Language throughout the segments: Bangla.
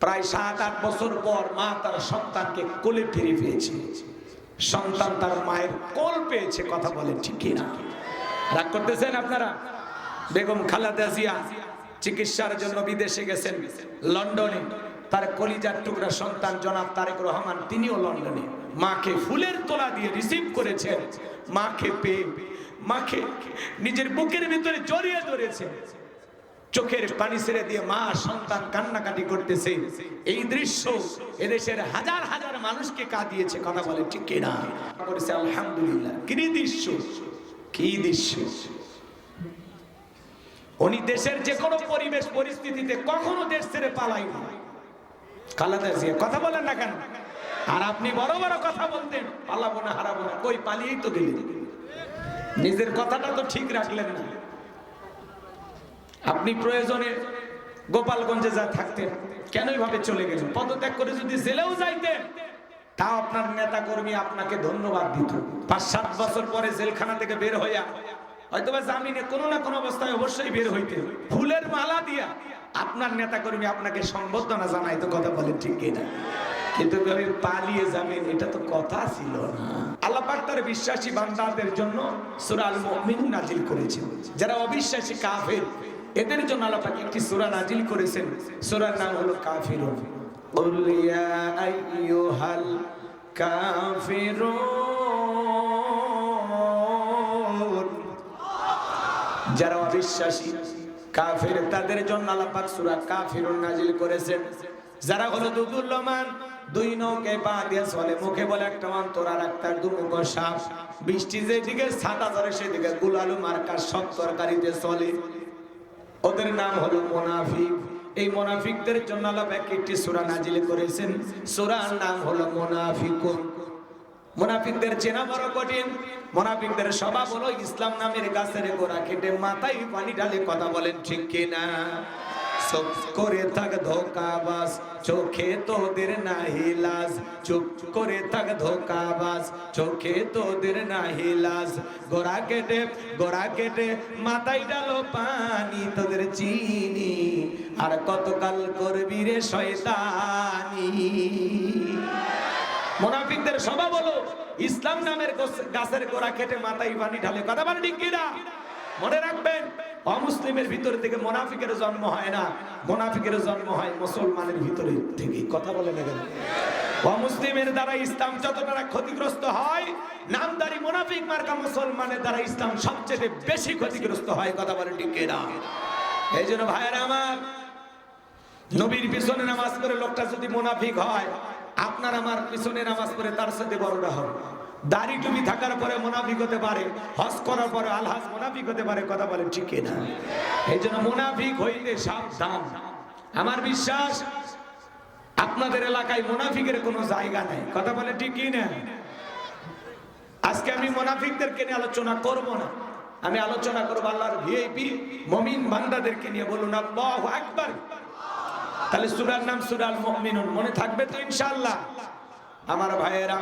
প্রায় 7-8 বছর পর মা তার সন্তানকে কোলে ফিরে পেয়েছে, সন্তান তার মায়ের কোল পেয়েছে। কথা বলেন ঠিক কিনা? রাগ করতেছেন আপনারা? বেগম খালেদা জিয়া চিকিৎসার জন্য বিদেশে গেছেন লন্ডনে। তার কলিজার টুকরা সন্তান জনাব তারেক রহমান তিনিও লন্ডনে মাকে ফুলের তোলা দিয়ে রিসিভ করেছেন। মাকে পেয়ে মাকে নিজের বুকের ভিতরে জড়িয়ে ধরেছে, চোখের পানি ছেড়ে দিয়ে মা সন্তান কান্নাকাটি করতেছে। এই দৃশ্য এদেশের হাজার হাজার মানুষকে কাঁদিয়েছে। কথা বলে ঠিক কিনা? করেছে আলহামদুলিল্লাহ। কি দৃশ্য, কি দৃশ্য! উনি দেশের যে কোনো পরিবেশ পরিস্থিতিতে কখনো দেশ ছেড়ে পালাইনি। খালেদা জিয়া কথা বলেন না কেন? আর আপনি বড় বড় কথা বলতেন, পালাবো না হারাবো না, কই পালিয়েই তো গেলেন। নিজের কথাটা তো ঠিক রাখলেন না। আপনি প্রয়োজনে গোপালগঞ্জে যা থাকতেন, কেন এইভাবে চলে গেলেন? পদত্যাগ করে যদি জেলেও যাইতেন, তাও আপনার নেতা কর্মী আপনাকে ধন্যবাদ দিত। 5-7 বছর পরে জেলখানা থেকে বের হইয়া হয়তোবা জামিনে কোনো না কোনো অবস্থায় অবশ্যই বের হইতেন, ফুলের মালা দিয়া আপনার নেতা কর্মী আপনাকে সম্বর্ধনা জানাইতো। কথা বলেন ঠিক কিনা? কিন্তু পালিয়ে যাবেন, এটা তো কথা ছিল না। আল্লাহ পাক তার বিশ্বাসী বান্দাদের জন্য সূরা আল মুমিনুন নাজিল করেছেন। যারা অবিশ্বাসী কাফের, এদের জন্য আল্লাহ পাক একটি সূরা নাজিল করেছেন। সূরার নাম হলো কাফিরুন। কুল ইয়া আইয়ুহাল কাফিরুন। যারা অবিশ্বাসী কাফের, তাদের জন্য আল্লাহ পাক সূরা কাফিরুন নাজিল করেছেন। যারা হলো দুদুল্যমান, দুই নৌকে পা দিয়ে চলে, মুখে বলে একটা অন্তর আর একটা দুমুখ সাপ, বৃষ্টি যেদিকে ছাতা ধরে সেদিকে গুলালু মার্কার সব তরকারিতে চলে, ওদের নাম হলো মুনাফিক। এই মুনাফিকদের জন্য আল্লাহ একটি সূরা নাজিল করেছেন। সূরার নাম হলো মুনাফিকুন। মুনাফিকদের চেনা বড় কঠিন। মুনাফিকদের স্বভাব হলো ইসলাম নামের গাছের গোড়া কেটে মাথায় পানি ঢালে। কথা বলেন ঠিক কিনা? সব করে থাক ধোকাবাজ, চোখে তোদের নাহি লাজ। চুপ করে থাক ধোকাবাজ, চোখে তোদের নাহি লাজ। গোড়া কেটে মাথায় ডালো পানি, তোদের চিনি আর কতকাল করবি রে শয়তানি। মুনাফিকদের স্বভাব হলো ইসলাম নামের গাছের গোড়া কেটে মাথায় পানি ঢালে। কথা বলেন ঠিক কিনা? মনে রাখবেন, অমুসলিমের ভিতর থেকে মুনাফিকের জন্ম হয় না, মুনাফিকের জন্ম হয় মুসলমানের ভিতরে থেকে। কথা বলে না কেন? অমুসলিমের দ্বারা ইসলাম যতটা ক্ষতিগ্রস্ত হয়, নামদারি মুনাফিক মার্কা মুসলমানের দ্বারা ইসলাম সবচেয়ে বেশি ক্ষতিগ্রস্ত হয়। কথা বলে ঠিক কিনা? এই জন্য ভাইয়েরা আমার, নবীর পিছনে নামাজ পড়ে লোকটা যদি মুনাফিক হয়, আপনার আমার পিছনে নামাজ পড়ে তার সাথে বড়টা হবে। দাড়ি টুপি থাকার পরে মুনাফিক হতে পারে, হজ করার পরে আলহাজ মুনাফিক হতে পারে। কথা বলেন ঠিক কিনা? এই জন্য মুনাফিক হইতে সাবধান। আমার বিশ্বাস আপনাদের এলাকায় মুনাফিকের কোনো জায়গা নেই। কথা বলেন ঠিক কিনা? আজকে আমি মুনাফিকদেরকে নিয়ে আলোচনা করব না, আমি আলোচনা করব আল্লাহর ভিআইপি মুমিন বান্দাদেরকে নিয়ে। বলুন আল্লাহু আকবার। তাহলে সূরার নাম সূরা আল মুমিনুন, মনে থাকবে তো ইনশাআল্লাহ? আমার ভাইয়েরা,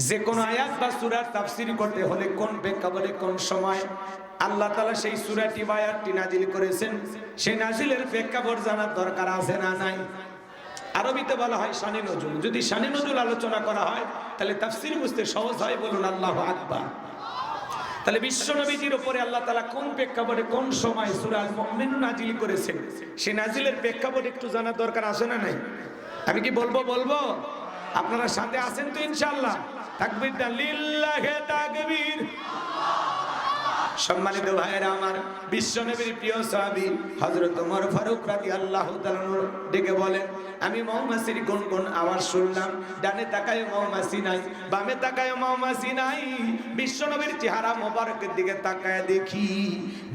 যে কোন আয়াত বা সূরার তাফসীর করতে হলে কোন প্রেক্ষাপটে কোন সময় আল্লাহ তাআলা সেই সূরাটি বা আয়াতটি নাজিল করেছেন, সেই নাজিলের প্রেক্ষাপট জানার দরকার আছে না নাই? আরবিতে বলা হয় শানে নজুল। যদি শানে নজুল আলোচনা করা হয় তাহলে তাফসীর বুঝতে সহজ হয়। বলুন আল্লাহু আকবার। তাহলে বিশ্ব নবীজির উপরে আল্লাহ তাআলা কোন প্রেক্ষাপটে কোন সময় সূরা আল মুমিনুন নাজিল করেছেন, সেই নাজিলের প্রেক্ষাপট একটু জানার দরকার আছে না নাই? আমি কি বলবো? আপনারা সাথে আছেন তো ইনশাআল্লাহ? তাকবীর দেন, লিল্লাহি তাকবীর। সম্মানিত ভাইয়েরা আমার, বিশ্ব নবীর প্রিয় সাহাবী হযরত ওমর ফারুক রাদিয়াল্লাহু তাআলা ডেকে বলেন, আমি মৌমাছির গুনগুন আওয়াজ শুনলাম। ডানে তাকায় মৌমাছি নাই, বামে তাকায় মৌমাছি নাই। বিশ্ব নবীর চেহারা মোবারকের দিকে তাকায় দেখি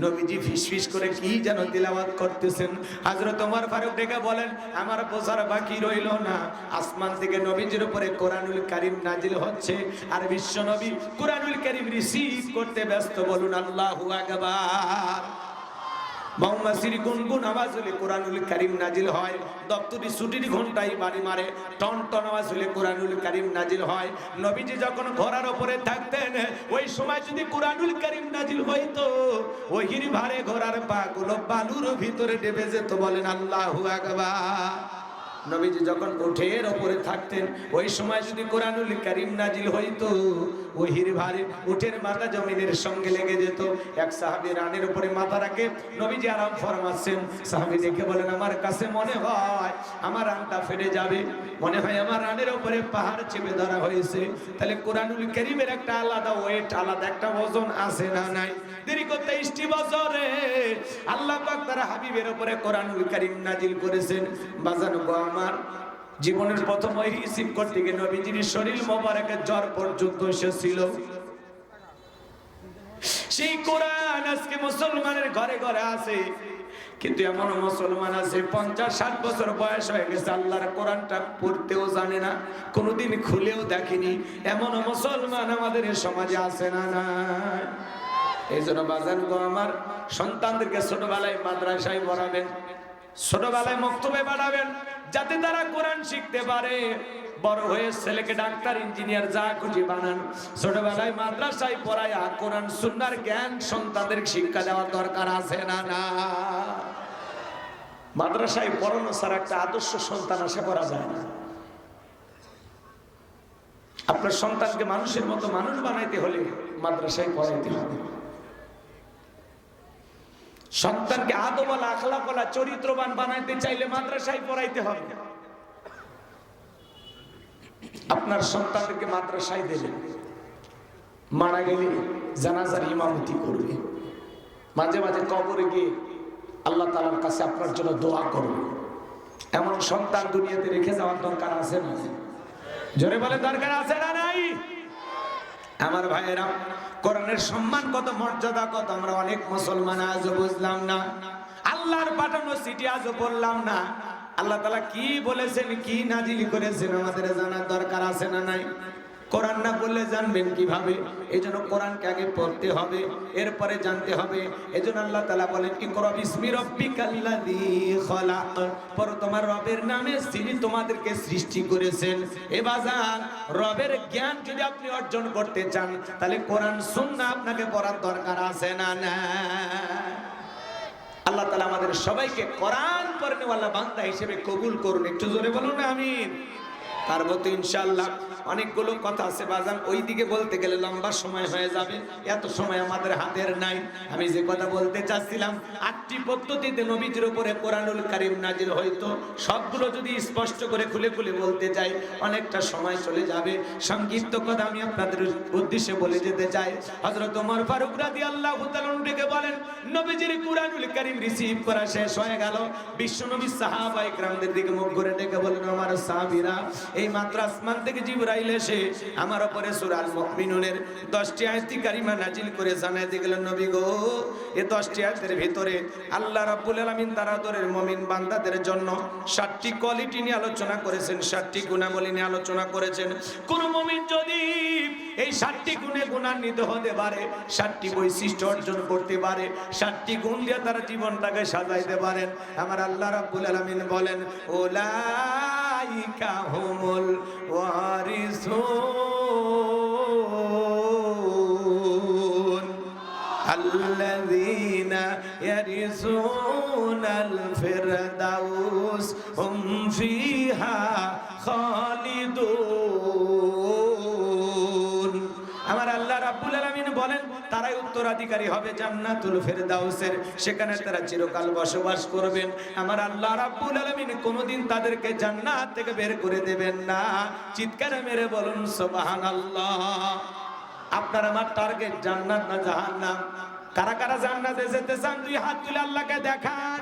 নবীজি ফিসফিস করে কি যেন তিলাওয়াত করতেছেন। হযরত ওমর ফারুক ডেকে বলেন, আমার বোঝার বাকি রইল না, আসমান থেকে নবীজির উপরে কোরআনুল কারীম নাজিল হচ্ছে, আর বিশ্ব নবী কোরআনুল কারীম রিসিভ করতে ব্যস্ত। বলুন আল্লাহু আকবার। মৌমাছির গুনগুন আওয়াজ হলে কোরআনুল কারীম নাজিল হয়, দপ্তরি ছুটির ঘন্টায় বাড়ি মারে টন টন আওয়াজ হলে কোরআনুল কারীম নাজিল হয়। নবীজি যখন ঘোড়ার উপরে থাকতেন ওই সময় যদি কোরআনুল কারীম নাজিল হইতো ওহির ভারে ঘোড়ার পা গুলো বালুর ভিতরে ডেবে যেত। বলেন আল্লাহু আকবার। নবীজি যখন উঠের উপরে থাকতেন ওই সময় যদি কোরআনুল কারীম নাজিল হইতো ওহির ভারে উঠের মাথা জমিনের সঙ্গে লেগে যেত। এক সাহাবী রানের উপরে মাথা রাখে, নবীজি আরাম ফরমাচ্ছেন, সাহাবী দেখে বলেন আমার কাছে মনে হয় আমার রানটা ফেটে যাবে, মনে হয় আমার রানের উপরে পাহাড় চেপে ধরা হয়েছে। তাহলে কোরআনুল কারীমের একটা আলাদা ওয়েট, আলাদা একটা ওজন আছে না নাই? দীর্ঘ 23টি বছরে আল্লাহ পাক তার হাবিবের উপরে কোরআনুল কারীম নাজিল করেছেন। বাজানো গো আমার জীবনের প্রথম ওই রিসিভ করতে গিয়ে নবীজির শরীর মোবারকের জ্বর পর্যন্ত এসেছিল। সেই কোরআন আজকে মুসলমানের ঘরে ঘরে আছে, কিন্তু এমন মুসলমান আছে 50-60 বছর বয়স হয়ে গেছে আল্লাহর কোরআনটা পড়তেও জানে না, কোনোদিন খুলেও দেখেনি। এমন মুসলমান আমাদের সমাজে আছে না না? এই জন্য বাজান গো আমার সন্তানদেরকে ছোটবেলায় মাদ্রাসায় পড়াবেন, ছোটবেলায় মক্তবে পাঠাবেন, যাতে তারা কোরআন শিখতে পারে। বড় হয়ে ছেলেকে ডাক্তার ইঞ্জিনিয়ার যা খুশি বানান, ছোটবেলায় মাদ্রাসায় পড়ায়া কোরআন সুন্নাহর জ্ঞান সন্তানদের শিক্ষা দেওয়ার দরকার আছে না না? মাদ্রাসায় পড়ানো ছাড়া একটা আদর্শ সন্তান আশা করা যায় না। আপনার সন্তানকে মানুষের মতো মানুষ বানাইতে হলে মাদ্রাসায় পড়াইতে হবে। সন্তানকে আদওয়ালা আখলাকওয়ালা চরিত্রবান বানাইতে চাইলে মাদ্রাসায় পড়াইতে হবে। আপনার সন্তানকে মাদ্রাসায় দিলেন, মারা গেলে জানাজার ইমামতি করবে, মাঝে মাঝে কবরে গিয়ে আল্লাহ তাআলার কাছে আপনার জন্য দোয়া করবে। এমন সন্তান দুনিয়াতে রেখে যাওয়ার দরকার আছে না? জোরে বলে দরকার আছে না নাই? আমার ভাইয়েরা, কোরআনের সম্মান কত, মর্যাদা কত আমরা অনেক মুসলমান আজও বুঝলাম না। আল্লাহর পাঠানো চিঠি আজও পড়লাম না। আল্লাহ তাআলা কি বলেছেন, কি নাজিল করেছেন আমাদের জানার দরকার আছে না নাই? কোরআন না বললে জানবেন কিভাবে? এই জন্য কোরআনকে আগে পড়তে হবে, এরপরে জানতে হবে। এই জন্য আল্লাহ তাআলা বলেন ইকরা বিসমি রাব্বিকাল্লাযী খলাক, পড়ো তোমার রবের নামে যিনি তোমাদেরকে সৃষ্টি করেছেন। এ বাজার রবের জ্ঞান যদি আপনি অর্জন করতে চান তাহলে কোরআন সুন্নাহ আপনাকে পড়ার দরকার আছে না না? আল্লাহ তাআলা আমাদের সবাইকে কোরআন পড়নেওয়ালা বান্দা হিসেবে কবুল করুন। একটু জোরে বলুন আমিন। পারবো তো ইনশাআল্লাহ। অনেকগুলো কথা আছে বাজান, ওই দিকে বলতে গেলে লম্বা সময় হয়ে যাবে, এত সময় আমাদের হাতের নাই। আমি যে কথা বলতে চাচ্ছিলাম, 8টি পদ্ধতিতে নবীজির উপরে কোরআনুল কারীম নাজিল হইতো। সবগুলো যদি স্পষ্ট করে খুলে খুলে বলতে চাই অনেকটা সময় চলে যাবে। সংক্ষিপ্ত কথা আমি আপনাদের উদ্দেশ্যে বলে যেতে চাই। হযরত ওমর ফারুক রাদিয়াল্লাহু তাআলা ডেকে বলেন, নবীজির কোরআনুল কারীম রিসিভ করা শেষ হয়ে গেল। বিশ্বনবী সাহাবায়ে কেরামদের দিকে মুখ করে ডেকে বলেন, আমার সাহাবীরা, এই মাত্র আসমান থেকে জিবরাইল এসে আমার উপরে সূরা আল মুমিনুনের 10টি আয়াত কারিমা নাজিল করে জানাইতে গেলেন, নবী গো, এই 10টি আয়াতের ভিতরে আল্লাহ রাব্বুল আলামিন তার আদরের মুমিন বান্দাদের জন্য 7টি কোয়ালিটি নিয়ে আলোচনা করেছেন, 7টি গুণাবলী নিয়ে আলোচনা করেছেন। কোন মুমিন যদি এই 7টি গুণে গুণান্বিত হতে পারে, 7টি বৈশিষ্ট্য অর্জন করতে পারে, 7টি গুণ দিয়ে তার জীবনটাকে সাজাইতে পারেন, আমার আল্লাহ রাব্বুল আলামিন বলেন, উলাইকা হুমুল ওয়ারিসুন আল্লাযীনা ইয়ারিসুনাল ফিরদাউস হুম ফিহা খালিদুন। আমার আল্লাহ রাব্বুল আলামিন বলেন, তারাই উত্তরাধিকারী হবে জান্নাতুল ফেরদাউসের, সেখানে তারা চিরকাল বসবাস করবেন। আমার আল্লাহ রাব্বুল আলামিন কোনদিন তাদেরকে জান্নাত থেকে বের করে দেবেন না। চিৎকার মেরে বলুন সুবহানাল্লাহ। আপনার আমার টার্গেট জান্নাত না জাহান্নাম? কারা কারা জান্নাতে যেতে চান দুই হাত তুলে আল্লাহকে দেখান।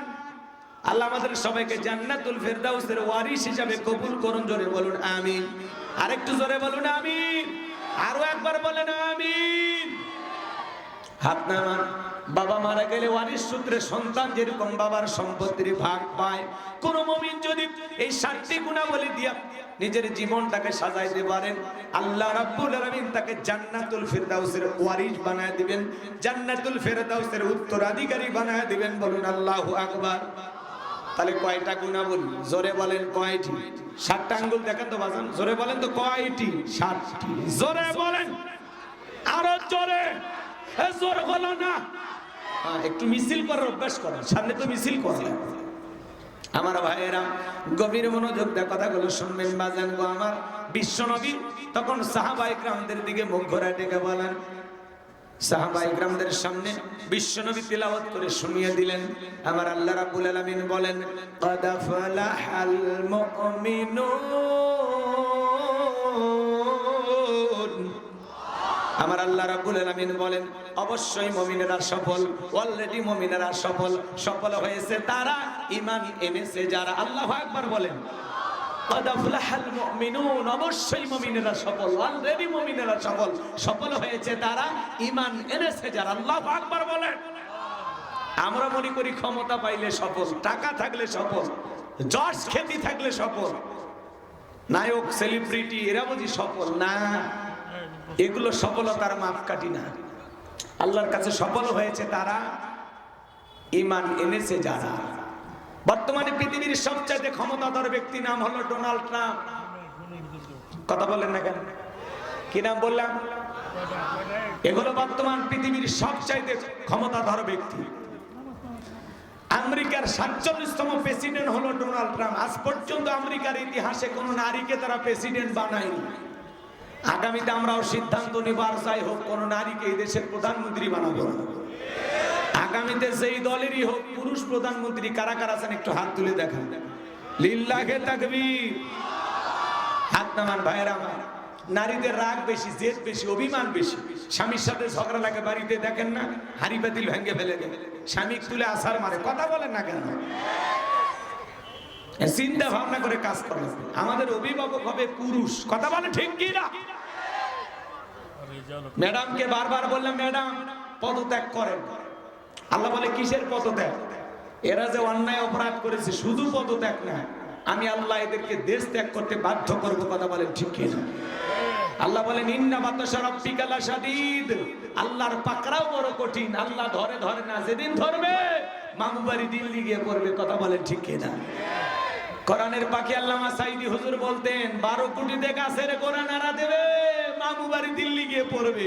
আল্লাহ আমাদের সবাইকে জান্নাতুল ফেরদাউসের ওয়ারিস হিসাবে কবুল করুন। জোরে বলুন আমিন। আরেকটু জোরে বলুন আমিন। আরো একবার বলেন আমিন। হাত নামান। বাবা মারা গেলে ওয়ারিস সূত্রে সন্তান যেরকম বাবার সম্পত্তির ভাগ পায়, কোন মুমিন যদি এই 7টি গুণাবলী দিয়া নিজের জীবনটাকে সাজাইতে পারেন, আল্লাহ রাব্বুল আলামিন তাকে জান্নাতুল ফিরদাউসের ওয়ারিস বানায় দিবেন, জান্নাতুল ফিরদাউসের উত্তরাধিকারী বানায় দিবেন। বলুন আল্লাহু আকবার। তাহলে কয়টা গুনাহ বলি? জোরে বলেন কয়টি? 7টা আঙ্গুল দেখেন তো বাজান, জোরে বলেন তো কয়টি? 7টি। জোরে বলেন, আরো জোরে। জোরে বলো না, একটু মিছিল করার অভ্যাস করেন, সামনে তো মিছিল করেন। আমার ভাইয়েরা গভীর মনোযোগ দিয়ে কথাগুলো শুনবেন বাজান গো আমার। বিশ্বনবী তখন সাহাবায়ে কেরামদের দিকে মুখ ঘোরা ডেকে বলেন, সাহাবায়ে কেরামদের সামনে বিশ্বনবী তিলাওয়াত করে শুনিয়ে দিলেন। আমার আল্লাহ রাব্বুল আলামিন বলেন, ক্বাদ ফালাহাল মুমিনুন। আমার আল্লাহ রাব্বুল আলামিন বলেন, অবশ্যই মুমিনেরা সফল, অলরেডি মুমিনেরা সফল। সফল হয়েছে তারা, ঈমান এনেছে যারা। আল্লাহু আকবার বলেন। ক্বাদ আফলাহাল মুমিনুন, অবশ্যই মুমিনেরা সফল, অলরেডি মুমিনেরা সফল। সফল হয়েছে তারা, ঈমান এনেছে যারা। আল্লাহু আকবার বলেন। আমরা মনে করি ক্ষমতা পাইলে সফল, টাকা থাকলে সফল, যশ খ্যাতি থাকলে সফল, নায়ক সেলিব্রিটি এরা বুঝি সফল না। এগুলো সফলতার মাপকাঠি না। আল্লাহর কাছে সফল হয়েছে তারা, ঈমান এনেছে যারা। বর্তমানে পৃথিবীর সবচেয়ে ক্ষমতাধর ব্যক্তি নাম হলো ডোনাল্ড ট্রাম্প। কথা বলেন না কেন? কি নাম বললাম? এগুলো বর্তমান পৃথিবীর সবচেয়ে ক্ষমতাধর ব্যক্তি। আমেরিকার 47তম প্রেসিডেন্ট হলো ডোনাল্ড ট্রাম্প। আজ পর্যন্ত আমেরিকার ইতিহাসে কোনো নারীকে তারা প্রেসিডেন্ট বানায়নি। আগামীতে আমরাও সিদ্ধান্ত নিব, আর যাই হোক কোন নারীকে এই দেশের প্রধানমন্ত্রী বানাবো না। আগামীতে যেই দলেরই হোক পুরুষ প্রধানমন্ত্রী কারা কারা আছেন একটু হাত তুলে দেখান। লিল্লাহে তাকবীর। হাত নামান ভাইয়েরা আমার। নারীদের রাগ বেশি, জেদ বেশি, অভিমান বেশি। স্বামীর সাথে ঝগড়া লাগে বাড়িতে, দেখেন না হাড়ি পাতিল ভেঙে ফেলে দেয়, স্বামী তুলে আসার মারে। কথা বলেন না কেন? চিন্তা ভাবনা করে কাজ করে। আমাদের অভিভাবক হবে পুরুষ। কথা বলে ঠিক কি না? ম্যাডামকে বারবার বললাম, ম্যাডাম পদত্যাগ করেন। আল্লাহ বলে কিসের পদত্যাগ? এরা যে অন্যায় অপরাধ করেছে, শুধু পদত্যাগ না, আমি আল্লাহ এদেরকে দেশ ত্যাগ করতে বাধ্য করব। কথা বলেন ঠিক কি না? আল্লাহ বলেন, ইন্না বাতাশা রাব্বিকা লাশাদীদ। আল্লাহর পাকড়াও বড় কঠিন। আল্লাহ ধরে ধরে না, যেদিন ধরবে মামু বাড়ি দিল্লি গিয়ে পড়বে। কথা বলেন ঠিক কি না? কোরআনের পাখি আল্লামা সাইদি হুজুর বলতেন, 12 কোটিতে গাছের গোড়া নাড়া দেবে, মামু বাড়ি দিল্লি গিয়ে পড়বে।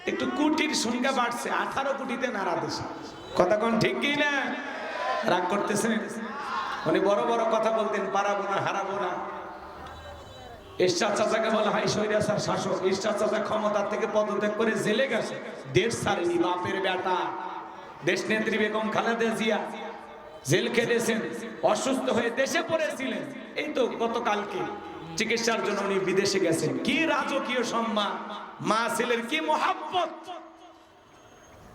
একটু কোটির সংখ্যা বাড়ছে, 18 কোটিতে নাড়া দেশে। কথা কোন ঠিক কি না? রাগ করতেছেন? উনি বড় বড় কথা বলতেন, পারাবো না, হারাবো না। এরশাদ চাচাকে বলা হয় স্বৈরাচার শাসক। এরশাদ চাচা ক্ষমতা থেকে পদত্যাগ করে জেলে গেছে, দেশ ছাড়েনি। বাপের বেটা দেশ নেত্রী বেগম খালেদা জিয়া জেল খেটেছেন, অসুস্থ হয়ে দেশে পড়েছিলেন। এই তো গতকালকে চিকিৎসার জন্য উনি বিদেশে গেছেন। কি রাজকীয় সম্মান, মা ছেলের কি মহাব্বত।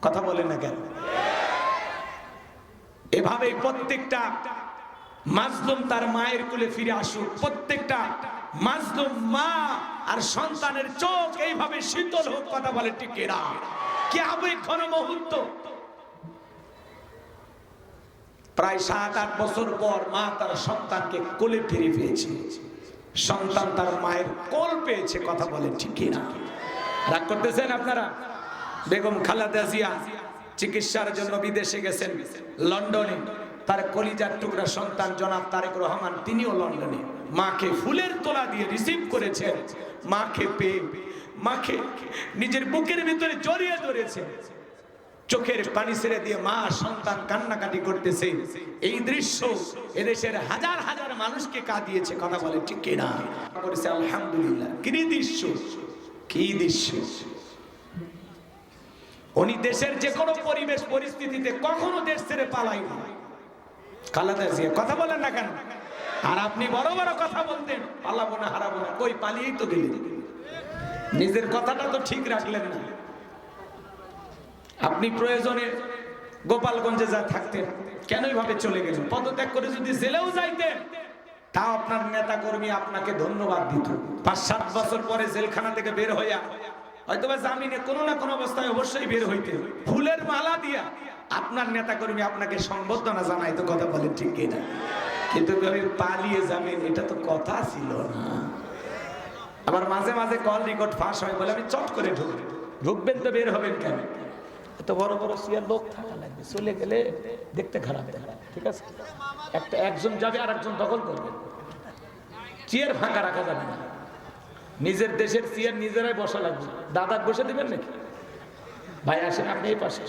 কথা বলেন না কেন? এভাবেই প্রত্যেকটা মাজলুম তার মায়ের কোলে ফিরে আসুক। প্রত্যেকটা মাজলুম মা আর সন্তানের চোখ এইভাবে শীতল হোক। কথা বলে ঠিক না? কি হবে ঘন মুহূর্ত। প্রায় 7-8 বছর পর মা তার সন্তানকে কোলে ফিরে পেয়েছে, সন্তান তার মায়ের কোল পেয়েছে। কথা বলেন ঠিক না? রাগ করতেছেন আপনারা? বেগম খালেদা জিয়া চিকিৎসার জন্য বিদেশে গেছেন লন্ডনে। তার কলিজার টুকরা সন্তান জনাব তারেক রহমান, তিনিও লন্ডনে। মাকে ফুলের তোলা দিয়ে রিসিভ করেছেন। মাকে পেয়ে মাকে নিজের বুকের ভিতরে জড়িয়ে ধরেছেন। চোখের পানি ছেড়ে দিয়ে মা সন্তান কান্নাকাটি করতেছে। এই দৃশ্য এদেশের হাজার হাজার মানুষকে কাঁদিয়েছে। কথা বলে ঠিক কিনা? করেছে আলহামদুলিল্লাহ। কি দৃশ্য, কি দৃশ্য। উনি দেশের যে কোনো পরিবেশ পরিস্থিতিতে কখনো দেশ ছেড়ে পালাইনি খালেদা জিয়া। কথা বলেন না কেন? আর আপনি বড় বড় কথা বলতেন, পালাবো না, হারাবো না। কই পালিয়েই তো গেলেন, নিজের কথাটা তো ঠিক রাখলেন না। আপনি প্রয়োজনে গোপালগঞ্জে যা থাকতেন, কেন এইভাবে চলে গেলেন? পদত্যাগ করে যদি জেলেও যাইতেন, তাও আপনার নেতা কর্মী আপনাকে ধন্যবাদ দিত। 5-7 বছর পরে জেলখানা থেকে বের হইয়া হয়তোবা জামিনে কোনো না কোনো অবস্থায় অবশ্যই বের হইতে, ফুলের মালা দিয়া আপনার নেতা কর্মী আপনাকে সম্বর্ধনা জানাইতো। কথা বলেন ঠিক কিনা? কিন্তু কবি পালিয়ে যাবেন এটা তো কথা ছিল না। আবার মাঝে মাঝে কল রেকর্ড ফাঁস হয় বলে আমি চট করে ঢুকবেন তো বের হবেন কেন? এত বড় বড় সিয়ার লোক থাকা লাগবে, চলে গেলে দেখতে খারাপ দেখায়, ঠিক আছে? একজন যাবে আর একজন দখল করবে, চেয়ার ফাঁকা রাখা যাবে না। নিজের দেশের চেয়ার নিজেরাই বসা লাগবে। দাদাক বসে দিবেন নাকি? ভাই আসেন আপনি এই পাশে,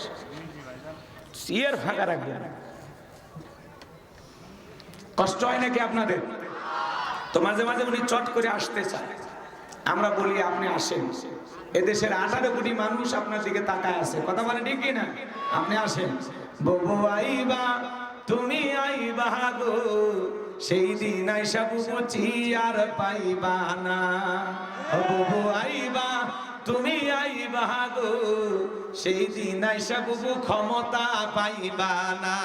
চেয়ার ফাঁকা রাখবেন। কষ্ট হয় নাকি আপনাদের? তো মাঝে মাঝে উনি চট করে আসতে চায়, আমরা বলি আপনি আসেন। এদেশের 18 কোটি মানুষ আপনার দিকে তাকায় আছে, কথা বলে ঠিক না? আপনি আসেন। ববু আইবা তুমি আইবা গো, সেই দিন আইসা বুবু চিয়ার পাইবা না। ববু আইবা তুমি আইবা গো, সেই দিন আইসা বুবু ক্ষমতা পাইবা না।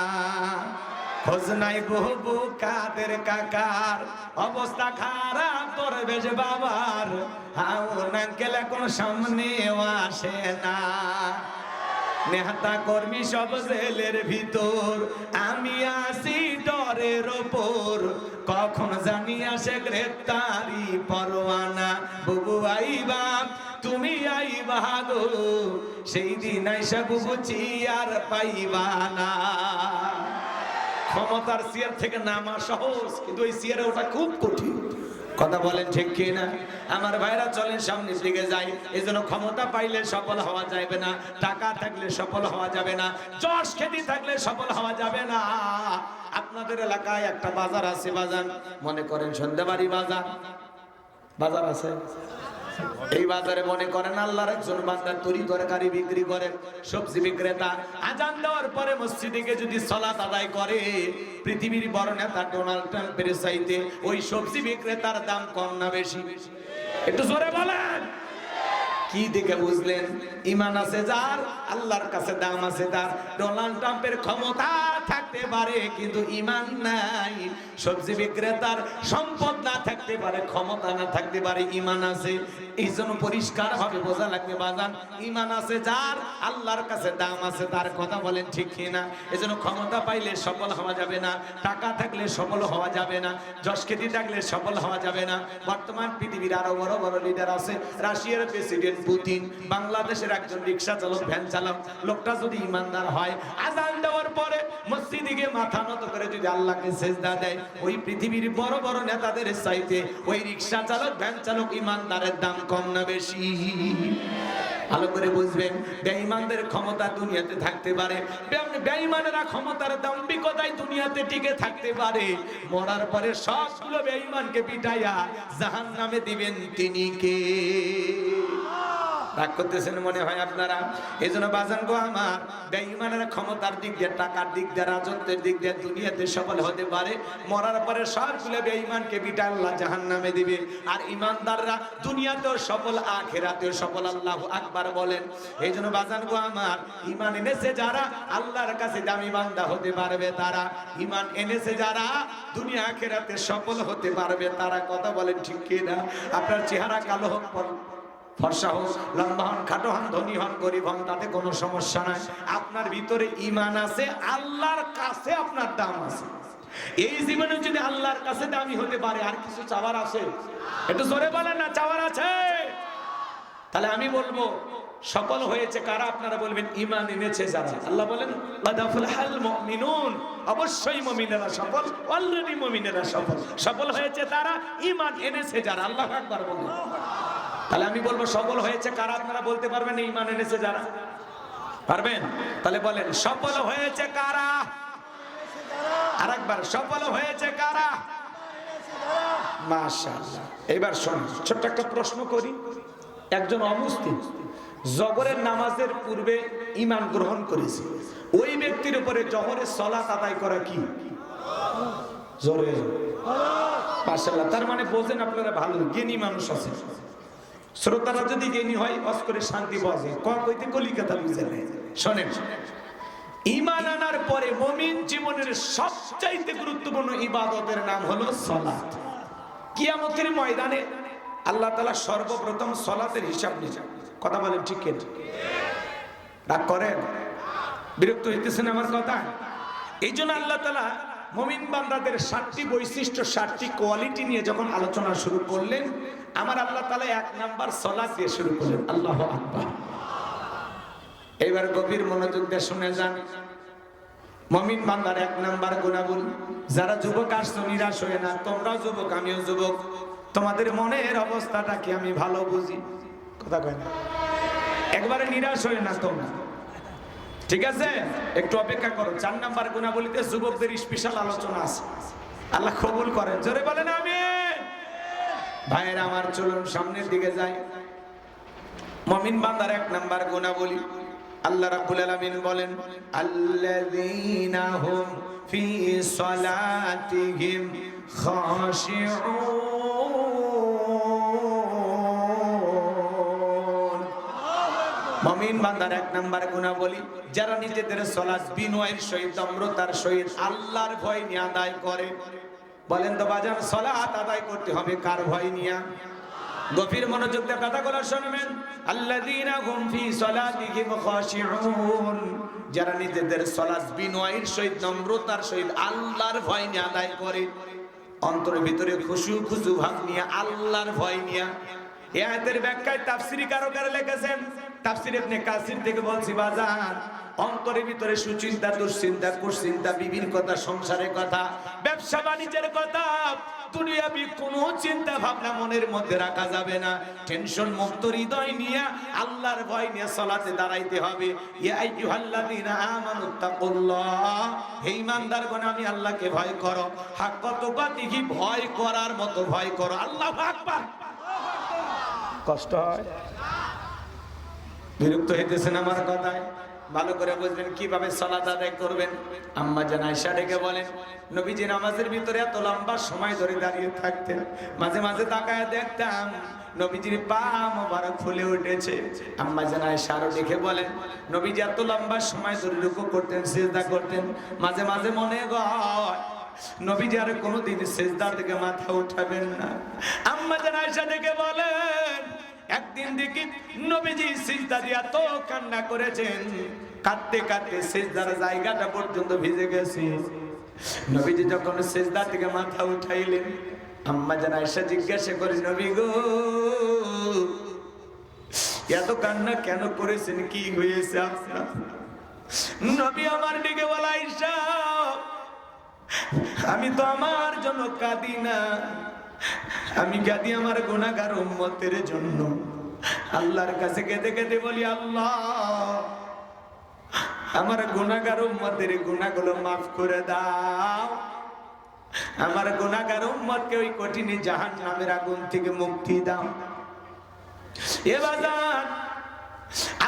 খোঁজ নাই বহু কাদের কাকার, অবস্থা খারাপ দরবেশ বাবার, হাউন আঙ্কেল এখন সামনেও আসে না। নেতা কর্মী সব জেলের ভিতর, আমি আসি ডরের ওপর, কখন জানি আসে গ্রেপ্তারি পরোয়ানা। বুবু আইবা তুমি আইবা গো, সেই দিন আইসা বুবু চিয়ার পাইবা না। ক্ষমতার চেয়ার থেকে নামা সহজ, কিন্তু ওই চেয়ারে ওটা খুব কঠিন, কথা বলেন ঠিক কিনা? আমার ভাইরা চলেন সামনের দিকে যাই। এই জন্য ক্ষমতা পাইলে সফল হওয়া যাবে না, টাকা থাকলে সফল হওয়া যাবে না, যশ খ্যাতি থাকলে সফল হওয়া যাবে না। আপনাদের এলাকায় একটা বাজার আছে, বাজার মনে করেন সন্ধ্যাবাড়ি বাজার, বাজার আছে। এই বাজারে মনে করেন আল্লাহর একজন বান্দা তরি তরকারি বিক্রি করেন, সবজি বিক্রেতা। আজান দেওয়ার পরে মসজিদে গিয়ে যদি সালাত আদায় করে, পৃথিবীর বড় নেতা ডোনাল্ড ট্রাম্পের চাইতে ওই সবজি বিক্রেতার দাম কম না বেশি? একটু জোরে বলেন। কি দেখে বুঝলেন? ঈমান আছে যার, আল্লাহর কাছে দাম আছে তার। ডোনাল্ড ট্রাম্পের ক্ষমতা থাকতে পারে কিন্তু ঈমান নাই, সবজি বিক্রেতার সম্পদ না থাকতে পারে, ক্ষমতা না থাকতে পারে, ঈমান আছে। এই জন্য পরিষ্কার ভাবে বোঝা লাগবে বাজান, ঈমান আছে যার, আল্লাহর কাছে দাম আছে তার, কথা বলেন ঠিক কিনা? এই জন্য ক্ষমতা পাইলে সফল হওয়া যাবে না, টাকা থাকলে সফল হওয়া যাবে না, যশ খ্যাতি থাকলে সফল হওয়া যাবে না। বর্তমান পৃথিবীর আরো বড় বড় লিডার আছে, রাশিয়ার প্রেসিডেন্ট পুতিন, বাংলাদেশের একজন রিক্সা চালক, ভ্যান চালক, লোকটা যদি ইমানদার হয়, আজান দেওয়ার পরে মসজিদে গিয়ে মাথা নত করে যদি আল্লাহকে সেজদা দেয়, ওই পৃথিবীর বড় বড় নেতাদের চাইতে ওই রিক্সা চালক, ভ্যান চালক ইমানদারের দাম কম না বেশি? ভালো করে বুঝবেন, বেঈমানদের ক্ষমতা দুনিয়াতে থাকতে পারে, বেঈমানেরা ক্ষমতার দাম্ভিকতায় দুনিয়াতে টিকে থাকতে পারে, মরার পরে সবগুলো বেঈমানকে পিটাইয়া জাহান্নামে দিবেন তিনি কে? রাগ করতেছেন মনে হয় আপনারা। এই জন্য বাজান গো আমার, বেঈমানেরা ক্ষমতার দিক দিয়ে, টাকার দিক দিয়ে, রাজত্বের দিক দিয়ে দুনিয়াতে সফল হতে পারে, মরার পরে সবগুলো বেঈমানকে পিটায় আল্লাহ জাহান্নামে দিবে। আর ইমানদাররা দুনিয়াতেও সফল, আখিরাতেও সফল। আল্লাহু আকবার বলেন। এই জন্য বাজান গো আমার, ঈমান এনেছে যারা আল্লাহর কাছে দামি বান্দা হতে পারবে তারা, ঈমান এনেছে যারা দুনিয়া আখিরাতে সফল হতে পারবে তারা, কথা বলেন ঠিক কিনা? আপনার চেহারা কালো হোক, ফর্সা হোক, লম্বা হন, খাটো হন, ধনী হন, গরিব হন, তাতে কোনো সমস্যা নাই। আপনার ভিতরে ঈমান আছে, আল্লাহর কাছে আপনার দাম আছে। এই জীবনে যদি আল্লাহর কাছে দামি হতে পারে, আর কিছু চাওয়ার আছে? একটু জোরে বলেন না, চাওয়ার আছে? তাহলে আমি বলবো সফল হয়েছে কারা? আপনারা বলবেন ঈমান এনেছে যারা। আল্লাহ বলেন লাদাফুলহাল মুমিনুন, অবশ্যই মুমিনেরা সফল, অলরেডি মুমিনেরা সফল। সফল হয়েছে তারা, ঈমান এনেছে যারা। আল্লাহু আকবার বলেন। তাহলে আমি বলবো সফল হয়েছে কারা? আপনারা বলতে পারবেন ঈমান এনেছে যারা? পারবেন? তাহলে বলেন সফল হয়েছে কারা? আরেকবার, সফল হয়েছে কারা? মাশাআল্লাহ। এবার শুনুন, ছোট্ট একটা প্রশ্ন করি। একজন অমুসলিম জোহরের নামাজের পূর্বে ঈমান গ্রহণ করেছে, ওই ব্যক্তির উপরে জোহরের সালাত আদায় করা কি? জোরে মাশাআল্লাহ। তার মানে বোঝেন আপনারা, ভালো জ্ঞানী মানুষ আছে, শ্রোতারা যদি জ্ঞানী হয় অস করে শান্তি পাওয়া যায়। কইতে কলিকাতা বুঝে নেই। শোনেন, ঈমান আনার পরে মুমিন জীবনের সবচাইতে গুরুত্বপূর্ণ ইবাদতের নাম হলো সালাত। কিয়ামতের ময়দানে আল্লাহ তাআলা সর্বপ্রথম সালাতের হিসাব নেবেন, কথা বলেন ঠিক কি? রাগ করেন? বিরক্ত হইতেছেন আমার কথা? এই জন্য আল্লাহ তাআলা মুমিন বান্দাদের 7টি বৈশিষ্ট্য 7টি কোয়ালিটি নিয়ে যখন আলোচনা শুরু করলেন, আমার আল্লাহ তাআলা 1 নাম্বার সালাত দিয়ে শুরু করলেন। আল্লাহু আকবার। এবার গভীর মনোযোগ দিয়ে শুনে যান। মুমিন বান্দার 1 নাম্বার গুণাবলী, যারা যুবক আসছো নিরাশ হয়ে না, তোমরাও যুবক আমিও যুবক, তোমাদের মনের অবস্থাটা কি আমি ভালো বুঝি, কথা কয় না, একবারে নিরাশ হয়ে না তোমরা, ঠিক আছে? একটু অপেক্ষা করো। 4 নাম্বার গুণাবলীতে যুবকদের স্পেশাল আলোচনা আছে, আল্লাহ কবুল করেন, জোরে বলেন আমিন। ভাইয়েরা আমার, চলুন সামনের দিকে যাই। মুমিন বান্দার 1 নাম্বার গুণাবলী, আল্লাহ রাব্বুল আলামিন বলেন, আল্লাযীনা হুম ফি সালাতিহিম খাশিউন। মুমিন বান্দার 1 নাম্বার গুণাবলী, যারা নিজেদের সালাত বিনয়ের সহিত, নম্রতার সহিত, আল্লাহর ভয় নিয়ে আদায় করে। বলেন তো বাজান, সালাত আদায় করতে হবে কার ভয় নিয়ে? গভীর মনোযোগ দিয়ে কথাগুলো শুনবেন। আল্লাযীনা হুম ফি সালাতিহিম খাশিউন, যারা নিজেদের সালাত বিনয়ের সহিত, নম্রতার সহিত, আল্লাহর ভয় নিয়ে আদায় করে, অন্তরের ভিতরে খুশু ভাব নিয়ে, আল্লাহর ভয় নিয়ে। এই আয়াতের ব্যাখ্যায় তাফসীরি কারকেরা লিখেছেন, তাফসীর ইবনে কাসির থেকে বলছি বাজার, অন্তরের ভিতরে সুচিন্তা, দুশ্চিন্তা, কুশ্চিন্তা, বিবির কথা, সংসারের কথা, ব্যবসা বাণিজ্যের কথা, দুনিয়াবি কোনো চিন্তা ভাবনা মনের মধ্যে রাখা যাবে না। টেনশন মুক্ত হৃদয় নিয়ে, আল্লাহর ভয় নিয়ে সালাতে দাঁড়াইতে হবে। ইয়া আইয়ুহাল্লাযীনা আমানুত্তাকুল্লাহ, হে ঈমানদারগণ, আমি আল্লাহকে ভয় করো, হাক্কা তুকাতিহি, ভয় করার মতো ভয় করো। আল্লাহু আকবার। কষ্ট হয়, বিরক্ত হইতেছেন আমার কথায়? ভালো করে বুঝবেন কিভাবে সালাত আদায় করবেন। আম্মা জান আয়েশা ডেকে বলেন, নবীজি নামাজের ভিতরে এত লম্বা সময় ধরে দাঁড়িয়ে থাকতেন, মাঝে মাঝে তাকায় দেখতাম নবীজির পা মোবারক ফুলে উঠেছে। আম্মা জান আয়েশা আরো ডেকে বলেন, নবীজি এত লম্বা সময় ধরে রুকু করতেন, সিজদা করতেন, মাঝে মাঝে মনে হয় নবীজি আর কোনোদিন সিজদা থেকে মাথা উঠাবেন না। আম্মা জান আয়েশা ডেকে বলেন, একদিন দেখি নবীজি সিজদা দিয়া তো কান্না করেছেন, কাঁদতে কাঁদতে সিজদার জায়গাটা পর্যন্ত ভিজে গেছে। নবীজি যখন সিজদা থেকে মাথা উঠাইলেন, আম্মা জান আয়েশা জিজ্ঞাসা করে, নবী গো, এত কান্না কেন করেছেন, কি হয়েছে আপনার? নবী আমার দিকে বলে, আয়েশা, আমি তো আমার জন্য কাঁদি না, আমি কাঁদি আমার গুনাহগার উম্মতের জন্য। আল্লাহর কাছে কেঁদে কেঁদে বলি, আল্লাহ, আমার গুনাহগার উম্মতের গুনাহগুলো মাফ করে দাও, আমার গুনাহগার উম্মতকে ওই কঠিন জাহান্নামের আগুন থেকে মুক্তি দাও। এ বাজার,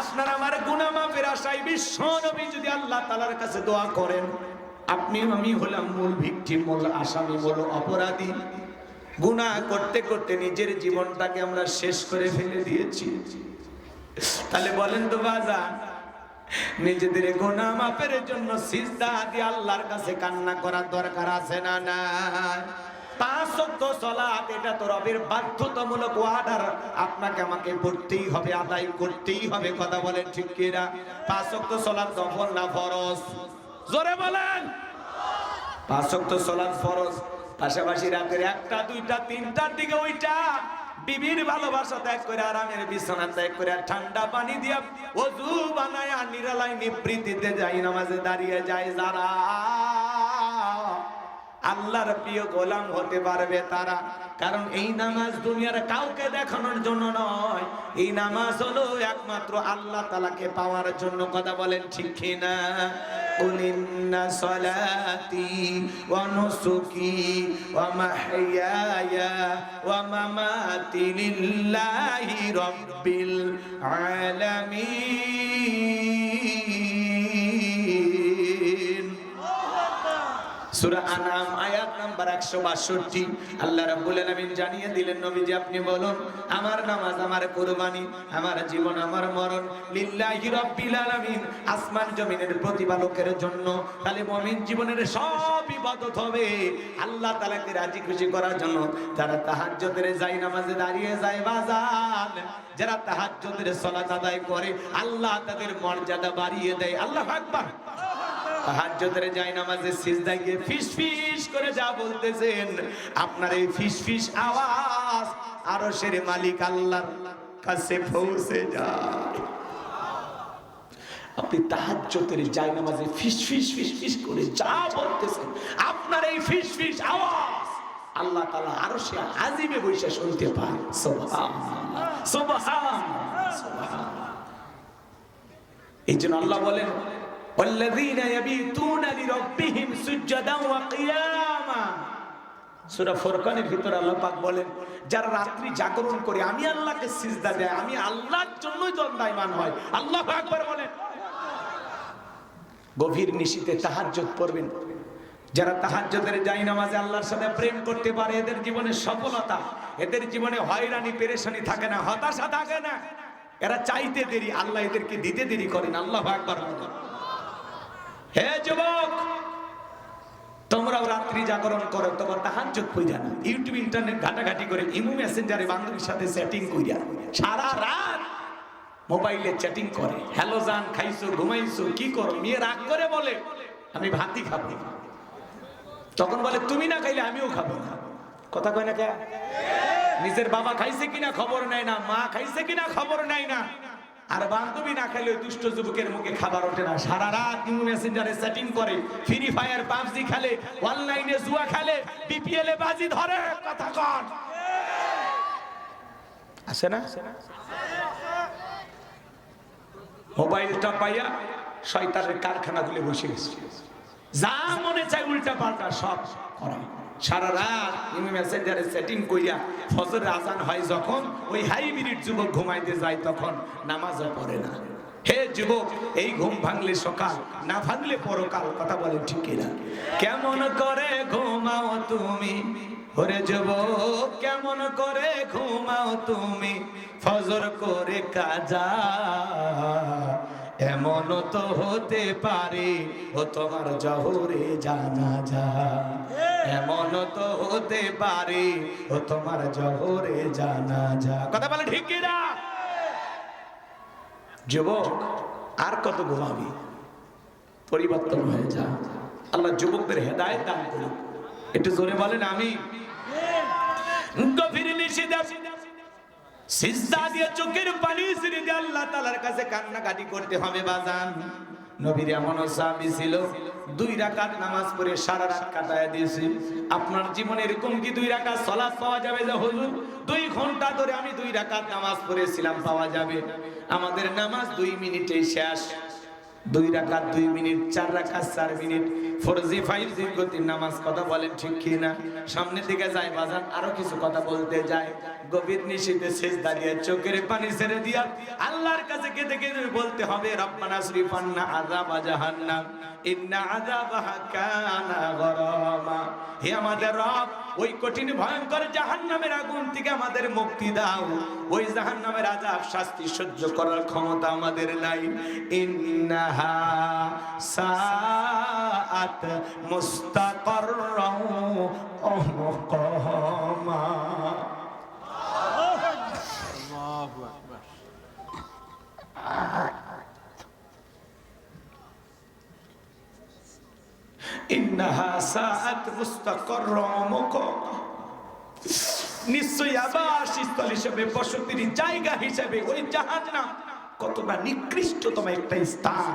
আপনার আমার গুনাহ মাফের আশায় বিশ্ব নবী যদি আল্লাহ তাআলার কাছে দোয়া করেন, আপনি আমি হলাম মূল ভিকটিম, মূল আসামি, মূল অপরাধী। গুনাহ করতে করতে নিজের জীবনটাকে আমরা শেষ করে ফেলে দিয়েছি। তাহলে বলেন তো বাজার, নিজেদের গুনাহ মাফের জন্য সিজদা দিয়ে আল্লাহর কাছে কান্না করার দরকার আছে না নাই? 5 ওয়াক্ত সালাত, এটা তো রবের বাধ্যতামূলক ওয়ার্ডার, আপনাকে আমাকে পড়তেই হবে, আদায় করতেই হবে। কথা বলেন ঠিক কি না? 5 ওয়াক্ত সালাত নফল না ফরজ? জোরে বলেন। 5 ওয়াক্ত সালাত ফরজ, পাশাপাশি রাতের 1টা 2টা 3টার দিকে ওইটা বিবির ভালোবাসা ত্যাগ করে, আরামের বিছানা ত্যাগ করে, ঠান্ডা পানি দিয়া ওযু বানায় নিরালায় নিবৃত্তিতে যাই নামাজে দাঁড়িয়ে যায় যারা, আল্লাহর প্রিয় গোলাম হতে পারবে তারা। কারণ এই নামাজ দুনিয়ার কাউকে দেখানোর জন্য নয়, এই নামাজ হলো একমাত্র আল্লাহ তাআলাকে পাওয়ার জন্য। কথা বলেন ঠিক কি না? قل إن صلاتي ونسكي ومحياي ومماتي لله رب العالمين। সূরা আনাম আয়াত নাম্বার 162। আল্লাহ রাব্বুল আলামিন জানিয়ে দিলেন, নবীজি আপনি বলুন, আমার নামাজ, আমার কুরবানি, আমার জীবন, আমার মরণ লিল্লাহি রাব্বিল আলামিন, আসমান জমিনের প্রতিপালকের জন্য। তাহলে মুমিন জীবনের সব ইবাদত হবে আল্লাহ তাআলাকে রাজি খুশি করার জন্য। যারা তাহাজ্জুদের যায় নামাজে দাঁড়িয়ে যায় বাজার, যারা তাহাজ্জুদের সালাত আদায় করে, আল্লাহ তাদের মর্যাদা বাড়িয়ে দেয়। আল্লাহু আকবার। তাহাজ্জুদের জায়নামাজে সিজদায় গিয়ে ফিসফিস করে যা বলতেছেন, আপনার এই ফিসফিস আওয়াজ আরশের মালিক আল্লাহর কাছে পৌঁছে যায়। আপনি তাহাজ্জুদের জায়নামাজে ফিসফিস ফিসফিস করে যা বলতেছেন, আপনার এই ফিসফিস আওয়াজ আল্লাহ তাআলা আরশে আজিমে বসে শুনতে পায়। সুবহানাল্লাহ, সুবহানাল্লাহ, সুবহানাল্লাহ। এইজন্য আল্লাহ বলেন, ওয়াল্লাযীনা ইয়াবিতুনা লিরাব্বিহিম সুজদান ওয়া কিয়ামা। সূরা ফুরকানের ভিতরে আল্লাহ পাক বলেন, যারা রাত্রি জাগরণ করে আমি আল্লাহকে সিজদা দেয়, আমি আল্লাহর জন্যই দণ্ডায়মান হয়। আল্লাহু আকবার বলেন। গভীর নিশিতে তাহাজ্জুদ পড়বেন। যারা তাহাজ্জুদের জায়নামাজে আল্লাহর সাথে প্রেম করতে পারে, এদের জীবনে সফলতা, এদের জীবনে হয়রানি পেরেশানি থাকে না, হতাশা থাকে না। এরা চাইতে দেরি, আল্লাহ এদেরকে দিতে দেরি করেন। আল্লাহু আকবার বলেন। হে যুবক, তোমরাও রাত্রি জাগরণ করো, তোমার তাহাজ্জুদ কইরা না, ইউটিউব ইন্টারনেট ঘাটাঘাটি করে, ইমো মেসেঞ্জারে বান্ধবীর সাথে চ্যাটিং কইরা সারা রাত মোবাইলে চ্যাটিং করে। হ্যালো জান, খাইছো, ঘুমাইছো, কি করো? মেয়ে রাগ করে বলে আমি ভাতই খাবো। তখন বলে তুমি না খাইলে আমিও খাবো না। কথা কয় না কে? নিজের বাবা খাইছে কিনা খবর নাই না, মা খাইছে কিনা খবর নাই না, আর বান্ধবী না খাইলে ওই দুষ্ট যুবকের মুখে খাবার ওঠে না। সারা রাত ইমো মেসেঞ্জারে চ্যাটিং করে, ফ্রি ফায়ার পাবজি খেলে, অনলাইনে জুয়া খেলে, বিপিএল এ বাজি ধরে। কথা কন আছে না? মোবাইলটা পাইয়া শয়তানের কারখানা গুলো বসে গেছে, যা মনে চাই উল্টা পাল্টা সব করা। সারা রাত ইমো মেসেঞ্জারে সেটিং কইরা ফজরের আজান হয় যখন, ওই হাইব্রিড যুবক ঘুমাইতে যায় তখন নামাজও পড়ে না। হে যুবক, এই ঘুম ভাঙলে সকাল, না ভাঙলে পরকাল। কথা বলে ঠিক কিনা? কেমন করে ঘুমাও তুমি, ওরে যুবক কেমন করে ঘুমাও তুমি, ফজর করে কাজা। এমন তো হতে পারে ও তোমার জহরে জানাজা, এমন তো হতে পারে ও তোমার জহরে জানাজা। কথা বলে ঠিক কিনা? যুবক আর কত ঘুমাবি? পরিবর্তন হয়ে যা। আল্লাহ যুবকদের হেদায়েত দান করুন। একটু জোরে বলেন আমি। গভীর নিশিতে সিজদা দিয়ে চোখের পানি ছেড়ে দিয়ে আল্লাহ তাআলার কাছে কান্নাকাটি করতে হবে বাজান। নবীর এমন সাহাবী ছিল 2 রাকাত নামাজ পড়ে সারা রাত কাটায় দিয়েছে। আপনার জীবনে এরকম কি 2 রাকাত সালাত পাওয়া যাবে যে হুজুর 2 ঘন্টা ধরে আমি 2 রাকাত নামাজ পড়েছিলাম, পাওয়া যাবে? আমাদের নামাজ 2 মিনিটেই শেষ। 2 রাকাত 2 মিনিট, 4 রাকাত 4 মিনিট, ফরজি 5 গতির নামাজ। কথা বলেন ঠিক কি না? সামনের দিকে যায় বাজান, আরো কিছু কথা বলতে যায়। গভীর নিশিতে সিজদা দিয়ে চোখের পানি ছেড়ে দিয়া আল্লাহর কাছে কেঁদে কেঁদে বলতে হবে, রব্বানা সরিফ আন্না আযাবা জাহান্নাম ইন্না আযাবাহা কানা গরামা। হে আমাদের রব, ওই কঠিন ভয়ঙ্কর জাহান্নামের আগুন থেকে আমাদের মুক্তি দাও। ওই জাহান্নামের আযাব শাস্তি সহ্য করার ক্ষমতা আমাদের নাই। ইন্নাহা সাআত মুস্তাকাররাও ওয়া মুকামা। আল্লাহু আকবার। ইন্নাহা সাআত মুস্তাকাররাও ওয়া মুকামা। নিশ্চয়ই আবাসস্থল হিসেবে, বসতির জায়গা হিসেবে ওই জাহান্নাম কতটা নিকৃষ্টতম একটা স্থান।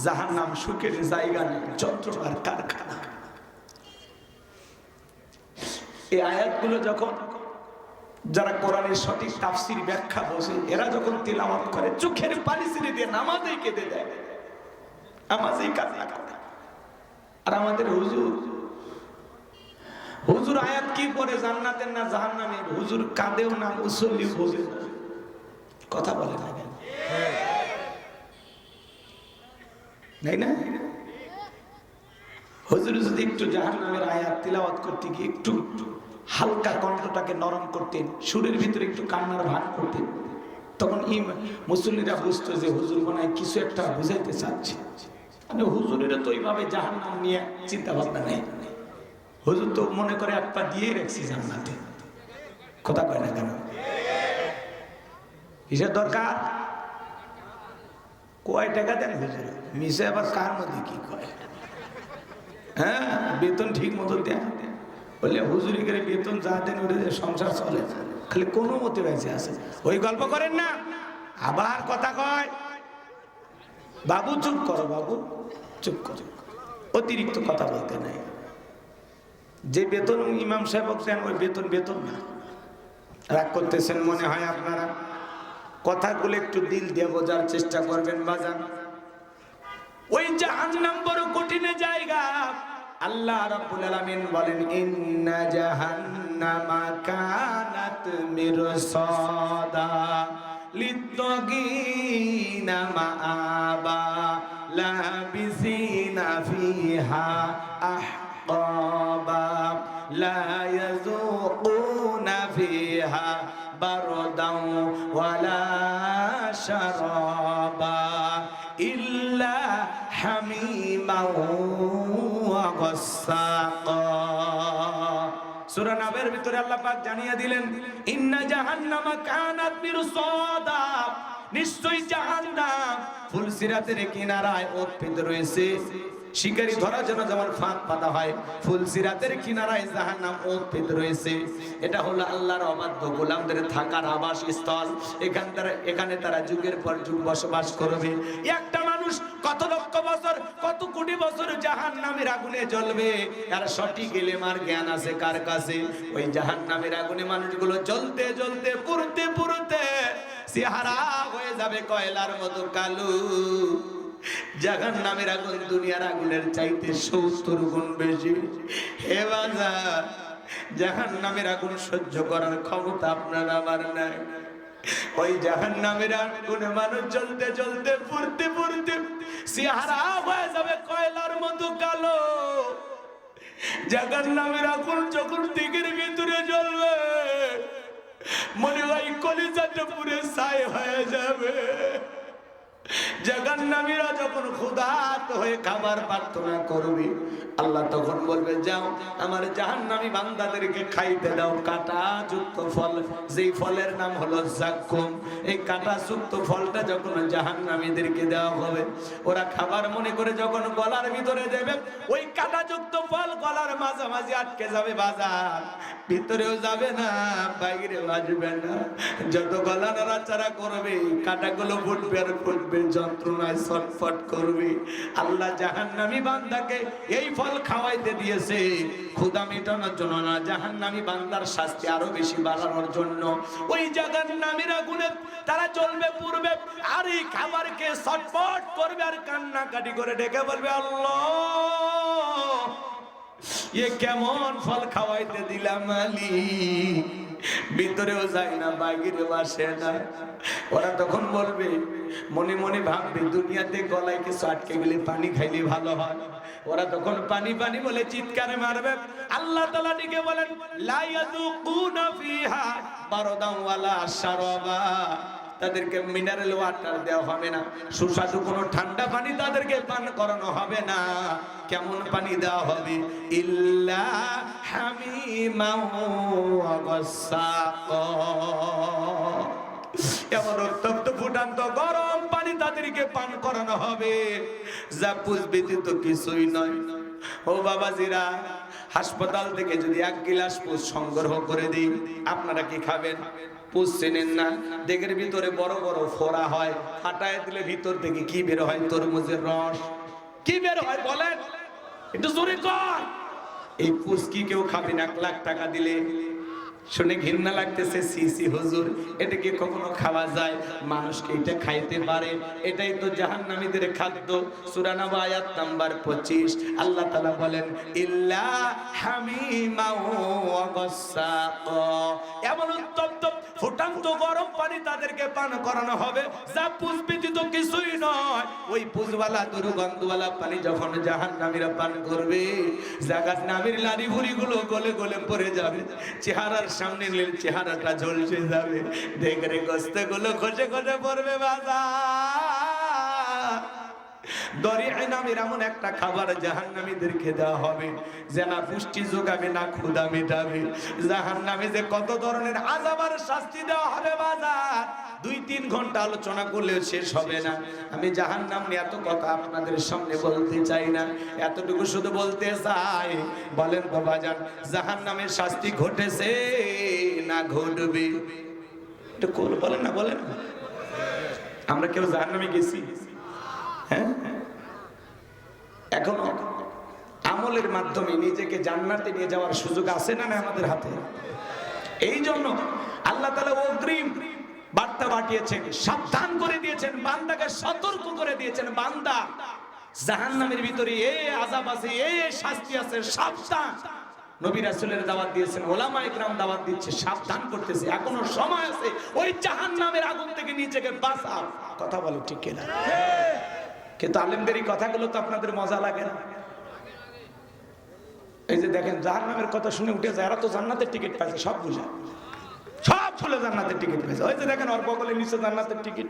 জাহান্নাম সুখের জায়গা না, যন্ত্রণার কারখানা। এই আয়াতগুলো যখন যারা কোরআনের সঠিক তাফসীর ব্যাখ্যা বোঝে, এরা যখন তিলাওয়াত করে চোখের পানি ছেড়ে দিয়ে নামাজেই কেঁদে দেয়, নামাজেই কান্না করে। আর আমাদের হুজুর আয়াত কি পড়ে, জান্নাতের না জাহান্নামের? হুজুর কাঁদেও না, মুসল্লি বোঝে না। কথা বলে না কেন? না হুজুর যদি একটু জাহান্নামের আয়াত তিলাওয়াত করতে গিয়ে একটু হালকা কণ্ঠটাকে নরম করতেন, সুরের ভিতরে একটু কান্নার ভান করতেন, তখন মুসল্লিরা বুঝতো যে হুজুর মনে হয় কিছু একটা বুঝাইতে চাচ্ছে। মানে হুজুরের তো এইভাবে জাহান্নাম নিয়ে চিন্তা ভাবনা নেই। হুজুর তো মনে করে এক পা দিয়ে রাখছি জান্নাতে। কথা কয় না কেন? কিসের দরকার? কয় টাকা দেন হুজুর? মিশে আবার কার মধ্যে কি কয়? হ্যাঁ, বেতন ঠিক মতো দেয় বলে হুজুরি করে বেতন যা দেন ওটা সংসার চলে, খালি কোনো মতে বেঁচে আছে। ওই গল্প করেন না, আবার কথা কয়। বাবু চুপ করো, বাবু চুপ করো, অতিরিক্ত কথা বলতে নাই। যে বেতন ইমাম সাহেব দেন ওই বেতন বেতন না। রাগ করতেছেন মনে হয় আপনারা, কথাগুলো একটু দিল দিয়ে বোঝার চেষ্টা করবেন বাজান। ওই জাহান্নাম বড় কঠিন জায়গা। আল্লাহ রাব্বুল আলামিন বলেন ইন্না জাহান্নামা কানাত মিরসাদা লিত্তাগিনা মাআবা লাবিসিনা ফিহা আহকাবা লা ইয়াযুকুনা ফিহা বারদান ওয়ালা শারাবা ইল্লা হামিমান ওয়া গাসসাকা। সূরা নাবের ভিতরে আল্লাহ পাক জানিয়ে দিলেন ইন্না জাহান্নামা কানাত মিরসাদা, নিশ্চয়ই জাহান্নাম ফুলসিরাতের কিনারায় ওৎপিত রয়েছে। শিকারী ধরার জন্য যেমন ফাঁদ পাতা হয়, ফুলসিরাতের কিনারায় জাহান্নাম ওৎপিত রয়েছে। এটা হলো আল্লাহর অবাধ্য গোলামদের থাকার আবাসস্থল। এখানে তারা যুগের পর যুগ বসবাস করবে। একটা মানুষ কত লক্ষ বছর, কত কোটি বছর জাহান্নামের আগুনে জ্বলবে, আর সঠিক ইলমের জ্ঞান আছে কার কাছে? ওই জাহান্নামের আগুনে মানুষগুলো জ্বলতে জ্বলতে পুড়তে পুড়তে চেহারা হয়ে যাবে কয়লার মতো কালো। জাহান্নামের আগুন দুনিয়ার আগুনের চাইতে 70 গুণ বেশি। হে বাজার, জাহান্নামের আগুন সহ্য করার ক্ষমতা আপনার আমার নাই। ওই জাহান্নামের আগুনে মানুষ জ্বলতে জ্বলতে পুড়তে পুড়তে চেহারা হয়ে যাবে কয়লার মতো কালো। জাহান্নামের আগুন যখন দিকের ভিতরে জ্বলবে, মনে হয় কলিজাটা পুরে ছাই হয়ে যাবে। জাহান্নামীরা যখন ক্ষুধার্ত হয়ে খাবার প্রার্থনা করবে, আল্লাহ তখন বলবে যাও আমার জাহান্নামী বান্দাদেরকে খাইতে দাও কাঁটাযুক্ত ফল, যেই ফলের নাম হলো যাক্কুম। এই কাঁটাযুক্ত ফলটা যখন জাহান্নামীদেরকে দেওয়া হবে, ওরা খাবার মনে করে যখন গলার ভিতরে দেবে, ওই কাঁটাযুক্ত ফল গলার মাঝামাঝি আটকে যাবে বাজার, ভিতরেও যাবে না বাইরেও আসবে না। যত গলা নাড়াচাড়া করবে কাঁটাগুলো ফুটবে আর ফুটবে, যন্ত্রণায় ছটফট করবে। আল্লাহ জাহান্নামী বান্দাকে এই ফল খাওয়াইতে দিয়েছে ক্ষুধা মেটানোর জন্য না, জাহান্নামী বান্দার শাস্তি আরো বেশি বাড়ানোর জন্য। ওই জাহান্নামীর আগুনে তারা জ্বলবে পুড়বে, আর এই খাবারকে ছটফট করবে আর কান্নাকাটি করে ডেকে বলবে আল্লাহ এ কেমন ফল খাওয়াইতে দিলাম আলী, ভিতরেও যায় না বাইরেও আসে না। ওরা তখন বলবে, মনে মনে ভাববে দুনিয়াতে গলায় কিছু আটকে গেলে পানি খাইলে ভালো হয়। ওরা তখন পানি পানি বলে চিৎকারে মারবে। আল্লাহ তাআলা ডেকে বলেন লা ইয়াযুকুনা ফিহা বারদান ওয়ালা শারাবা, তাদেরকে মিনারেল ওয়াটার দেওয়া হবে না, সুস্বাদু কোনো ঠান্ডা পানি তাদেরকে পান করানো হবে না। কেমন পানি দেওয়া হবে? ইল্লা হামিমান ওয়া গাসসাকা, এমন উত্তপ্ত ফুটান্ত গরম পানি তাদেরকে পান করানো হবে, যা পুষ্পিত কিছুই নয়। ও বাবাজিরা, হাসপাতাল থেকে যদি 1 গিলাস পুষ সংগ্রহ করে দিই, আপনারা কি খাবেন? পুষ চেনেন না? দেগের ভিতরে বড় বড় ফোড়া হয়, ফাটায় দিলে ভিতর থেকে কি বের হয়? তরমুজের রস। কি বের হয় বলেন? একটু জোরে কর। এই পুষ কি কেউ খাবেন 1 লাখ টাকা দিলে? শুনে ঘৃণা লাগতেছে, সি হুজুর এটা কি কখনো খাওয়া যায়? মানুষকে এটা খাইতে পারে? এটাই তো জাহান্নামীদের খাদ্য। সূরা নাবা আয়াত নাম্বার 25 আল্লাহ তাআলা বলেন ইল্লা হামিমান ওয়া গাসসাকা, এমন উত্তপ্ত ফুটান্ত গরম পানি তাদেরকে পান করানো হবে যা পুষ ব্যতীত কিছুই নয়। ওই পুষওয়ালা দুর্গন্ধওয়ালা পানি যখন জাহান্নামীরা পান করবে, জাহান্নামীর লারি ভুড়িগুলো গলে গলে পড়ে যাবে, চেহারার সামনে নীল চেহারাটা ঝলসে যাবে, দেখরে গোস্ত গুলো খসে খসে পড়বে বাবা। দরিয়া নামের এমন একটা খাবার জাহান্নামীদেরকে দেওয়া হবে যে না পুষ্টি যোগাবে না ক্ষুধা মেটাবে। জাহান্নামে যে কত ধরনের আযাব আর শাস্তি দেওয়া হবে বাজার 2-3 ঘন্টা আলোচনা করলেও শেষ হবে না। আমি জাহান্নাম নিয়ে এত কথা আপনাদের সামনে বলতে চাই না, এতটুকু শুধু বলতে চাই, বলেন তো বাজার জাহান্নামের শাস্তি ঘটেছে না ঘটবে? একটু বলেন না, বলেন। আমরা কেউ জাহান্নামে গেছি? হ্যাঁ, এখনো আমলের মাধ্যমে নিজেকে জান্নাতে নিয়ে যাওয়ার সুযোগ আছে না আমাদের হাতে? এই জন্য আল্লাহ তাআলা অগ্রিম বার্তা পাঠিয়েছেন, সাবধান করে দিয়েছেন, বান্দাকে সতর্ক করে দিয়েছেন, বান্দা জাহান্নামের ভিতরে এই আযাব আছে, এই শাস্তি আছে, সাবধান। নবী রাসূলের দাওয়াত দিয়েছেন, ওলামায়ে কেরাম দাওয়াত দিচ্ছে, সাবধান করতেছে, এখনো সময় আছে, ওই জাহান্নামের আগুন থেকে নিজেকে বাঁচাও। কথা বলো ঠিক কিনা? কিন্তু আলেমদের এই কথাগুলো তো আপনাদের মজা লাগে না। এই যে দেখেন জাহান্নামের কথা শুনে উঠে যায়, এরা তো জান্নাতের টিকিট পাইছে, সব বুঝা, সব ফুলে জান্নাতের টিকিট পেয়েছে। ওই যে দেখেন ওর বগলের নিচে জান্নাতের টিকিট।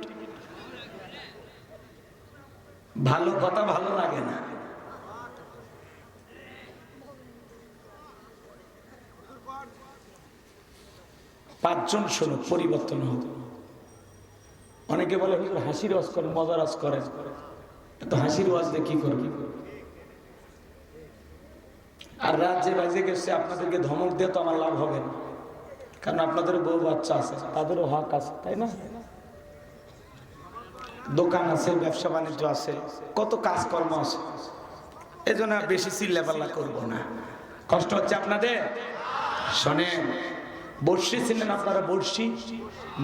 ভালো কথা ভালো লাগে না। পাঁচজন শোনো, পরিবর্তন হোক। অনেকে বলে হুজুর হাসির ওয়াজ করেন, মজার ওয়াজ করেন, তো হাসির ওয়াজ দিয়ে কি করবি? আর রাত যে বাজে গেছে আপনাদেরকে ধমক দিয়ে তো আমার লাভ হবে না, কারণ আপনাদের বউ বাচ্চা আছে, তাদেরও হক আছে, তাই না? দোকান আছে, ব্যবসা বাণিজ্য আছে, কত কাজকর্ম আছে। এই জন্য বেশি চিল্লাপাল্লা করবো না, কষ্ট হচ্ছে আপনাদের। শোনেন, বড়শি ছিলেন আপনারা? বড়শি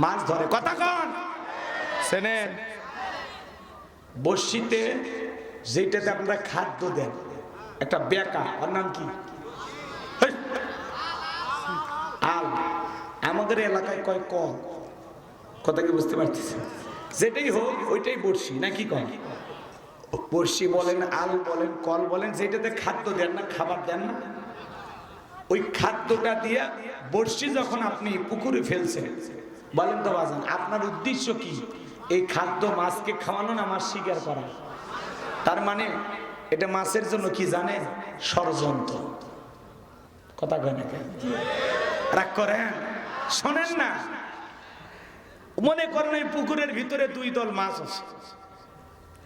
মাছ ধরে, কথা কন শোনেন। বড়শিতে যেটাতে আপনারা খাদ্য দেন, একটা বেকা, ওর নাম কি? আল। আমাদের এলাকায় কয় কল। কথা কি বুঝতে পারতেছি? যেটাই হোক ওইটাই বড়শি, নাকি কল? বড়শি বলেন, আল বলেন, কল বলেন, যেটাতে খাদ্য দেন না, খাবার দেন না, ওই খাদ্যটা দিয়া বড়শি যখন আপনি পুকুরে ফেলছেন, বলেন তো বাজান আপনার উদ্দেশ্য কি? এই খাদ্য মাছকে খাওয়ানো না মাছ শিকার করা? তার মানে এটা মাছের জন্য কি জানেন? ষড়যন্ত্র। কথা কয় না কেন? রাগ করেন? শোনেন না, মনে করেন এই পুকুরের ভিতরে 2 দল মাছ আছে,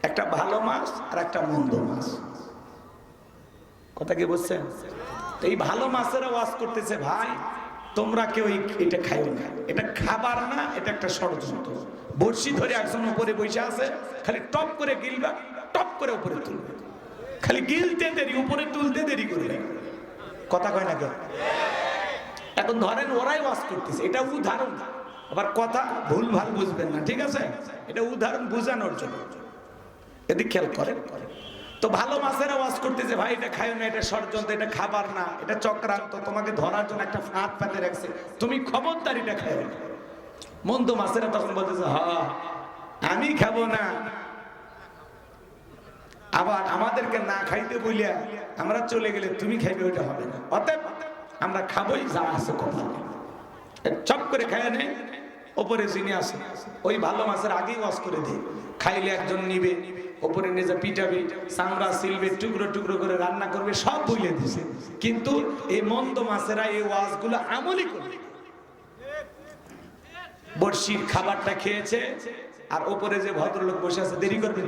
একটা ভালো মাছ আর একটা মন্দ মাছ। কথা কি বুঝছেন? এই ভালো মাছেরা ওয়াজ করতেছে, ভাই তোমরা কেউ এটা খাইও না, এটা খাবার না, এটা একটা ষড়যন্ত্র। বড়শি ধরে একজন উপরে বসে আছে, খালি টপ করে গিলবা, টপ করে উপরে তুলবে, খালি গিলতে দেরি, উপরে তুলতে দেরি করবে। কথা কয় না কেন? এখন ধরেন ওরাই ওয়াজ করতেছে, এটা উদাহরণ, আবার কথা ভুল ভাল বুঝবেন না, ঠিক আছে? এটা উদাহরণ বোঝানোর জন্য, এদিকে খেয়াল করেন। তো ভালো মাছের আওয়াজ করতেছে, ভাই এটা খাইও না, এটা ষড়যন্ত্র, এটা খাবার না, এটা চক্রান্ত, তোমাকে ধরার জন্য একটা ফাঁদ পাতে রাখছে, তুমি খবরদার এটা খাইও না। মন্দ মাছেরা তখন বলতেছে, হ্যাঁ আমি খাবো না, আবার আমাদেরকে না খাইতে বলিয়া আমরা চলে গেলে তুমি খাইবে, ওইটা হবে না, অতএব আমরা খাবোই যা আছে কপালে। চপ করে খাইয়া নেই, ওপরে যিনি আছে ওই ভালো মাছের আগেই ওয়াজ করে দিই, খাইলে একজন নিবে, ওপরে নিজে পিটাবি, চামড়া সিলবে, টুকরো টুকরো করে রান্না করবে, সব বুঝলে দিছে। কিন্তু এই মন্দ মাছেরা এই ওয়াজগুলো আমলই করবে। বড়শির খাবারটা খেয়েছে, আর ওপরে যে ভদ্রলোক বসে আছে দেরি করবে,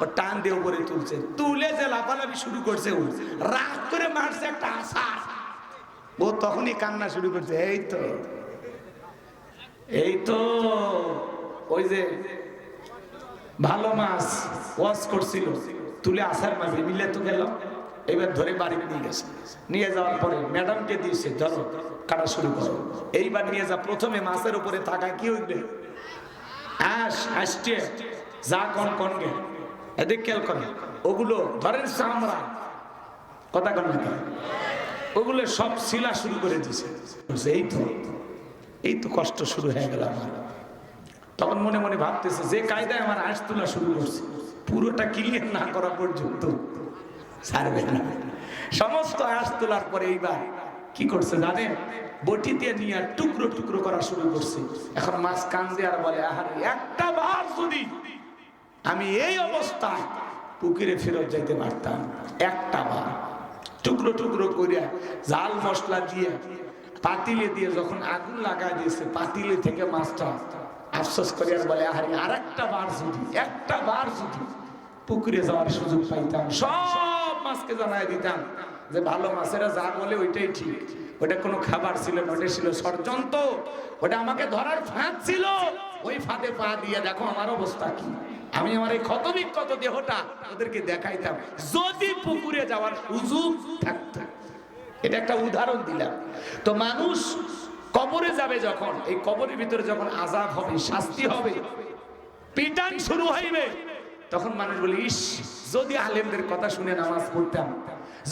ও টান দিয়ে উপরে তুলছে, তুলে যে লাফালাফি শুরু করছে, ও রাগ করে মারছে একটা আশার, ও তখনই কান্না শুরু করছে, এই তো এই তো ওই যে ভালো মাছ ওয়াজ করছিল, তুলে আসার মাঝে মিলে তো গেল, এবার ধরে বাড়ি নিয়ে গেছে, নিয়ে যাওয়ার পরে ম্যাডামকে দিয়েছে, ধরো কাটা শুরু করো, এইবার নিয়ে যা। প্রথমে মাছের উপরে থাকা কি হইবে, আসছে যা কন কন গে, এদিক খেয়াল করেন, ওগুলো ধরেন চামড়া, কথা কন না, ওগুলো সব শিলা শুরু করে দিছে। এই তো কষ্ট শুরু হয়ে গেল আমার। তখন মনে মনে ভাবতেছে, যে কায়দায় আমার আঁশ তোলা শুরু করছে, পুরোটা ক্লিয়ার না করা পর্যন্ত ছাড়বে না। সমস্ত আঁশ তোলার পরে এইবার কি করছে জানেন, বটি দিয়ে নিয়ে টুকরো টুকরো করা শুরু করছে। এখন মাছ কান্দে আর বলে, আহারে একটা বার যদি আমি এই অবস্থায় পুকুরে ফেরত যাইতে পারতাম। একটা বার টুকরো টুকরো করিয়া জাল মশলা দিয়ে পাতিলে দিয়ে যখন আগুন লাগাই দিয়েছে, পাতিলে থেকে মাছটা আফসোস করিয়া বলে, আরে আর একটা বার যদি পুকুরে যাওয়ার সুযোগ পাইতাম, সব মাছকে জানাই দিতাম যে ভালো মাছেরা যা বলে ওইটাই ঠিক, ওটা কোনো খাবার ছিল না, ওটা ছিল ষড়যন্ত্র, ওটা আমাকে ধরার ফাঁদ ছিল, ওই ফাঁদে পা দিয়ে দেখো আমার অবস্থা কি। আমি আমার এই ক্ষতবিক্ষত দেহটা ওদেরকে দেখাইতাম যদি পুকুরে যাওয়ার সুযোগ থাকতো। এটা একটা উদাহরণ দিলাম। তো মানুষ কবরে যাবে যখন, এই কবরের ভিতরে যখন আযাব হবে, শাস্তি হবে, পিটান শুরু হইবে, তখন মানুষ বলে, ইস যদি আলেমদের কথা শুনে নামাজ পড়তাম,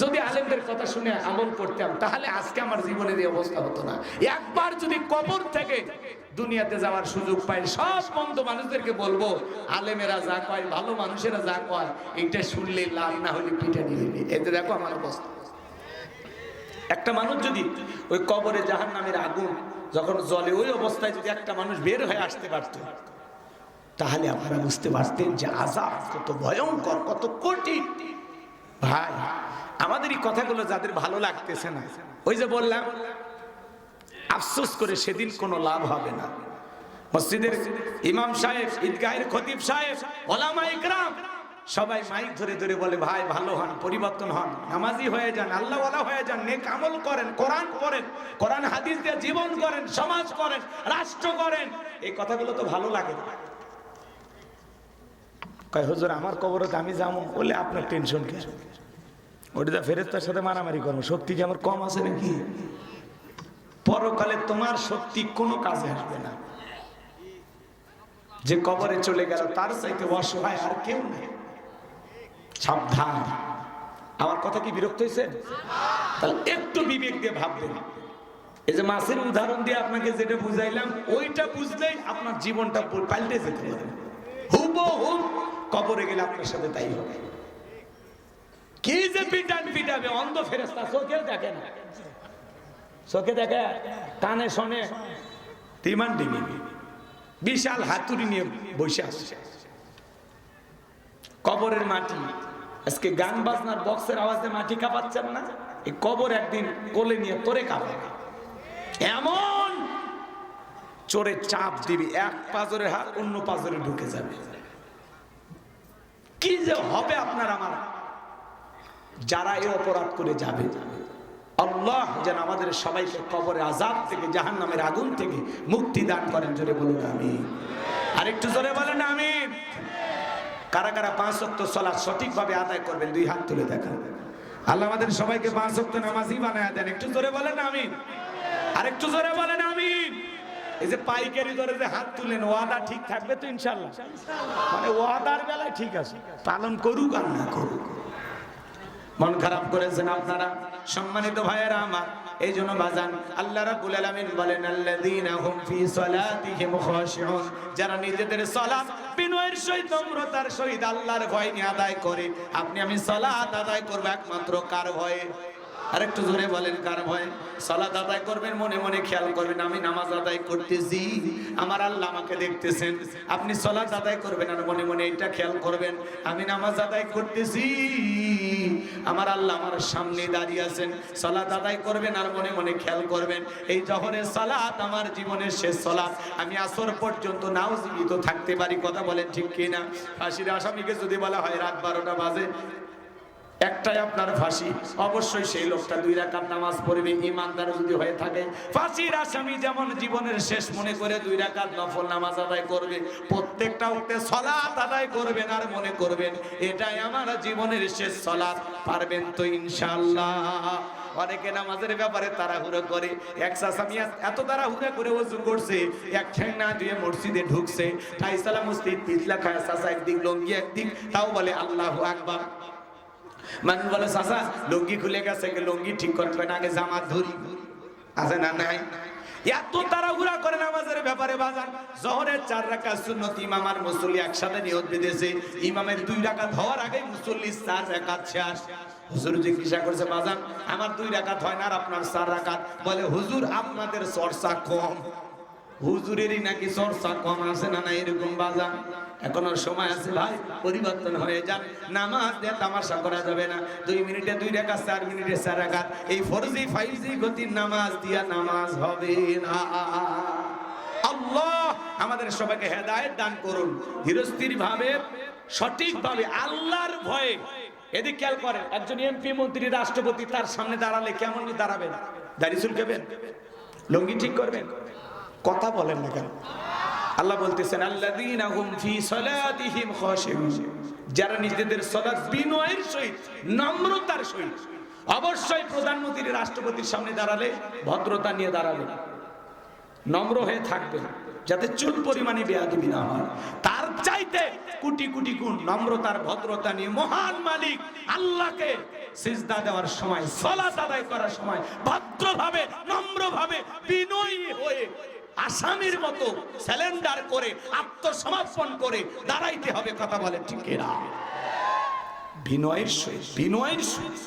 যদি আলেমদের কথা শুনে আমল করতাম, তাহলে আজকে আমার জীবনের এই অবস্থা হতো না। একবার যদি কবর থেকে দুনিয়াতে যাওয়ার সুযোগ পাই, সব মন্দ মানুষদেরকে বলবো, আলেমেরা যা কয়, ভালো মানুষেরা যা কয়, এইটা শুনলে লাভ, না হলে পিটানি হইলে। এতে দেখো আমার অবস্থা। একটা মানুষ যদি ওই কবরে জাহান্নামের আগুন যখন জ্বলে, ওই অবস্থায় যদি একটা মানুষ বের হয়ে আসতে পারত, তাহলে আপনারা বুঝতে পারতেন যে আযাব কত ভয়ঙ্কর, কত কঠিন। ভাই, আমাদের এই কথাগুলো যাদের ভালো লাগতেছে না, ওই যে বললাম, আফসোস করে সেদিন কোনো লাভ হবে না। মসজিদের ইমাম সাহেব, ঈদগাহের খতিব সাহেব, ওলামা ইকরাম সবাই মাইক ধরে ধরে বলে, ভাই ভালো হন, পরিবর্তন হন, নামাজি হয়ে যান, আল্লাহওয়ালা হয়ে যান, নেক আমল করেন, কোরআন পড়েন, কোরআন হাদিস দিয়ে জীবন করেন, সমাজ করেন, রাষ্ট্র করেন। এই কথাগুলো তো ভালো লাগে। কয় হুজুর আমার কবরে আমি যাবো বলে আপনার টেনশন কি? ওটা ফেরেশতার সাথে মারামারি করবো, শক্তি কি আমার কম আছে নাকি? পরকালে তোমার শক্তি কোনো কাজে আসবে না। যে কবরে চলে গেল তার চাইতে অসহায় আর কেউ নেই। সাবধান। আমার কথা কি বিরক্ত হয়েছে? তাহলে একটু বিবেক দিয়ে ভাববেন। এই যে মাছের উদাহরণ দিয়ে আপনাকে যেটা বুঝাইলাম, ওইটা বুঝলেই আপনার জীবনটা পাল্টে যেতে পারে। হুবহু কবরে গেলে আপনার সাথে তাই হবে। কি যে পিটাবে অন্ধ ফেরেশতা, চোখে দেখে না, চোখে দেখে, কানে শোনে, তিমান ডিঙি বিশাল হাতুড়ি নিয়ে বসে আসছে। কবরের মাটি, আজকে গান বাজনার বক্সের আওয়াজে মাটি কাঁপাচ্ছেন না, এই কবর একদিন কোলে নিয়ে তোরে কাঁপাবে। এমন চোরে চাপ দিবি, এক পাজরের হাত অন্য পাজরে ঢুকে যাবে। কি যে হবে আপনার আমার, যারা এই অপরাধ করে যাবে। আল্লাহ যেন আমাদের সবাইকে কবরের আযাব থেকে, জাহান্নামের আগুন থেকে মুক্তি দান করেন। জোরে বলুন আমিন। আরেকটু জোরে বলেন আমিন। কারা কারা 5 ওয়াক্ত সালাত সঠিকভাবে আদায় করবেন, দুই হাত তুলে দেখান। আল্লাহ আমাদের সবাইকে 5 ওয়াক্ত নামাজি বানায় দেন। একটু জোরে বলেন আমিন। আরেকটু জোরে বলেন আমিন। এই যে পাইকারি ধরে যে হাত তুলেন, ওয়াদা ঠিক থাকবে তো ইনশাআল্লাহ? মানে ওয়াদার বেলায় ঠিক আছে, পালন করুক আর না করুক। মন খারাপ করেছেন আপনারা, সম্মানিত ভাইয়েরা আমার। এই জন্য বাজান আল্লাহ রাব্বুল আলামিন বলেন, আল্লাযীনা হুম ফি সালাতিহিম খাশিউন, যারা নিজেদের সালাত বিনয়ের সহিত, নম্রতার সহিত আল্লাহর ভয় নিয়ে আদায় করে। আপনি আমি সালাত আদায় করব একমাত্র কার ভয়ে? আরেকটু জোরে বলেন, কার ভয়ে? সালাত আদায় করবেন, মনে মনে খেয়াল করবেন আমি নামাজ আদায় করতেছি, আমার আল্লাহ আমাকে দেখতেছেন। আপনি সালাত আদায় করবেন আর মনে মনে এটা খেয়াল করবেন আমি নামাজ আদায় করতেছি, আমার আল্লাহ আমার সামনে দাঁড়িয়ে আছেন। সালাত আদায় করবেন আর মনে মনে খেয়াল করবেন এই জোহরের সালাত আমার জীবনের শেষ সালাত, আমি আসর পর্যন্ত নাও জীবিত থাকতে পারি। কথা বলেন ঠিক কিনা? ফাঁসির আসামিকে যদি বলা হয় রাত 12টা বাজে, একটাই আপনার ফাঁসি, অবশ্যই সেই লোকটা 2 রাকাত নামাজ পড়বে, ইমানদার যদি হয়ে থাকে। ফাঁসির আসামি যেমন জীবনের শেষ মনে করে 2 রাকাত নফল নামাজ আদায় করবে, প্রত্যেকটা ওয়াক্তে সালাত আদায় করবেন আর মনে করবেন এটাই আমার জীবনের শেষ সালাত। পারবেন তো ইনশাআল্লাহ? অনেকে নামাজের ব্যাপারে তাড়াহুড়ো করে। এক আসামি এত তাড়াহুড়ো করে ওযু করছে, এক ঠ্যাং না দিয়ে মসজিদে ঢুকছে, ফাইসালা মসজিদ পিছলা খায়, চাচা একদিক লঙ্গি একদিক, তাও বলে আল্লাহু আকবার। মানুষ বলে চাচা লুঙ্গি খুলে গেছে, লুঙ্গি ঠিক করবেন, আগে জামাত ধরি, আছে না নাই? এত তাড়াহুড়া করে নামাজের ব্যাপারে বাজান। জোহরের 4 রাকাত সুন্নত ইমাম আর মুসল্লি একসাথে নিয়ত বেঁধেছে, ইমামের 2 রাকাত হওয়ার আগে মুসল্লি 4 রাকাত শেষ। হুজুর জিজ্ঞাসা করছে, বাজান আমার 2 রাকাত হয় না আর আপনার 4 রাকাত? বলে হুজুর আপনাদের চর্চা কম, হুজুরেরই নাকি চর্চা কম আছে না, না এরকম বাজান। এখনো সময় আছে ভাই, পরিবর্তন হয়ে যান। নামাজ দিয়ে তামাশা করা যাবে না। 2 মিনিটে 2 রাকাত, 4 মিনিটে 4 রাকাত, এই 4G 5G গতির নামাজ দিয়া নামাজ হবে না। আল্লাহ আমাদের সবাইকে হেদায়েত দান করুন, ধীরস্থির ভাবে সঠিকভাবে আল্লাহর ভয়ে। এদিকে খেয়াল করেন, একজন এমপি, মন্ত্রী, রাষ্ট্রপতি তার সামনে দাঁড়ালে কেমন দাঁড়াবেন? দাড়ি চুলকাবেন, লুঙ্গি ঠিক করবেন, কথা বলেন না কেন? আল্লাহ বলতেছেন আল্লাযীনা হুম ফি সালাতিহিম খাশিউন, যারা নিজেদের সালাত বিনয়ের সহিত, নম্রতার সহিত। অবশ্যই প্রধানমন্ত্রী, রাষ্ট্রপতির সামনে দাঁড়ালে ভদ্রতা নিয়ে দাঁড়াবেন, নম্র হয়ে থাকবেন, যাতে চুল পরিমাণে বেয়াদবি না হয়। তার চাইতে কোটি কোটি গুণ নম্রতার, ভদ্রতা নিয়ে মহান মালিক আল্লাহকে সিজদা দেওয়ার সময়, সালাত আদায় করার সময় ভদ্রভাবে, নম্রভাবে, বিনয়ী হয়ে, আসামির মতো স্যালেন্ডার করে, আত্মসমর্পণ করে দাঁড়াইতে হবে। কথা বলে ঠিক না? বিনয়ের সহিত, বিনয়ের সহিত।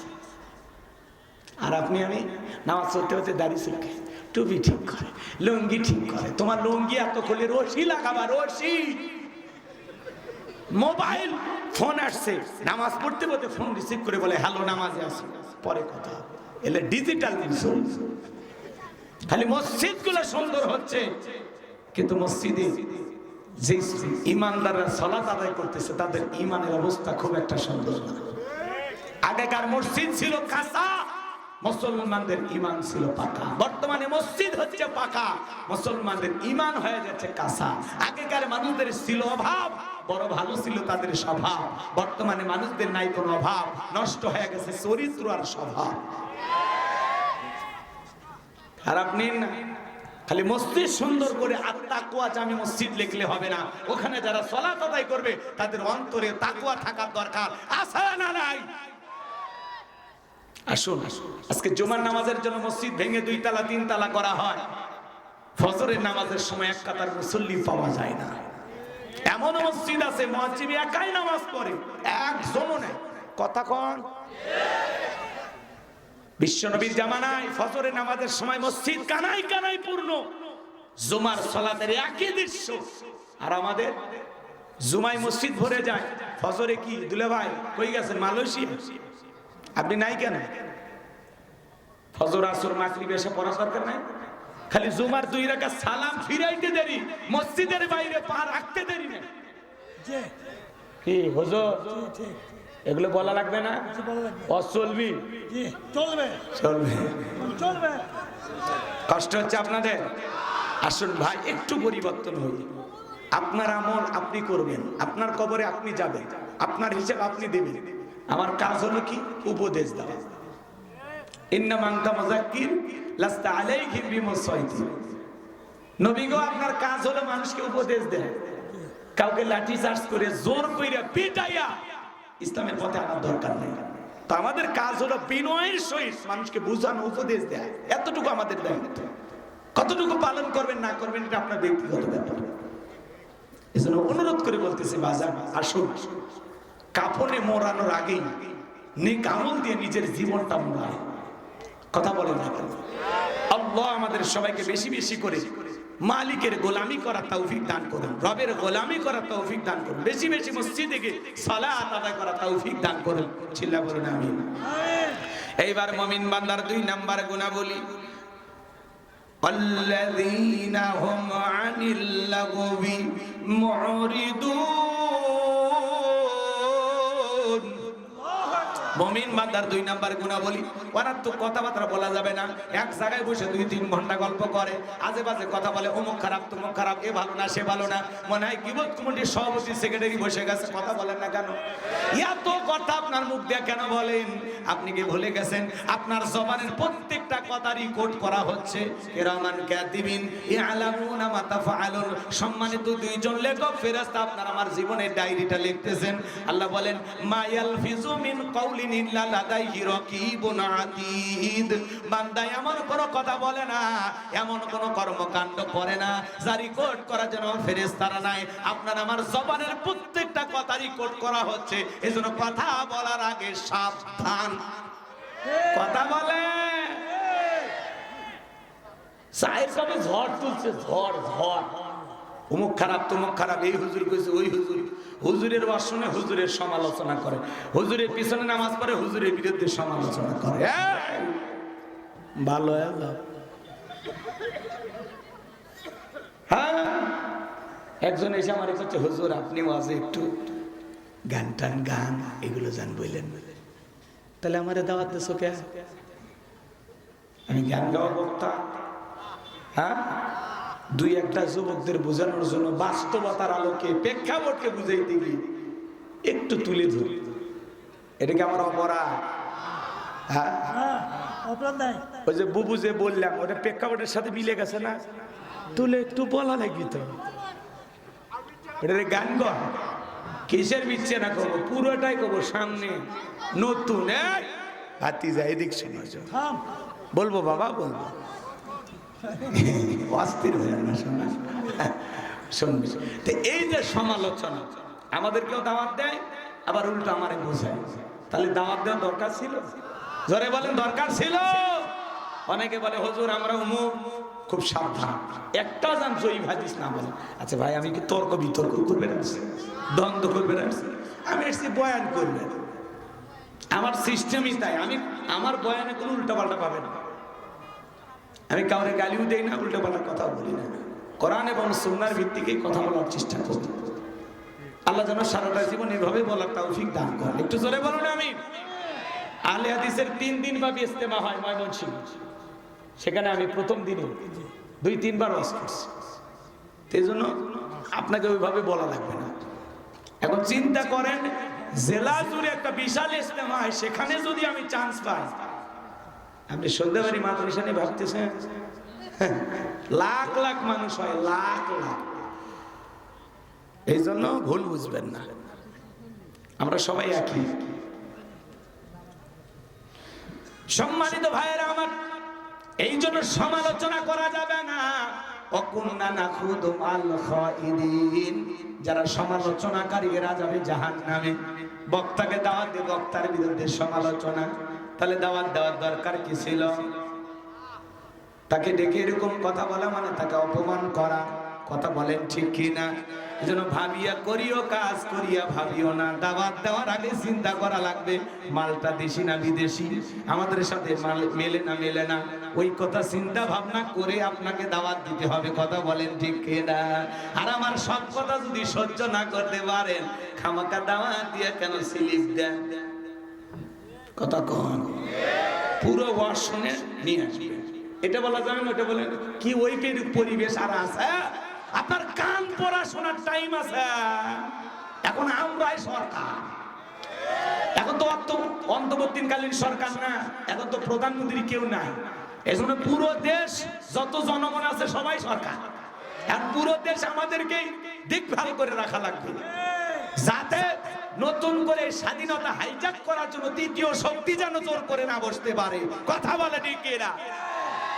আর আপনি আমি নামাজ পড়তে হতে দাড়ি চুলকে, টুপি ঠিক করে, লুঙ্গি ঠিক করে। তোমার লুঙ্গি এত খুলে রশি লাগাবা, রশি। মোবাইল ফোন আসছে, নামাজ পড়তে পড়তে ফোন রিসিভ করে বলে হ্যালো, নামাজে আসি, পরে কথা। এলে ডিজিটাল মিশন। খালি মসজিদ গুলো সুন্দর হচ্ছে, কিন্তু মসজিদে যে ইমানদাররা সালাত আদায় করতেছে তাদের ইমানের অবস্থা খুব একটা সুন্দর না। আগেকার মসজিদ ছিল কাঁচা, মুসলমানদের ঈমান ছিল পাকা। বর্তমানে মসজিদ হচ্ছে পাকা, মুসলমানদের ঈমান হয়ে যাচ্ছে কাঁচা। আগেকার মানুষদের ছিল অভাব, বড় ভালো ছিল তাদের স্বভাব। বর্তমানে মানুষদের নাই কোনো অভাব, নষ্ট হয়ে গেছে চরিত্র আর স্বভাব। আর আপনি না খালি মসজিদ সুন্দর করে আর তাকওয়া জামি মসজিদ লিখলে হবে না। ওখানে যারা সালাত আদায় করবে তাদের অন্তরে তাকওয়া থাকার দরকার আছে না নাই? আসুন, আজকে জুমার নামাজের জন্য মসজিদ ভেঙে 2 তালা 3 তালা করা হয়। ফজরের নামাজের সময় এক কাতার মুসল্লি পাওয়া যায় না। এমন মসজিদ আছে মুয়াজ্জিন একাই নামাজ পড়ে, একজনও নেই। কথা কোন? বিশ্বনবীর জামানায় ফজরের নামাজের সময় মসজিদ কানাই কানাই পূর্ণ, জুমার সালাতের একই দৃশ্য। আর আমাদের জুমায় মসজিদ ভরে যায়, ফজরে কি দুলে ভাই কই গেছেন? মালয়েশিয়া। আপনি নাই কেন? ফজর, আসর, মাগরিব এসে পড়া দরকার নাই? খালি জুমার 2 রাকাত সালাম ফিরাইতে দেরি, মসজিদের বাইরে পা রাখতে দেরি না। কি হুজুর এগুলো বলা লাগবে না? চলবি, চলবে, চলবে, চলবে। কষ্ট হচ্ছে আপনাদের? আসুন ভাই, একটু পরিবর্তন হই। আপনার আমল আপনি করবেন, আপনার কবরে আপনি যাবেন, আপনার হিসাব আপনি দিবেন। আমার কাজ হলো কি? উপদেশ দেওয়া। ইন্নামা আনতা মুযাক্কির লাস্তা আলাইহিম বিমুসাইতির। নবী গো, আপনার কাজ হলো মানুষকে উপদেশ দেয়া, কাউকে লাঠি চার্জ করে জোর কইরা পিটাইয়া ইসলামের পথে আনার দরকার নেই। তো আমাদের কাজ হলো বিনয়ের সহিত মানুষকে বুঝানো, উপদেশ দেয়া। এতটুকু আমাদের দায়িত্ব। কতটুকু পালন করবেন না করবেন এটা আপনার ব্যক্তিগত ব্যাপার। এজন্য অনুরোধ করে বলতেছি বাজার, আসুন কাফনে মোড়ানোর আগেই নেক আমল দিয়ে নিজের জীবনটা মোড়ায়। কথা বলেন না কেন? আল্লাহ আমাদের সবাইকে বেশি বেশি করে মালিকের গোলামি করার তৌফিক দান করুন, রবের গোলামি করার তৌফিক দান করুন, বেশি বেশি মসজিদে গিয়ে সালাত আদায় করার তৌফিক দান করুন। চিল্লা বলুন আমিন। এইবার মুমিন বান্দার 2 নাম্বার গুণাবলী, আল্লাযীনা হুম আনিল লাগবি মুরিদুন। মুমিন বান্দার 2 নাম্বার গুণাবলী, ওরা তো কথাবার্তা বলা যাবে না। এক জায়গায় বসে 2-3 ঘন্টা গল্প করে, আজে বাজে কথা বলে, অমুক খারাপ তমুক খারাপ, এ ভালো না সে ভালো না। মনে হয় গীবত কমিটির সভাপতি সেক্রেটারি বসে গেছে। কথা বলেন না কেন? এত কথা আপনার মুখ দিয়ে কেন বলেন? আপনি কি ভুলে গেছেন আপনার জবানের প্রত্যেকটা কথা রেকর্ড করা হচ্ছে? কিরামান কাতিবিন ইয়ালামুনা মা তাফআলুন। সম্মানিত 2 জন লেখক ফেরেশতা আপনার আমার জীবনের ডায়েরিটা লিখতেছেন। আল্লাহ বলেন মা ইয়ালফিজু মিন কাউলিন ইল্লা লাদাইহি রাকিবুন আতীদ। বান্দা এমন কোন কথা বলে না, এমন কোন কর্মকাণ্ড করে না যা রেকর্ড করার জন্য ফেরেশতারা নাই। আপনার আমার জবানের প্রত্যেকটা কথা রেকর্ড করা হচ্ছে। এজন্য কথা বলার আগে সাবধান। কথা বলে চায়ের কাপে ঝড় তুলছে, ঝড় ঝড়, অমুক খারাপ তমুক খারাপ, এই হুজুর কইছে ওই হুজুর, হুজুরের ভাষণে হুজুরের সমালোচনা করে, হুজুরের পিছনে নামাজ পড়ে হুজুরের বিরুদ্ধে সমালোচনা করে। ভালো হ্যাঁ, একজন এসে আমার কাছে, হুজুর আপনি ওয়াজে একটু গান টান গান এগুলো জান বললেন, তাহলে আমারে দাওয়াত দিছো কে? আমি গান গাওয়া বক্তা? হ্যাঁ, দুই একটা যুবকদের বোঝানোর জন্য বাস্তবতার আলোকে প্রেক্ষাপটকে বুঝাইতে গিয়ে একটু তুলে ধরি, এটাকে আমার অপরাধ? হ্যাঁ, ওই যে বুবু যে বললাম ওটা প্রেক্ষাপটের সাথে মিলে গেছে না, তুলে একটু বলা লাগবি তো, ওটা গান কর, কিসের বিচ্ছে না করবো, পুরোটাই করবো সামনে নতুন হাতি যাই দিক শোনা, বলবো বাবা বলবো, অস্থির হয়ে না শোনা, শুনবি। তো এই যে সমালোচনা আমাদেরকেও দাওয়াত দেয়, আবার উল্টো আমারে বোঝায়, তাহলে দাওয়াত দেওয়া দরকার ছিল? জোরে বলেন দরকার ছিল? অনেকে বলে হুজুর আমরা উমুক, খুব সাবধান, একটা জান জয়ী হাদিস না বলে। আচ্ছা ভাই, আমি কি তর্ক বিতর্ক করবেন আসছি, দ্বন্দ্ব করবেন আসছি? আমি এসছি বয়ান করবেন, আমার সিস্টেমই তাই, আমি আমার বয়ানে কোনো উল্টাপাল্টা পাবে না, আমি কাউরে গালিও দেই না, উল্টাপাল্টা কথা বলি না, কোরআন এবং সুন্নাহর ভিত্তিকে কথা বলার চেষ্টা করি। আল্লাহ যেন সারাটা জীবন এভাবে বলার তৌফিক দান করেন। একটু জোরে বলুন আমিন। আহলে হাদিসের 3 দিন ব্যাপী ইজতেমা হয় ময়মনসিংহ, সেখানে আমি প্রথম দিনে 2-3 বার ওয়াজ করছি, এই জন্য আপনাকে ওইভাবে বলা লাগবে না। এখন চিন্তা করেন, জেলা জুড়ে একটা বিশাল ইজতেমা হয়, সেখানে যদি আমি চান্স পাই, আপনি সন্ধ্যাবাড়ি মাদ্রাসা নিয়ে ভাবতেছেন লাখ লাখ মানুষ হয়, লাখ লাখ। এই জন্য ভুল বুঝবেন না, আমরা সবাই একই। সম্মানিত ভাইয়েরা আমার, এই জন্য সমালোচনা করা যাবে না। অকুন্না নাখুদু মাল খাইদিন, যারা সমালোচনাকারী এরা যাবে জাহান্নামে। বক্তাকে দাওয়াত দিয়ে বক্তার বিরুদ্ধে সমালোচনা, তাহলে দাওয়াত দেওয়ার দরকার কি ছিল? তাকে ডেকে এরকম কথা বলা মানে তাকে অপমান করা, কথা বলেন ঠিক কিনা? এজন্য ভাবিয়া করিও কাজ, করিয়া ভাবিও না। দাওয়াত দেওয়ার আগে চিন্তা করা লাগবে, মালটা দেশি না বিদেশি, আমাদের সাথে মাল মেলে না মেলে না, ওই কথা চিন্তা ভাবনা করে আপনাকে দাওয়াত দিতে হবে, কথা বলেন ঠিক কিনা? আর আমার সব কথা যদি সহ্য না করতে পারেন, খামাকা দাওয়াত দিয়ে কেন স্লিপ দেন? কথা কন, পুরো ওয়াজ শুনে নিয়ে আসবেন। এটা বলা যাবে না, ওটা বলেন কি, ওই পরিবেশ আর আছে? আপনার কান পড়াশোনার টাইম আছে। এখন আমরাই সরকার, এখন তো অন্তর্বর্তীকালীন সরকার না, এখন তো প্রধানমন্ত্রী কেউ নাই। এজন্য পুরো দেশ যত জনগণ আছে সবাই সরকার, আর পুরো দেশ আমাদেরকেই দেখভাল করে রাখা লাগবে, যাতে নতুন করে স্বাধীনতা হাইজ্যাক করার জন্য তৃতীয় শক্তি যেন জোর করে না বসতে পারে। কথা বলে ঠিক এরা,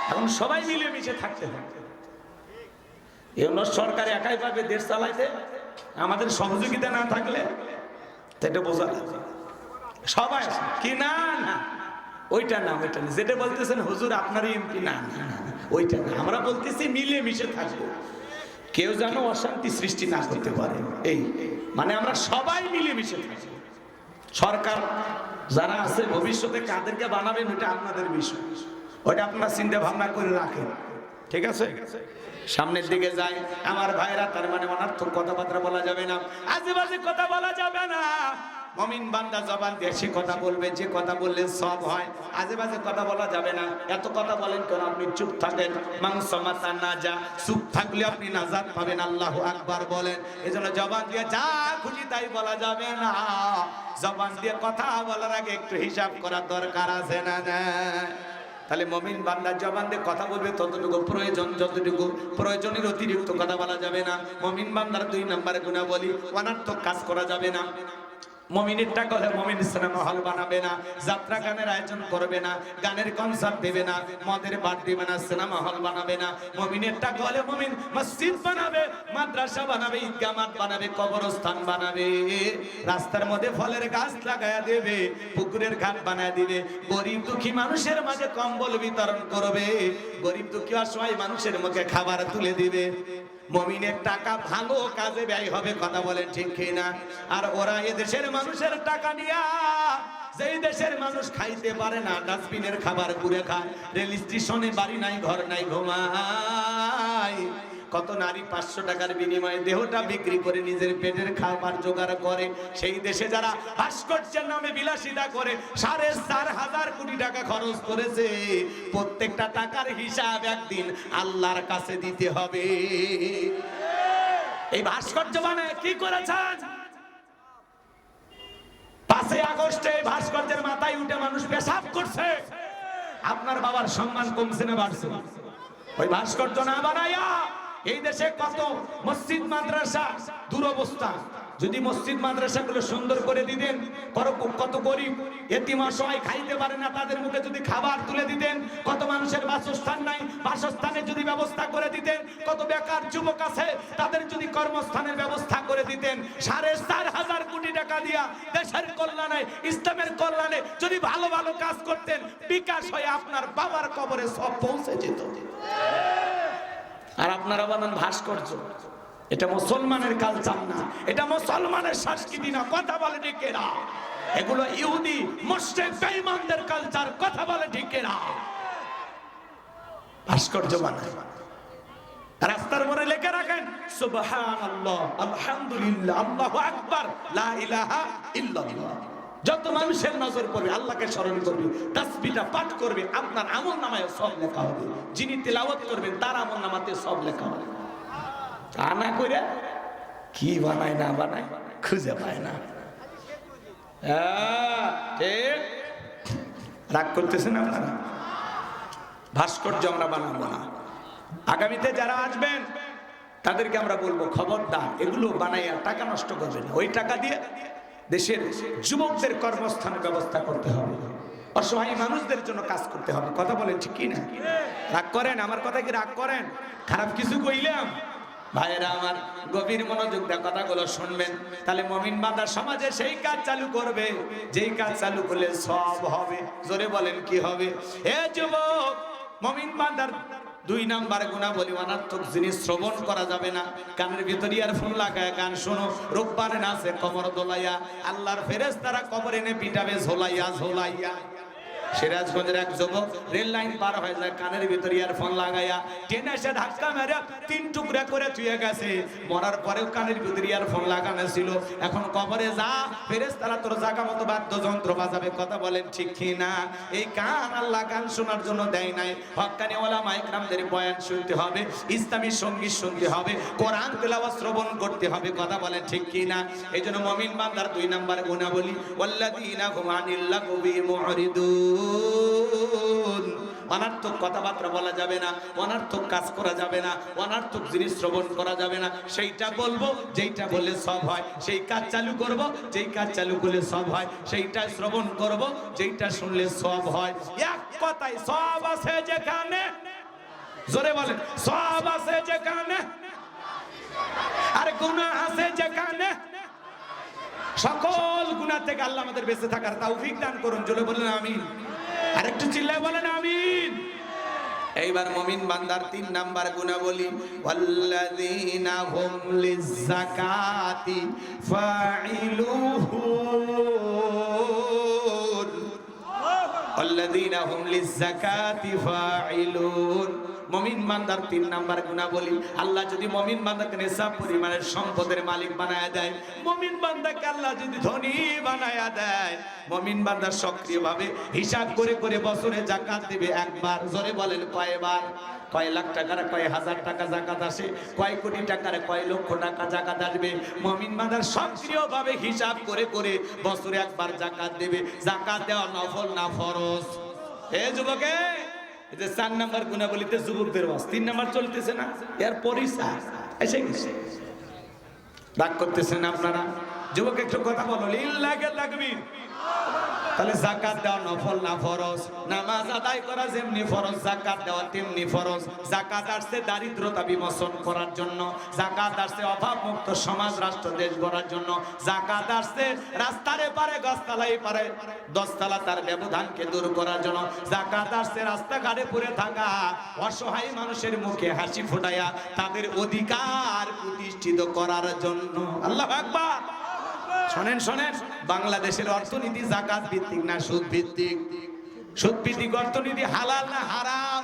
এখন সবাই মিলেমিশে থাকতে হবে। এগুলো সরকার একাই পাবে দেশ চালাইতে, আমাদের সহযোগিতা না থাকলে এটা বোঝা লাগবে। সবাই কি না না ওইটা না, ওইটা না, যেটা বলতেছেন হুজুর আপনার এমপি, না না ওইটা না, আমরা বলতেছি মিলেমিশে থাকবো, কেউ যেন অশান্তি সৃষ্টি না করতে পারে। এই মানে আমরা সবাই মিলেমিশে থাকবো। সরকার যারা আছে ভবিষ্যতে কাদেরকে বানাবেন ওইটা আপনাদের বিষয়, ওইটা আপনারা চিন্তা ভাবনা করে রাখেন, ঠিক আছে? সামনের দিকে যায় আমার ভাইরা, তার মানে অনার্থক কথাবার্তা বলা যাবে না, আজেবাজে কথা বলা যাবে না। মুমিন বান্দা জবান দিয়ে সে কথা বলবে যে কথা বললে সব হয়, আজেবাজে কথা বলা যাবে না। এত কথা বলেন কেন? আপনি চুপ থাকেন, মাংসমাতা না যা, চুপ থাকলে আপনি নাজাত পাবেন। আল্লাহু আকবার বলেন। এজন্য জবান দিয়ে যা খুশি তাই বলা যাবে না, জবান দিয়ে কথা বলার আগে একটু হিসাব করার দরকার আছে না? তাহলে মুমিন বান্দা জবান দিয়ে কথা বলবে ততটুকু প্রয়োজন, যতটুকু প্রয়োজনের অতিরিক্ত কথা বলা যাবে না। মুমিন বান্দার 2 নম্বরে গুনাহ বলি, অনার্থক কাজ করা যাবে না। মুমিনের টাকা হলে মুমিন সিনেমা হল বানাবে না, যাত্রা গানের আয়োজন করবে না, গানের কনসার্ট দেবে না, মদের বার দেবে না, সিনেমা হল বানাবে না। মুমিনের টাকা হলে মুমিন মসজিদ বানাবে, মাদ্রাসা বানাবে, ঈদগাহ মাঠ বানাবে, কবরস্থান বানাবে, রাস্তার মধ্যে ফলের গাছ লাগায়া দেবে, পুকুরের ঘাট বানায় দিবে, গরিব দুঃখী মানুষের মাঝে কম্বল বিতরণ করবে, গরিব দুঃখী অসহায় মানুষের মুখে খাবার তুলে দিবে। মুমিনের টাকা ভালো কাজে ব্যয় হবে, কথা বলেন ঠিক কিনা? আর ওরা এদেশের মানুষের টাকা নিয়া, যেই দেশের মানুষ খাইতে পারে না, ডাস্টবিনের খাবার ঘুরে খায়, রেল স্টেশনে বাড়ি নাই, ঘর নাই, ঘুমায়। কত নারী 500 টাকার বিনিময়ে দেহটা বিক্রি করে নিজের পেটের খাবার জোগাড় করে। সেই দেশে যারা ভাস্কর্যের নামে বিলাসিতা করে 4,500 কোটি টাকা খরচ করেছে, প্রত্যেকটা টাকার হিসাব একদিন আল্লাহর কাছে দিতে হবে। এই ভাস্কর্য বানায় কি করেছেন? 5 আগস্টে ভাস্কর্যের মাথায় উঠে মানুষ পেশাব করছে। আপনার বাবার সম্মান কমছে না বাড়ছে? ওই ভাস্কর্য না বানায়া এই দেশে কত মসজিদ মাদ্রাসা দুরবস্থা। যদি মসজিদ মাদ্রাসাগুলো সুন্দর করে দিতেন, কত গরিব এতিম অসহায় খাইতে পারে না, তাদের মুখে যদি খাবার তুলে দিতেন, কত মানুষের বাসস্থান নাই, বাসস্থানের যদি ব্যবস্থা করে দিতেন, কত বেকার যুবক আছে, তাদের যদি কর্মস্থানের ব্যবস্থা করে দিতেন, 4,500 কোটি টাকা দিয়া দেশের কল্যাণে, ইসলামের কল্যাণে যদি ভালো ভালো কাজ করতেন, বিকাশ হয়ে আপনার বাবার কবরে সব পৌঁছে যেত। আর আপনারা বানান ভাস্কর্য। এটা মুসলমানের কালচার না, এটা মুসলমানের সংস্কৃতি না, কথা বলে ঠিক না? এগুলো ইহুদি মুশরিক বেঈমানদের কালচার, কথা বলে ঠিক না? ভাস্কর্য বানায়, রাস্তার মোড়ে লিখে রাখেন সুবহানাল্লাহ, আলহামদুলিল্লাহ, আল্লাহু আকবার, লা ইলাহা ইল্লাল্লাহ। যত মানুষের নজর পড়বে, আল্লাহকে স্মরণ করবে, তাসবিহটা পাঠ করবে, আপনার আমলনামায় সব লেখা হবে। যিনি তিলাওয়াত করবেন তার আমলনামাতে সব লেখা হবে। তা না করে কি বানায় না বানায় খুঁজে পায় না। ঠিক রাগ করতেছেন আপনারা? ভাস্কর্য আমরা বানাবো না। আগামীতে যারা আসবেন তাদেরকে আমরা বলবো, খবরদার এগুলো বানাইয়া টাকা নষ্ট করবেন না। ওই টাকা দিয়ে দেশের যুবকদের কর্মস্থানের ব্যবস্থা করতে হবে, অসহায় মানুষদের জন্য কাজ করতে হবে। কথা বলেন ঠিক কিনা? রাগ করেন? আমার কথা কি রাগ করেন? খারাপ কিছু কইলাম? ভাইয়েরা আমার, গভীর মনোযোগ দিয়ে কথাগুলো শুনবেন, তাহলে মুমিন বান্দা সমাজে সেই কাজ চালু করবে যেই কাজ চালু করলে সব হবে। জোরে বলেন কি হবে? এ যুবক, মুমিন বান্দার 2 নাম্বার গুনাহ, অনার্থক জিনিস শ্রবণ করা যাবে না। কানের ভিতর ইয়ারফোন লাগায় গান শোনো, রূপবানে নাচে কমর দোলাইয়া, আল্লাহর ফেরেশতারা কবর এনে পিটাবে ঝোলাইয়া ঝোলাইয়া। সিরাজগঞ্জের এক যুবক রেল লাইন পার হয়ে যায়, কানের ভিতর ইয়ারফোন লাগাইয়া টেনে এসে ধাক্কা মেরে 3 টুকরা করে থুয়ে গেছে। মরার পরেও কানের ভিতর ইয়ারফোন লাগানো ছিল। এখন কবরে যা, ফেরেশতারা তোর জায়গা মতো বাদ্যযন্ত্র বাজাবে। কথা বলেন ঠিক কি না? এই কান আল্লাহ গান শোনার জন্য দেয় নাই। হক্কানি ওলামা ইকরামদের বয়ান শুনতে হবে, ইসলামী সঙ্গীত শুনতে হবে, কোরআন তেলাওয়াত শ্রবণ করতে হবে। কথা বলেন ঠিক কি না? এই জন্য মুমিন বান্দার 2 নাম্বার গুনাবলী, ওয়াল্লাযীনা হুম আনিল লাগবি মুরিদুন। অনার্থক কথাবার্তা বলা যাবে না, অনার্থক কাজ করা যাবে না, অনার্থক জিনিস শ্রবণ করা যাবে না। সেইটা বলবো যেইটা বললে সব হয়, সেই কাজ চালু করব যেই কাজ চালু করলে সব হয়, সেইটা শ্রবণ করব যেইটা শুনলে সব হয়। এক কথায় সব আছে যেখানে, জোরে বলেন, সব আছে যেখানে, আর গুনাহ আছে যেখানে। সকল গুনাহ থেকে আল্লাহ আমাদের বেঁচে থাকার তৌফিক দান করুন। জোরে বলেন আমিন। আরেকটু চিল্লায় বলেন আমিন। এইবার মুমিন বান্দার 3 নাম্বার গুনাবলী, ওয়াল্লাযীনা হুম লিয-যাকাতি ফাঈলুন, ওয়াল্লাযীনা হুম লিয-যাকাতি ফাঈলুন। মুমিন বান্দার 3 নাম্বার গুনাবলী, আল্লাহ যদি মুমিন বান্দাকে নিসাব পরিমাণের সম্পদের মালিক বানায়া দেয়, মুমিন বান্দাকে আল্লাহ যদি ধনী বানায়া দেয়, মুমিন বান্দা সক্রিয়ভাবে হিসাব করে করে বছরে যাকাত দিবে একবার। জোরে বলেন কয়বার? কয় লাখ টাকার, কয় হাজার টাকা যাকাত আসে, কয় কোটি টাকার, কয় লক্ষ টাকা যাকাত আসবে। মুমিন বান্দার সক্রিয়ভাবে হিসাব করে করে বছরে একবার যাকাত দেবে। যাকাত দেওয়া নফল না ফরজ? হে যুবকে, এই যে 4 নাম্বার গুনাবলীতে যুবকদের ওয়াজ, 3 নাম্বার চলতেছে না, এর পরিচয় এসে গেছে। রাগ করতেছেন আপনারা? যুবক একটু কথা বলো, লিল্লাহি তাকবীর। তাহলে যাকাত দেওয়া নফল না ফরজ? নামাজ আদায় করা যেমনি ফরজ, যাকাত দেওয়া তেমনি ফরজ। যাকাত আসছে দারিদ্রতা বিমোচন করার জন্য, যাকাত আসছে অভাব মুক্ত সমাজ রাষ্ট্র দেশ গড়ার জন্য, যাকাত আসছে রাস্তার এপারে গাছতলায় পারে দশতলা তার ব্যবধানকে দূর করার জন্য, যাকাত আসছে রাস্তাঘাটে পড়ে থাকা অসহায় মানুষের মুখে হাসি ফোটায়া তাদের অধিকার প্রতিষ্ঠিত করার জন্য। আল্লাহু আকবার। শোনেন শোনেন, বাংলাদেশের অর্থনীতি যাকাত ভিত্তিক না সুদ ভিত্তিক? সুদ ভিত্তিক অর্থনীতি হালাল না হারাম?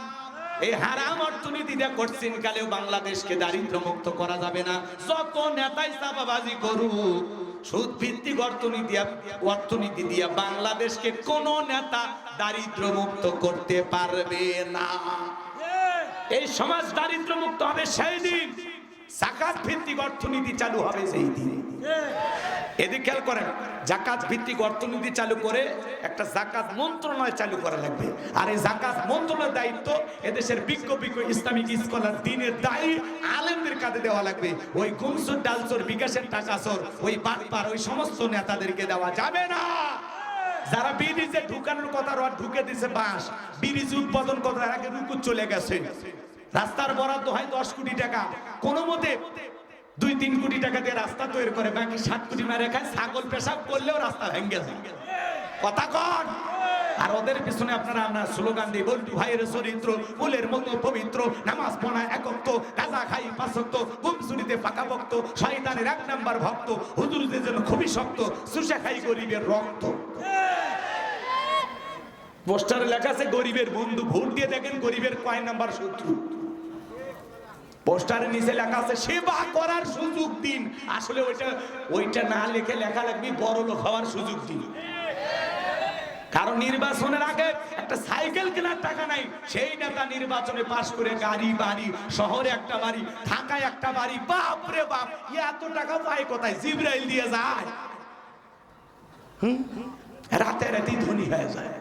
এই হারাম অর্থনীতিটা করছেন কালেও বাংলাদেশকে দারিদ্র মুক্ত করা যাবে না। যত নেতাই চাপাবাজি করুক, সুদ ভিত্তিক অর্থনীতি দিয়া বাংলাদেশকে কোন নেতা দারিদ্র মুক্ত করতে পারবে না। এই সমাজ দারিদ্র মুক্ত হবে সেই দিন, যাকাত ভিত্তিক অর্থনীতি চালু হবে সেই দিন। এদিকে খেয়াল করেন, যাকাত ভিত্তিক অর্থনীতি চালু করে একটা যাকাত মন্ত্রণালয় চালু করা লাগবে। আর এই যাকাত মন্ত্রণালয়ের দায়িত্ব এদেশের বিজ্ঞ ইসলামিক স্কলার দিনের দায়ী আলেমদের কাঁধে দেওয়া লাগবে। ওই গুমসুর ডালচোর বিকাশের টাকা চোর ওই বাটপার ওই সমস্ত নেতাদেরকে দেওয়া যাবে না। যারা ব্রিজে ঢুকানোর কথা রড ঢুকে দিছে বাঁশ, ব্রিজ উদ্বোধন করার আগে রুকু চলে গেছে। রাস্তার বরাদ্দ হয় 10 কোটি টাকা, কোন মতে 2-3 কোটি টাকা দিয়ে রাস্তা তৈরি করে, বাকি 7 কোটি মারে খায়। ছাগল পেশাব করলেও রাস্তা ভেঙে যায়। কথা কন। আর ওদের পিছনে আপনারা স্লোগান দিই, বল্টু ভাইয়ের চরিত্র ফুলের মতো পবিত্র, নামাজ পড়া একত্ব, গাঁজা খাই 5 ওয়াক্ত, গুমসুরিতে পাকা ভক্ত, শয়তানের 1 নাম্বার ভক্ত, হুজুরদের জন্য খুবই শক্ত, সুশা খাই গরিবের রক্ত। পোস্টারে লেখা আছে গরিবের বন্ধু, ভোট দিয়ে দেখেন গরিবের কয় নাম্বার শত্রু। পোস্টারের নিচে লেখা আছে সেবা করার সুযোগ দিন। আসলে ওইটা না লিখে লেখা লাগবে বড় লোক হওয়ার সুযোগ দিন। কারণ নির্বাচনের আগে একটা সাইকেল কেনার টাকা নাই, সেই নেতা নির্বাচনে পাশ করে গাড়ি বাড়ি, শহরে একটা বাড়ি, ঢাকায় একটা বাড়ি। বাপ রে বাপ, এত টাকা পায় কোথায়? জিব্রাইল দিয়ে যায়। রাতে রাতেই ধনী হয়ে যায়।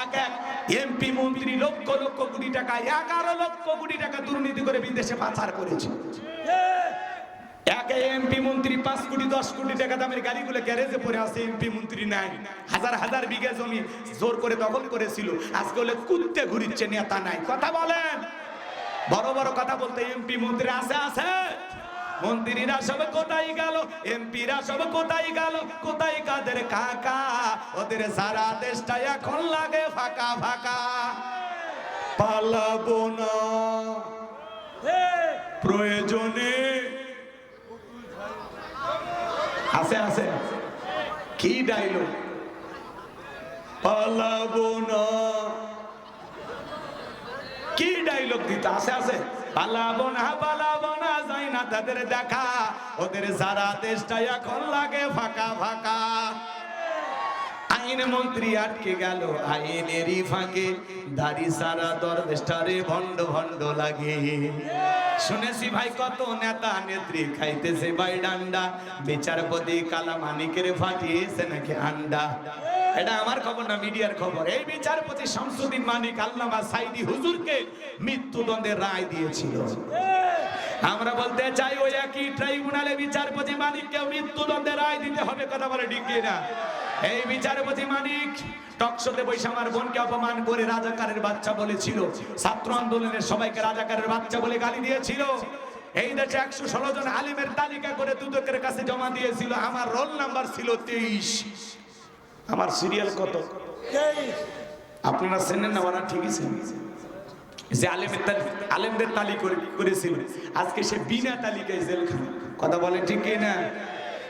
এক এক এমপি মন্ত্রী লক্ষ লক্ষ কোটি টাকা, 11 লক্ষ কোটি টাকা দুর্নীতি করে বিদেশে পাচার করেছে। এক এমপি মন্ত্রী 5 কোটি 10 কোটি টাকা দামের গাড়িগুলো গ্যারেজে পড়ে আছে, এমপি মন্ত্রী নাই। হাজার হাজার বিঘা জমি জোর করে দখল করেছিল, আজকে হলে কুত্তে ঘুরিচ্ছে, নেতা নাই। কথা বলেন, বড় বড় কথা বলতে এমপি মন্ত্রী আছে আছে। মন্ত্রীরা সব কোথায় গেল, এমপিরা সব কোথায় গেল, কোথায় কাদের কাকা? ওদের সারা দেশটা এখন লাগে ফাঁকা ফাঁকা। পালাবো না প্রয়োজনে। আছে আছে কি ডাইলগ? পালাবো না, কি ডাইলগ দিতে? আছে আছে পালাবো না পালাবো না, যাই না তাদের দেখা, ওদের সারা দেশটা এখন লাগে ফাঁকা ফাঁকা। আইন মন্ত্রী আটকে গেল আইনেরই ফাঁকে, দাড়ি সারা দরবেশটারে ভণ্ড ভণ্ড লাগে। শুনেছি ভাই কত নেতা নেত্রী খাইতেছে ভাই ডান্ডা, বিচারপতি কালা মানিকের ফাটিয়েছে নাকি আন্ডা। এটা আমার খবর না, মিডিয়ার খবর। এই বিচারপতি শামসুদ্দিন মানিক আল্লামা সাইদি হুজুরকে মৃত্যুদণ্ডের রায় দিয়েছিল। আমরা বলতে চাই ওই একই ট্রাইব্যুনালে বিচারপতি মানিককে মৃত্যুদণ্ডের রায় দিতে হবে। কথা বলে ঠিক না? এই বিচারপতি মানিক টকশোতে বসে আমার বোনকে অপমান করে রাজাকারের বাচ্চা বলেছিল, ছাত্র আন্দোলনের সবাইকে রাজাকারের বাচ্চা বলে গালি দিয়েছিল। এই দেশে 116 জন আলিমের তালিকা করে দুদকের কাছে জমা দিয়েছিল। আমার রোল নাম্বার ছিল 23। আমার সিরিয়াল কত আপনারা চেনেন না? ওরা ঠিকই চেনেন যে আলেমদের তালিকা করেছিল। আজকে সে বিনা তালিকায় জেলখানা। কথা বলে ঠিক না?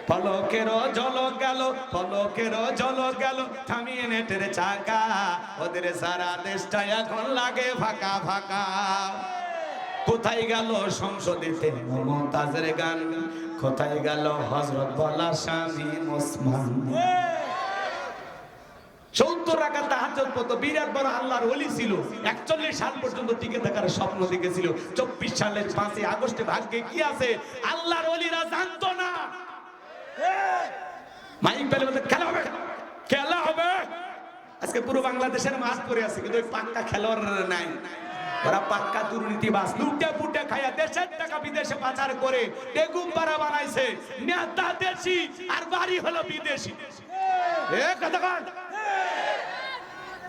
পলকের ঝলক গেল, পলকের ঝলক গেল, থামিয়ে নেটের চাকা, ওদের সারা দেশটা এখন লাগে ফাঁকা ফাঁকা। কোথায় গেল সংসদেতে মমতাজের গান, কোথায় গেল হযরত বলা স্বামী ওসমান। 70 রাকাত তাহাজ্জুদ পড়তো, বিরাট বড় আল্লাহর ওলি ছিল। 41 সাল পর্যন্ত টিকে থাকার স্বপ্ন দেখেছিল। 24 সালের 5 আগস্টে ভাগ্যে কি আছে আল্লাহর ওলিরা জানতো না। মাইক পেলে বলতে খেলা হবে, খেলা হবে। আজকে পুরো বাংলাদেশের মাঠ পড়ে আছে, কিন্তু ওই পাক্কা খেলোয়াড় নাই। ওরা পাক্কা দুর্নীতিবাজ, লুটে পুটে খাইয়া দেশের টাকা বিদেশে পাচার করে টেগুম্বারা বানাইছে। নেতা দেশি আর বাড়ি হলো বিদেশি।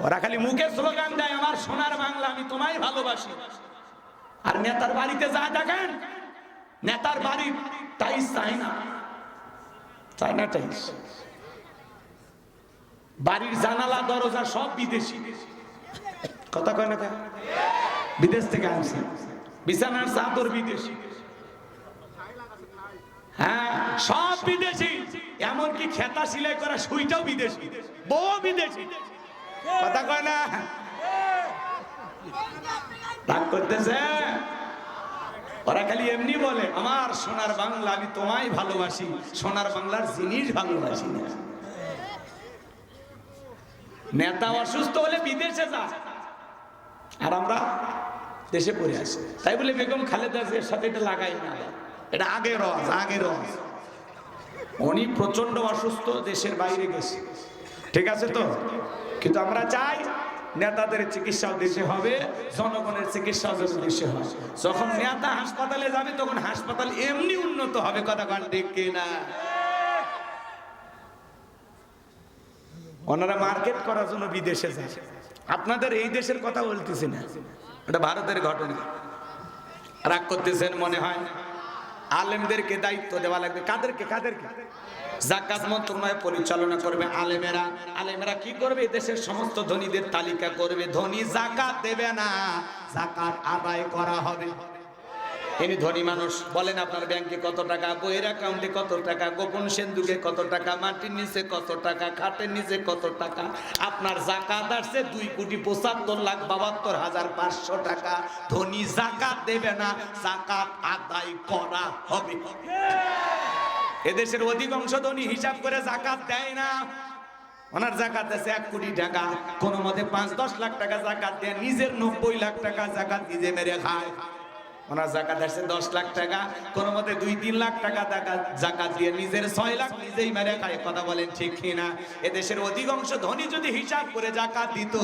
ওরা খালি মুখে স্লোগান দেয় আমার সোনার বাংলা, আমি তোমায় ভালোবাসি। আর নেতার বাড়িতে যা দেখেন, নেতার বাড়ি টাইস চাই না, চাই না টাইস। বাড়ির জানালা দরজা সব বিদেশি। কথা কয় না, বিদেশ থেকে আনছে। বিছানার চাদর বিদেশি, হ্যাঁ সব বিদেশি। এমনকি খেতা সিলাই করা সুইটাও বিদেশি, বউ বিদেশি। কথা কয় না, রাগ করতেছে। ওরা খালি এমনি বলে আমার সোনার বাংলা, আমি তোমায় ভালোবাসি। সোনার বাংলার জিনিস ভালোবাসি না। নেতা অসুস্থ হলে বিদেশে যায়, আর আমরা দেশে পড়ে আসি। তাই বলে বেগম খালেদা জিয়ার সাথে এটা লাগাই না, এটা আগে রস, আগে রস। উনি প্রচন্ড অসুস্থ, দেশের বাইরে গেছে, ঠিক আছে তো। কিন্তু আমরা চাই নেতাদের চিকিৎসাও দেশে হবে, জনগণের চিকিৎসাও দেশে হবে। যখন নেতা হাসপাতালে যাবে তখন হাসপাতাল এমনি উন্নত হবে। কথা কান ঠিক কিনা? ওনারা মার্কেট করার জন্য বিদেশে যায়। আপনাদের এই দেশের কথা বলতেছি না, এটা ভারতের ঘটনা। রাগ করতেছেন মনে হয়। আলেমদেরকে দায়িত্ব দেওয়া লাগবে। কাদেরকে? কাদেরকে? যাকাত মন্ত্রণালয় পরিচালনা করবে আলেমেরা। আলেমেরা কি করবে? দেশের সমস্ত ধনীদের তালিকা করবে। ধনী যাকাত দেবে না, যাকাত আদায় করা হবে। ইনি ধনী মানুষ, বলেন আপনার ব্যাংকে কত টাকা, বইয়ের অ্যাকাউন্টে কত টাকা, গোপন সিন্ধুকে কত টাকা, মাটির নিচে কত টাকা, খাটের নিচে কত টাকা। আপনার যাকাত আসছে 2,75,72,500 টাকা। ধনী যাকাত দেবে না, যাকাত আদায় করা হবে। এদেশের অধিকাংশ ধনী হিসাব করে যাকাত দেয় না। ওনার যাকাত আছে 1 কোটি টাকা, কোন মতে 5-10 লাখ টাকা যাকাত দেয়, নিজের 90 লাখ টাকা যাকাত নিজে মেরে খায়। ওনার যাকাত আছে 10 লাখ টাকা, কোন মতে 2-3 লাখ টাকা যাকাত দিয়ে নিজের 6 লাখ নিজেই মেরে খায়। কথা বলেন ঠিক কিনা? এদেশের অধিকাংশ ধনী যদি হিসাব করে যাকাত দিত,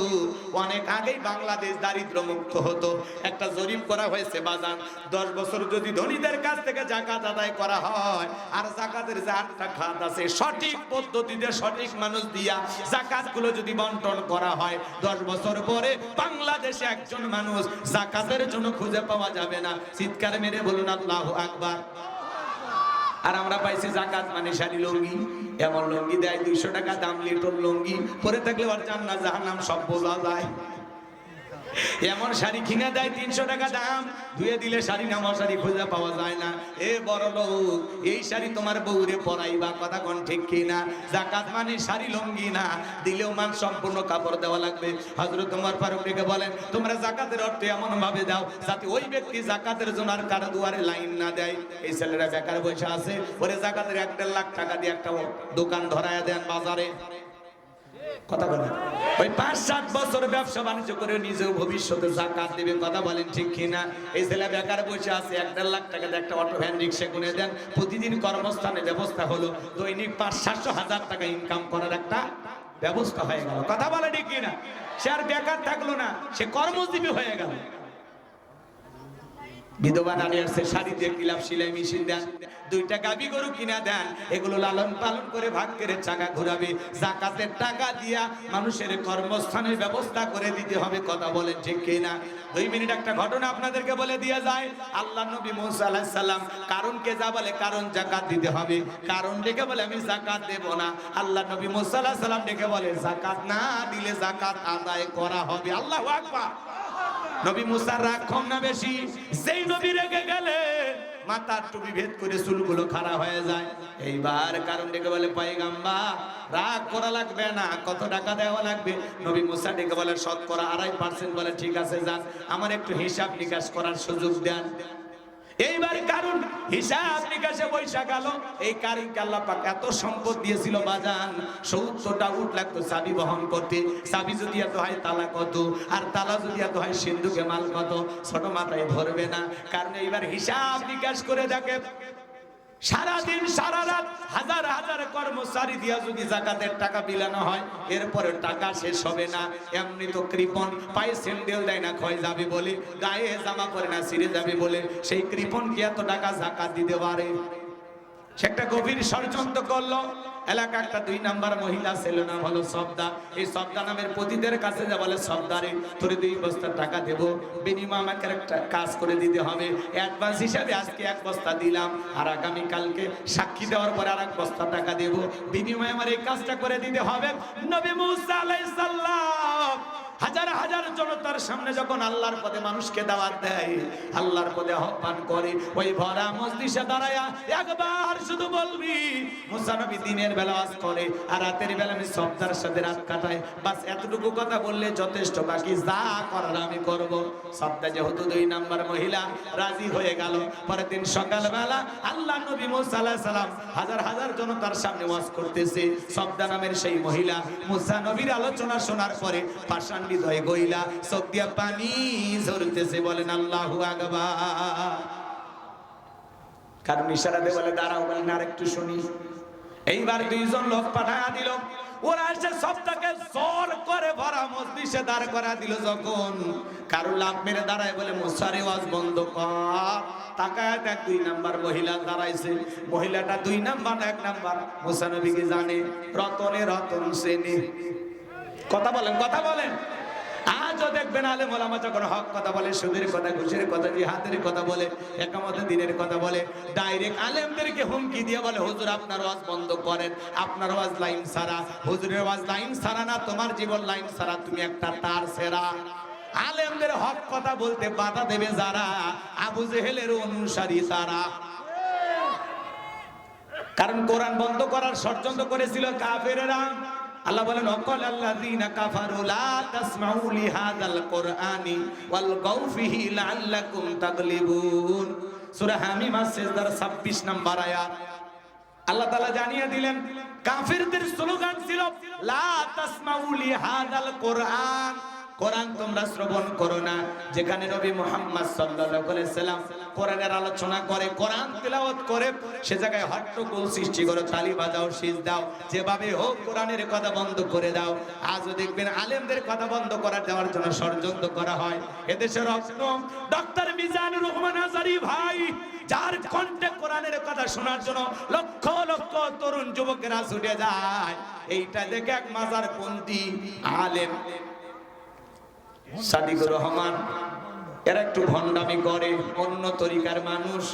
অনেক আগেই বাংলাদেশ দারিদ্র মুক্ত হতো। একটা জরিপ করা হয়েছে বাজান, 10 বছর যদি ধনীদের কাছ থেকে যাকাত আদায় করা হয়, আর যাকাতের যে 8টা খাত আছে সঠিক পদ্ধতিতে সঠিক মানুষ দিয়া যাকাতগুলো যদি বন্টন করা হয়, 10 বছর পরে বাংলাদেশে একজন মানুষ যাকাতের জন্য খুঁজে পাওয়া যাবে না। চিৎকার মেরে বলুন আল্লাহু আকবার। আর আমরা পাইছি যাকাত মানে শাড়ি লুঙ্গি। এমন লুঙ্গি দেয় 200 টাকা দাম, লিটন লুঙ্গি পরে থাকলে আর জান্নাত জাহান্নাম সব বোঝা যায়। এমন শাড়ি কিনে দেয় 300 টাকা দাম, ধুয়ে দিলে শাড়ি নামা শাড়ি খুঁজে পাওয়া যায় না। এ বড় লোক, এই শাড়ি তোমার বউরে পরাইবা। কথা কোন ঠিক কিনা? যাকাত মানে শাড়ি লুঙ্গি না, দিলেও মান সম্পূর্ণ কাপড় দেওয়া লাগবে। হযরত ওমর ফারুক ডেকে বলেন, তোমরা যাকাতের অর্থ এমন ভাবে দাও যাতে ওই ব্যক্তি যাকাতের জন্য আর কারো দুয়ারে লাইন না দেয়। এই ছেলেরা বেকার বসে আছে, ওরে যাকাতের 1.5 লাখ টাকা দিয়ে একটা দোকান ধরায় দেন বাজারে। কথা বলেন, ওই 5-7 বছর ব্যবসা বাণিজ্য করে নিজেও ভবিষ্যতে যাকাত দিবে। কথা বলেন ঠিক কিনা? এই ছেলে বেকার বসে আছে, 1.5 লাখ টাকা দিয়ে একটা অটো ভ্যান রিক্সা কিনে দেন, প্রতিদিন কর্মস্থানে ব্যবস্থা হলো, দৈনিক 500-700 টাকা ইনকাম করার একটা ব্যবস্থা হয়ে গেল। কথা বলে ঠিক কিনা? সে আর বেকার থাকলো না, সে কর্মজীবী হয়ে গেল। বিধবা নারী আসছে, শাড়ি দিয়ে কিলাপ সেলাই মেশিন দেন, 2টা গাবি গরু কিনা দেন, এগুলো লালন পালন করে ভাগ্যের চাকা ঘুরাবে। যাকাতের টাকা দিয়া মানুষের কর্মস্থানের ব্যবস্থা করে দিতে হবে। কথা বলেন ঠিক কিনা? 2 মিনিট একটা ঘটনা আপনাদেরকে বলে দিয়া যায়। আল্লাহ নবী মুসা আলাইহিস সালাম কারণকে যা বলে, কারণ যাকাত দিতে হবে, কারণ ডেকে বলে আমি যাকাত দেব না। আল্লাহ নবী মুসা আলাইহিস সালাম ডেকে বলে যাকাত না দিলে যাকাত আদায় করা হবে। আল্লাহু আকবার। নবী মুসার রাগ কম না বেশি? যেই নবী রেগে গেলে মাথার টুপি ভেদ করে চুলগুলো খাড়া হয়ে যায়। এইবার কারণ ডেকে বলে পয়গম্বর রাগ করা লাগবে না, কত টাকা দেওয়া লাগবে? নবী মুসা ডেকে বলে শতকরা 2.5%। বলে ঠিক আছে যান, আমার একটু হিসাব নিকাশ করার সুযোগ দেন। এইবার কারণ হিসাব নিকাশে বৈশা গেল। এই কারণকে আল্লাহ পাক এত সম্পদ দিয়েছিল বাজান, 70টা উট লাগতো চাবি বহন করতে। চাবি যদি এত হয় তালা কত, আর তালা যদি এত হয় সিন্ধুকে মাল কত, ছোট মাথায় ধরবে না। কারণ এইবার হিসাব নিকাশ করে দেখে সারাদিন সারা রাত হাজার হাজার কর্মচারী দিয়া যদি যাকাতের টাকা বিলানো হয়, এরপরে টাকা শেষ হবে না। এমনি তো কৃপণ, পায়ে স্যান্ডেল দেয় না ক্ষয় যাবে বলে, গায়ে জামা পরে না ছিঁড়ে যাবে বলে, সেই কৃপণ কি এত টাকা যাকাত দিতে পারে? সে একটা গভীর ষড়যন্ত্র করলো। এলাকা একটা 2 নাম্বার মহিলা ছিল, না হলো সবদা। এই সবদা নামের পতিদের কাছে যা বলে, সবদারে তোরে 2 বস্তা টাকা দেব, বিনিময়ে আমাকে একটা কাজ করে দিতে হবে। অ্যাডভান্স হিসাবে আজকে 1 বস্তা দিলাম, আর আগামী কালকে সাক্ষী দেওয়ার পরে আর 1 বস্তা টাকা দেব, বিনিময়ে আমার এই কাজটা করে দিতে হবে। নবী মুসা আলাইহিস সালাম হাজার হাজার জনতার সামনে যখন আল্লাহর পথে মানুষকে দাওয়াত দেয়, আল্লাহর পথে আহ্বান করে, ওই ভরা মজলিসে দাঁড়ায়া একবার শুধু বলবি, মুসা নবী দিনের বেলা ওয়াজ করে আর রাতের বেলা আমি সবদার সাথে রাত কাটাই, বাস এতটুকু কথা বললে যথেষ্ট, বাকি যা করার আমি করব। সবদা যেহেতু 2 নাম্বার মহিলা, রাজি হয়ে গেল। পরের দিন সকালবেলা আল্লাহ নবী মুসা আলাইহিস সালাম হাজার হাজার জনতার সামনে ওয়াজ করতেছে। সবদা নামের সেই মহিলা মুসা নবীর আলোচনা শোনার পরে পাষাণ হৃদয় গইলা চোখ দিয়া পানি ঝরতেছে, বলেন আল্লাহু আকবার। কারণ ইশারা দিয়ে বলে দাঁড়াও, বলেন আর একটু শুনি। এইবার 2 জন লোক পাঠায়া দিল, ওরা এসে সবটাকে জোর করে ভরা মজলিসে দাঁড় করা দিল। যখন কারো লাভ মেরে দাঁড়ায়, বলে মুসারে ওয়াজ বন্ধ কর। তাকায় দেখ 2 নাম্বার মহিলা দাঁড়াইছে। মহিলাটা 2 নাম্বার 1 নাম্বার মুসা নবীকে জানে, রতনে রতন সেনে। কথা বলেন, কথা বলেন। আজও দেখবেন আলেম ওলামা যখন হক কথা বলে, সুদের কথা, ঘুষের কথা, জিহাদের কথা বলে, একামতে দ্বীনের কথা বলে, ডাইরেক্ট আলেমদেরকে হুমকি দিয়ে বলে, হুজুর আপনার ওয়াজ বন্ধ করেন, আপনার ওয়াজ লাইন ছাড়া। হুজুরের ওয়াজ লাইন ছাড়া না, তোমার জীবন লাইন ছাড়া, তুমি একটা তার ছেঁড়া। আলেমদের হক কথা বলতে বাধা দেবে যারা, আবু জেহেলের অনুসারী তারা। কারণ কোরআন বন্ধ করার ষড়যন্ত্র করেছিল কাফেরেরা। আল্লাহ বলেন, ওয়াকাল আল্লাযীনা কাফারু লা তাসমাউ লিহাযাল কুরআনি ওয়ালগাউ ফিহি লাআল্লাকুম তাগলিবুন। সূরা হামিম সেজদার 26 নম্বর আয়াত। আল্লাহ তাআলা জানিয়ে দিলেন, কাফিরদের স্লোগান ছিল লা তাসমাউ লিহাযাল কুরআন, কোরআন তোমরা শ্রবণ করো না। যেখানে নবী মুহাম্মদ সাল্লাল্লাহু আলাইহি সাল্লাম কোরআনের আলোচনা করে, কোরআন তেলাওয়াত করে, সে জায়গায় হট্টগোল সৃষ্টি করো, তালি বাজাও, শীষ দাও, যেভাবে হোক কোরআনের কথা বন্ধ করে দাও। আজও দেখবেন আলেমদের কথা বন্ধ করার দেওয়ার জন্য ষড়যন্ত্র করা হয়। এদেশের রত্ন ডক্টর মিজানুর রহমান আজারি ভাই, যার কণ্ঠে কোরআনের কথা শোনার জন্য লক্ষ লক্ষ তরুণ যুবকেরা ছুটে যায়, এইটা দেখে এক মাজারপন্থী আলেম সাদিকুর রহমান, এরা একটু ভণ্ডামি করে, অন্য তরিকার মানুষ।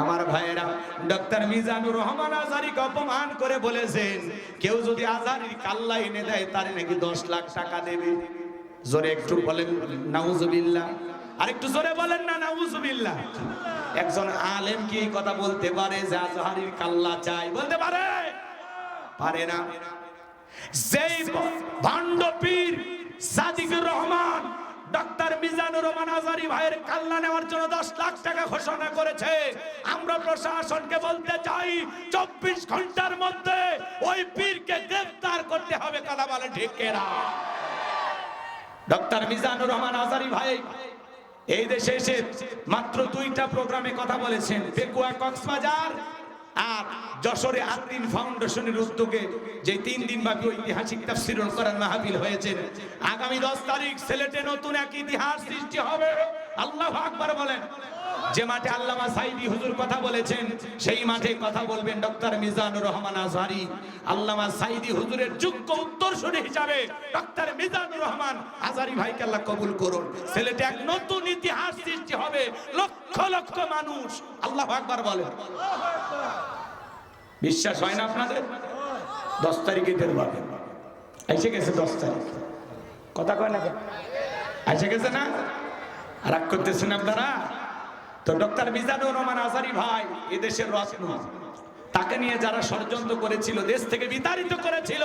আমার ভাইয়েরা, ডক্টর মিজানুর রহমান আজারিকে অপমান করে বলেছেন, কেউ যদি আজারির কাল্লা এনে দেয়, তার নাকি 10 লাখ টাকা দেবে। জোরে একটু বলেন নাউজুবিল্লাহ, আর একটু জোরে বলেন না নাউজুবিল্লাহ। একজন আলেম কি এই কথা বলতে পারে যে আজহারির কাল্লা চাই? বলতে পারে? পারে না। যেই ভণ্ড পীর সাদিকুর রহমান ডক্টর মিজানুর রহমান আজারি ভাইয়ের কাল্লা নেওয়ার জন্য 10 লাখ টাকা ঘোষণা করেছে, আমরা প্রশাসনকে বলতে চাই 24 ঘন্টার মধ্যে ওই পীরকে গ্রেফতার করতে হবে। কথা বলে ঠিক কিনা? ডক্টর মিজানুর রহমান আজারি ভাই এই দেশে এসে মাত্র 2টা প্রোগ্রামে কথা বলেছেন, পেকুয়া, কক্সবাজার আর যশোরে আদ্দিন ফাউন্ডেশনের উদ্যোগে যে 3 দিন ব্যাপী ঐতিহাসিক তাফসীরুল কোরআন মাহফিল হয়েছে। আগামী 10 তারিখ সিলেটে নতুন এক ইতিহাস সৃষ্টি হবে। আল্লাহু আকবার বলেন। যে মাঠে আল্লামা সাইদি হুজুর কথা বলেছেন, সেই মাঠে কথা বলবেন ডক্টর মিজানুর রহমান আজহারি। আল্লামা সাইদি হুজুরের যোগ্য উত্তরসূরি হিসাবে ডক্টর মিজানুর রহমান আজহারি ভাইকে আল্লাহ কবুল করুন। সিলেটে এক নতুন ইতিহাস সৃষ্টি হবে, লক্ষ লক্ষ মানুষ। আল্লাহু আকবার বলেন। বিশ্বাস হয় না আপনাদের? 10 তারিখে টের পাবেন। এসে গেছে 10 তারিখ, কথা কয় না? এসে গেছে না? রাগ করতেছেন আপনারা? তো ডক্টর মিজানুর রহমান আজহারি ভাই এদেশের রত্ন, তাকে নিয়ে যারা ষড়যন্ত্র করেছিল, দেশ থেকে বিতাড়িত করেছিল,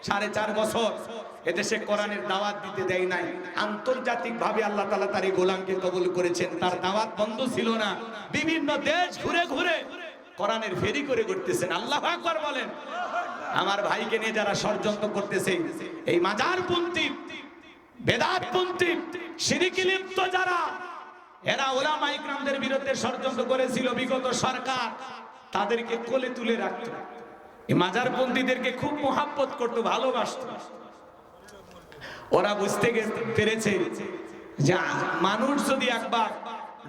4.5 বছর এদেশে কোরআনের দাওয়াত দিতে দেয় নাই। আন্তর্জাতিক ভাবে আল্লাহ তাআলা তার এই গোলামকে কবুল করেছেন, তার দাওয়াত বন্ধ ছিল না। বিভিন্ন দেশ ঘুরে ঘুরে কোরআনের ফেরি করে করতেছেন। আল্লাহু আকবার বলেন। আমার ভাইকে নিয়ে যারা ষড়যন্ত্র করতেছে, এই মাজারপন্থী, বেদাতপন্থী, শিরকে লিপ্ত যারা, এরা উলামা ইকরামদের বিরুদ্ধে ষড়যন্ত্র করেছিল বিগত সরকার। তাদেরকে কোলে তুলে রাখতো। এই মাজারপন্থীদেরকে খুব মোহাব্বত করতো, ভালোবাসতো। ওরা বুঝতে পেরেছে যে মানুষ যদি একবার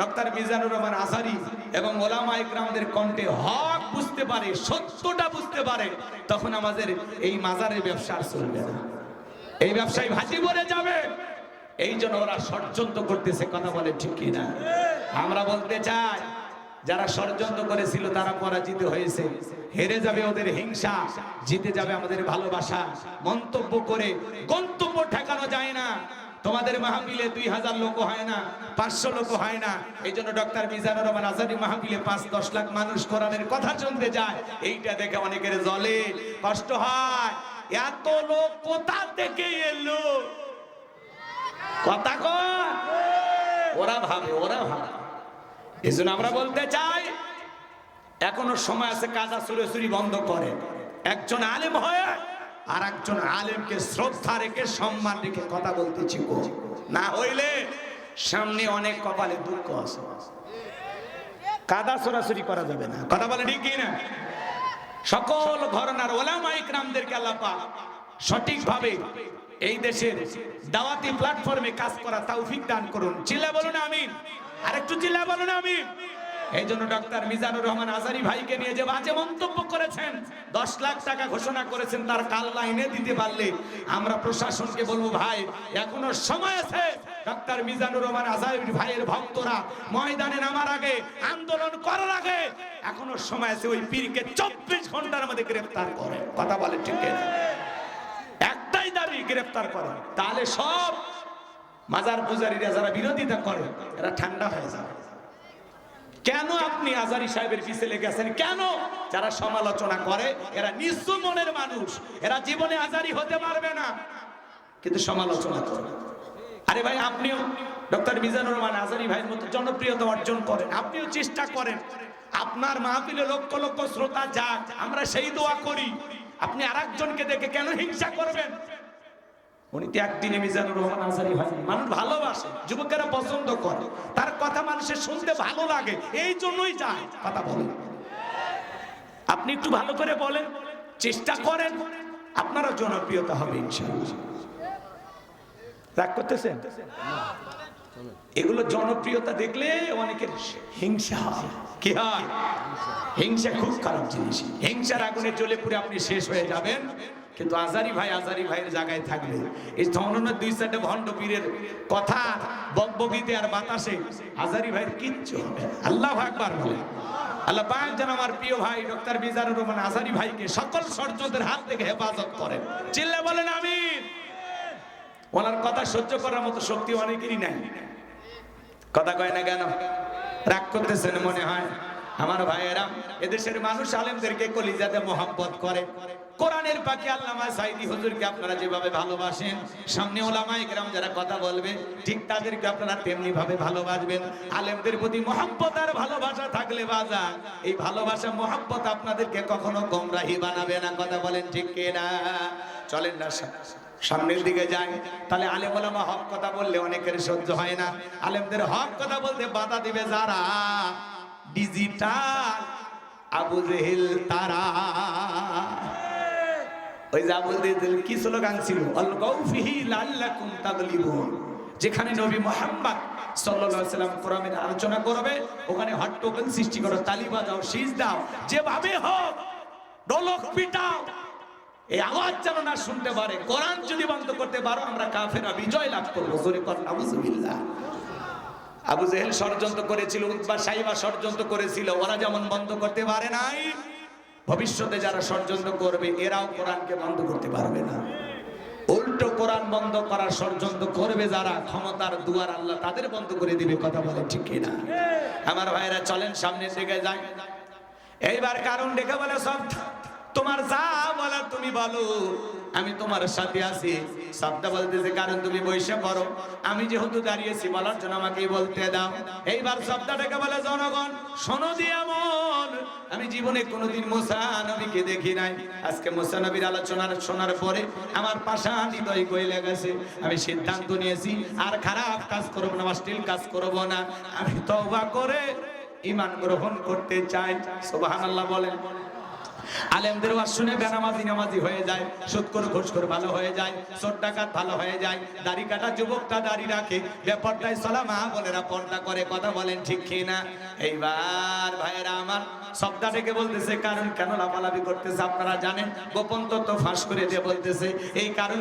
ডক্টর মিজানুর রহমান আজহারী এবং ওলামা ইকরামদের কণ্ঠে হক বুঝতে পারে, সত্যটা বুঝতে পারে, তখন আমাদের এই মাজারের ব্যবসা আর চলবে না, এই ব্যবসায় ভাজি ভরে যাবে। এই জন্য ওরা ষড়যন্ত্র করতেছে, কথা বলে ঠিক কিনা? আমরা বলতে চাই যারা ষড়যন্ত্র করেছিল তারা পরাজিত হয়েছে, হেরে যাবে ওদের হিংসা, জিতে যাবে আমাদের ভালোবাসা। মন্তব্য করে গন্তব্য ঠেকানো যায় না। তোমাদের মাহফিলে 2000 লোক হয় না, 500 লোক হয় না। এই জন্য ডক্টর মিজানুর রহমান আজহারী মাহফিলে 5-10 লাখ মানুষ কোরআনের কথা শুনতে যায়। এইটা দেখে অনেকের জ্বলে, কষ্ট হয়। এত লোক কোথা থেকে এলো? কথা কয় ওরা ভাবে। এই জন্য আমরা বলতে চাই এখনো সময় আছে, কাজা চুরি বন্ধ করে। একজন আলেম হয়ে আর একজন আলেমকে শ্রদ্ধা রেখে সম্মান রেখে কথা বলতেছি, না হইলে সামনে অনেক কপালে দুঃখ আছে। কাদা চোরাচুরি করা যাবে না, কথা বলে ঠিক না? সকল ঘরানার ওলামা ইকরামদেরকে আল্লাহ পাক সঠিকভাবে এই দেশের দাওয়াতি প্ল্যাটফর্মে কাজ করা তৌফিক দান করুন। চিল্লা বলুন আমিন। আরেকটু চিল্লা বলুন আমিন। এই জন্য ডক্টর মিজানুর রহমান আজহারী ভাইকে নিয়ে যে বাজে মন্তব্য করেছেন, 10 লাখ টাকা ঘোষণা করেছেন, তার কাল লাইনে দিতে পারলে আমরা প্রশাসনকে বলবো, ভাই এখনো সময় আছে। ডক্টর মিজানুর রহমান আজহারী ভাইয়ের ভক্তরা ময়দানে নামার আগে, আন্দোলন করার আগে এখনো সময় আছে। ওই পীরকে 24 ঘন্টার মধ্যে গ্রেফতার করে, কথা বলে ঠিক না? একটাই দাবি, গ্রেফতার করে। তাহলে সব মাজার পূজারীরা যারা বিরোধিতা করে এরা ঠান্ডা হয়ে যাবে। কেন আপনি আজহারী সাহেবের পিছে লেগেছেন? কেন? যারা সমালোচনা করে এরা নিঃস্ব মনের মানুষ, এরা জীবনে আজহারী হতে পারবে না, কিন্তু সমালোচনা করে। আরে ভাই, আপনিও ডক্টর মিজানুর রহমান আজহারী ভাইয়ের মতো জনপ্রিয়তা অর্জন করেন, আপনিও চেষ্টা করেন। আপনার মাহফিলে লক্ষ লক্ষ শ্রোতা যাক, আমরা সেই দোয়া করি। আপনি আরেকজনকে দেখে কেন হিংসা করবেন? উনি তো একদিনে মিজানুর রহমান আজহারী ভাই মানুষ ভালোবাসে, যুবকেরা পছন্দ করে, তার কথা মানুষের শুনতে ভালো লাগে, এই জন্যই যায়। কথা বলেন, আপনি একটু ভালো করে বলেন, চেষ্টা করেন, আপনারা জনপ্রিয়তা হবে ইনশাআল্লাহ। রাগ করতেছেন? এগুলো জনপ্রিয়তা দেখলে অনেকের হিংসা হয়। কি হয়? হিংসা খুব খারাপ জিনিস। হিংসার আগুনে জ্বলে পুড়ে আপনি শেষ হয়ে যাবেন। কিন্তু আজহারী ভাইয়ের জায়গায় থাকলে এই ধরনের 2-4টা ভণ্ড পীরের কথা বকবকিতে আর বাতাসে আজহারী ভাইয়ের কিচ্ছু হবে না। আল্লাহু আকবার বলে। আল্লাহ পাক যেন আমার প্রিয় ভাই ডক্টর মিজানুর রহমান আজহারী ভাইকে সকল ষড়যন্ত্রের হাত থেকে হেফাজত করেন। চিল্লা বলেন আমিন। ওনার কথা সহ্য করার মতো শক্তি অনেকেরই নাই। কথা কয় না কেন? রাগ করতেছেন মনে হয়। আমার ভাইয়েরা, এদেশের মানুষ আলেমদেরকে কলিজাতে মোহাব্বত করে। কোরআনের পাখি আল্লামা সাঈদী হুজুরকে আপনারা যেভাবে ভালোবাসেন, সামনে ওলামায়ে কেরাম যারা কথা বলবে ঠিক তাদেরকে আপনারা তেমনি ভাবে ভালোবাসবেন। আলেমদের প্রতি মোহাব্বত আর ভালোবাসা থাকলে বাজা, এই ভালোবাসা মোহাব্বত আপনাদেরকে কখনো গোমরাহি বানাবে না। কথা বলেন ঠিক কিনা? চলেন না সামনের দিকে যাই। তাহলে আলেম ওলামা হক কথা বললে অনেকের সহ্য হয় না। আলেমদের হক কথা বলতে বাধা দিবে যারা ডিজিটাল আবু জেহেল, তারা ওই যে আবু জেহেল কি স্লোগান ছিল, আলগাউ ফিহি লাআল্লাকুম তাগলিবুন। যেখানে নবী মুহাম্মদ সাল্লাল্লাহু আলাইহি ওয়াসাল্লাম কোরআনের আলোচনা করবে, ওখানে হট্টগোল সৃষ্টি করো, তালি বাজাও, শীষ দাও, যেভাবে হোক ঢোলক পিটাও, এই আওয়াজ যেন না শুনতে পারে। কোরআন যদি বন্ধ করতে পারো, আমরা কাফেররা বিজয় লাভ করবো। জোরে কর নাউজুবিল্লাহ। আবু জেহেল ষড়যন্ত্র করেছিল, উতবা সাইবা ষড়যন্ত্র করেছিল, ওরা যেমন বন্ধ করতে পারে নাই, ভবিষ্যতে যারা ষড়যন্ত্র করবে এরাও কোরআনকে বন্ধ করতে পারবে না। উল্টো কোরআন বন্ধ করার ষড়যন্ত্র করবে যারা, ক্ষমতার দুয়ার আল্লাহ তাদের বন্ধ করে দিবে। কথা বলে ঠিক কিনা? আমার ভাইরা চলেন সামনের দিকে যাই। এইবার কারণ ডেকে বলে, সব তোমার যা বলার তুমি বলো, আমি তোমার সাথে আছি। শব্দ বলতেছে কারণ তুমি বৈশা পড়ো, আমি যেহেতু দাঁড়িয়েছি বলার জন্য আমাকে বলতে দাও। এইবার শব্দটাকে বলে, জনগণ শোনো দিয়া মন, আমি জীবনে কোনোদিন মুসা নবীকে দেখি নাই। আজকে মুসা নবীর আলোচনা শোনার পরে আমার পাষাণ হৃদয় গলে গেছে। আমি সিদ্ধান্ত নিয়েছি আর খারাপ কাজ করবো না, অশ্লীল কাজ করবো না। আমি তওবা করে ঈমান গ্রহণ করতে চায়। সুবহানাল্লাহ বলেন। আলেমদের ওয়াজ শুনে বেনামাজি নামাজি হয়ে যায়, সুদখোর ঘুষখোর ভালো হয়ে যায়, চোর ডাকাত ভালো হয়ে যায়, দাড়ি কাটা যুবকটা দাড়ি রাখে, বেপরদায় চলা মা বোনেরা পর্দা করে। কথা বলেন ঠিক কি না? এইবার ভাইয়েরা আমার সবটা থেকে বলতেছে কারণ কেন লাফালাফি করতেছে আপনারা জানেন, গোপন তথ্য ফাঁস করে দিয়ে বলতেছে এই কারণ